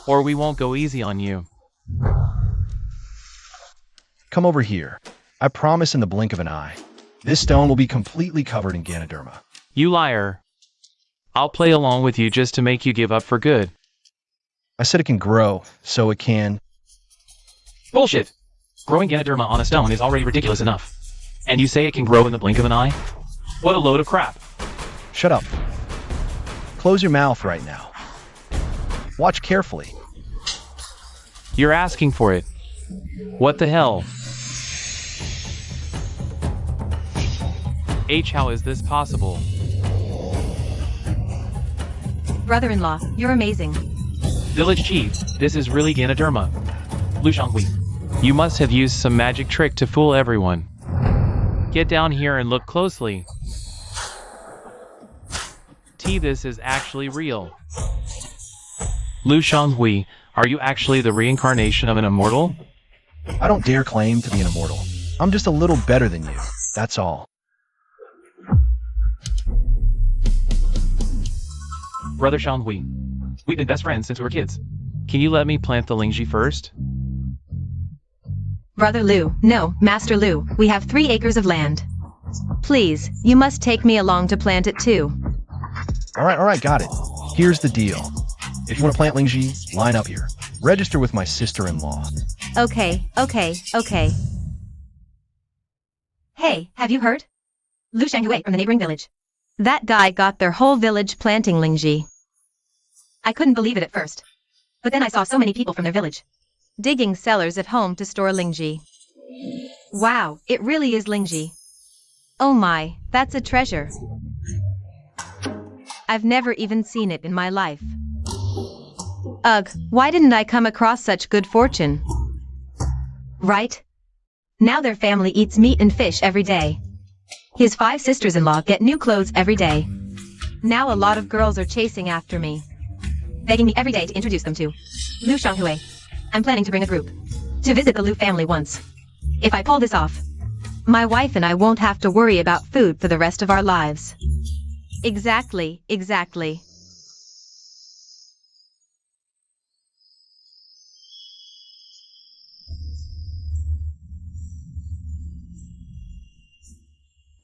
S4: or we won't go easy on you.
S3: Come over here. I promise in the blink of an eye. This stone will be completely covered in Ganoderma.
S4: You liar. I'll play along with you just to make you give up for good.
S3: I said it can grow, so it can.
S4: Bullshit! Growing Ganoderma on a stone is already ridiculous enough. And you say it can grow in the blink of an eye? What a load of crap.
S3: Shut up. Close your mouth right now. Watch carefully.
S4: You're asking for it. What the hell? How is this possible?
S1: Brother-in-law, you're amazing.
S4: Village chief, this is really Ganoderma. Lu Shanglui, you must have used some magic trick to fool everyone. Get down here and look closely. This is actually real. Lu Shanglui, are you actually the reincarnation of an immortal?
S3: I don't dare claim to be an immortal. I'm just a little better than you, that's all.
S4: Brother Xianghui, we've been best friends since we were kids. Can you let me plant the Lingji first?
S1: Brother Liu, no, Master Liu, we have 3 acres of land. Please, you must take me along to plant it too.
S3: Alright, got it. Here's the deal. If you want to plant Lingji, line up here. Register with my sister-in-law.
S1: Okay. Hey, have you heard? Lu Shanghui from the neighboring village. That guy got their whole village planting Lingji. I couldn't believe it at first. But then I saw so many people from their village digging cellars at home to store Lingji. Wow, it really is Lingji. Oh my, that's a treasure. I've never even seen it in my life. Ugh, why didn't I come across such good fortune? Right? Now their family eats meat and fish every day. His 5 sisters-in-law get new clothes every day. Now a lot of girls are chasing after me, begging me every day to introduce them to Lu Shanghui. I'm planning to bring a group to visit the Lu family once. If I pull this off, my wife and I won't have to worry about food for the rest of our lives. Exactly.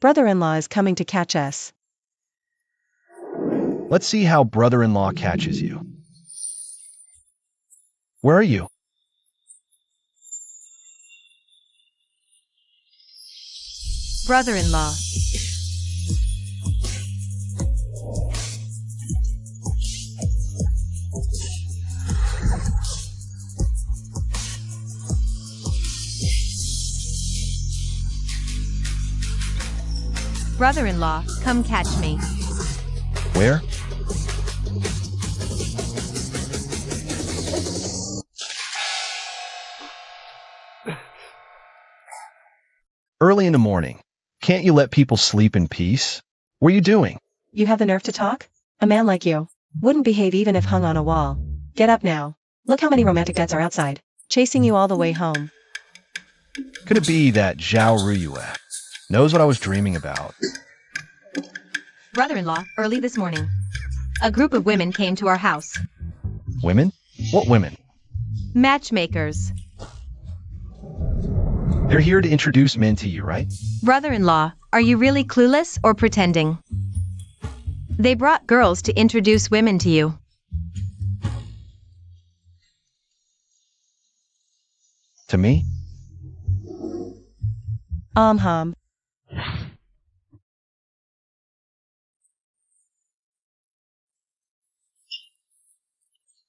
S2: Brother-in-law is coming to catch us.
S3: Let's see how brother-in-law catches you. Where are you?
S1: Brother-in-law. Brother-in-law, come catch me.
S3: Where? Early in the morning. Can't you let people sleep in peace? What are you doing?
S2: You have the nerve to talk? A man like you wouldn't behave even if hung on a wall. Get up now. Look how many romantic dads are outside, chasing you all the way home.
S3: Could it be that Zhao Ruyue knows what I was dreaming about?
S1: Brother-in-law, early this morning, a group of women came to our house.
S3: Women? What women?
S1: Matchmakers.
S3: They're here to introduce men to you, right?
S1: Brother-in-law, are you really clueless or pretending? They brought girls to introduce women to you.
S3: To me?
S2: Hum.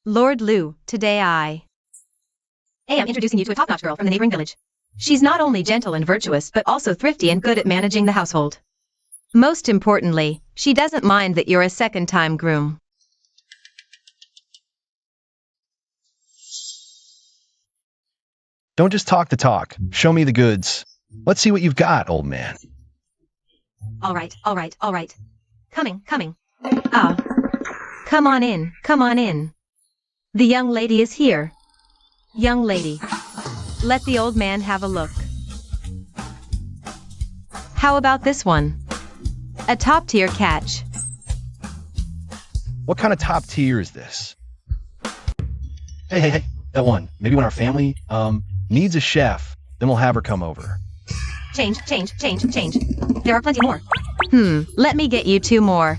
S1: Lord Liu, today Hey, I'm introducing you to a top-notch girl from the neighboring village. She's not only gentle and virtuous but also thrifty and good at managing the household. Most importantly, she doesn't mind that you're a second-time groom.
S3: Don't just talk the talk. Show me the goods. Let's see what you've got, old man.
S1: All right. Coming. Come on in. The young lady is here. Young lady, let the old man have a look. How about this one? A top-tier catch.
S3: What kind of top tier is this? Hey, that one. Maybe when our family, needs a chef, then we'll have her come over.
S1: Change. There are plenty more. Let me get you 2 more.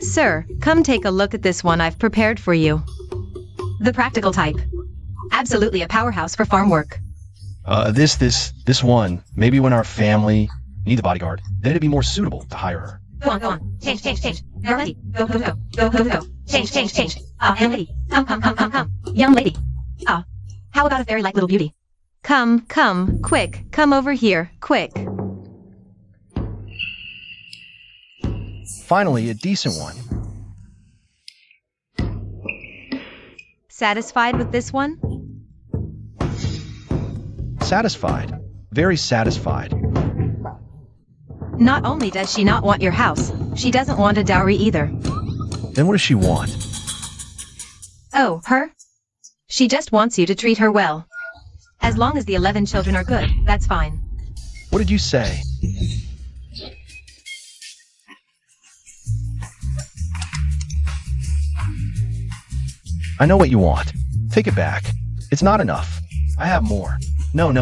S1: Sir, come take a look at this one I've prepared for you. The practical type. Absolutely a powerhouse for farm work.
S3: This one, maybe when our family needs a bodyguard, then it'd be more suitable to hire her.
S1: Go on. Change. Young lady, go. Change. Young lady, come. Young lady. How about a fairy-like little beauty? Come, quick, come over here, quick.
S3: Finally, a decent one.
S1: Satisfied with this one?
S3: Satisfied. Very satisfied.
S1: Not only does she not want your house, she doesn't want a dowry either.
S3: Then what does she want?
S1: Oh, her? She just wants you to treat her well. As long as the 11 children are good, that's fine.
S3: What did you say? I know what you want. Take it back. It's not enough. I have more. No.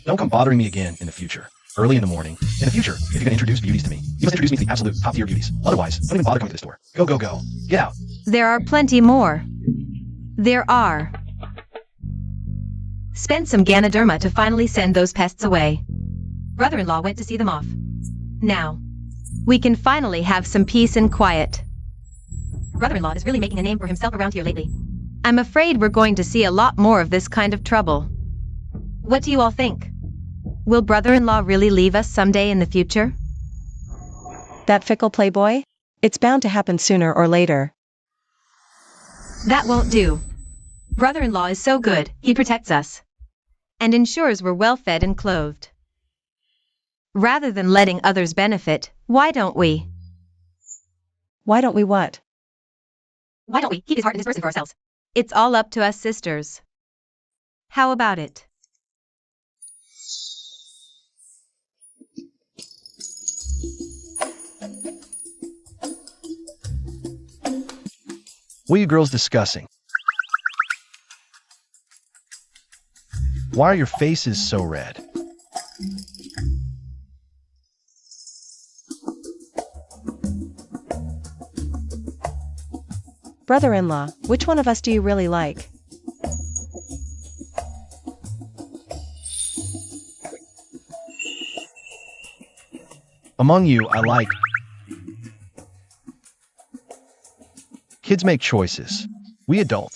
S3: Don't come bothering me again in the future. Early in the morning. In the future, if you're going to introduce beauties to me, you must introduce me to the absolute top-tier beauties. Otherwise, don't even bother coming to the store. Go. Get out.
S1: There are plenty more. There are. Spend some Ganoderma to finally send those pests away. Brother-in-law went to see them off. Now, we can finally have some peace and quiet. Brother-in-law is really making a name for himself around here lately. I'm afraid we're going to see a lot more of this kind of trouble. What do you all think? Will brother-in-law really leave us someday in the future?
S2: That fickle playboy? It's bound to happen sooner or later.
S1: That won't do. Brother-in-law is so good, he protects us. And ensures we're well fed and clothed. Rather than letting others benefit, why don't we?
S2: Why don't we what?
S1: Why don't we keep his heart in his person for ourselves? It's all up to us sisters. How about it?
S3: What are you girls discussing? Why are your faces so red?
S2: Brother-in-law, which one of us do you really like?
S3: Among you, I like... Kids make choices. We adults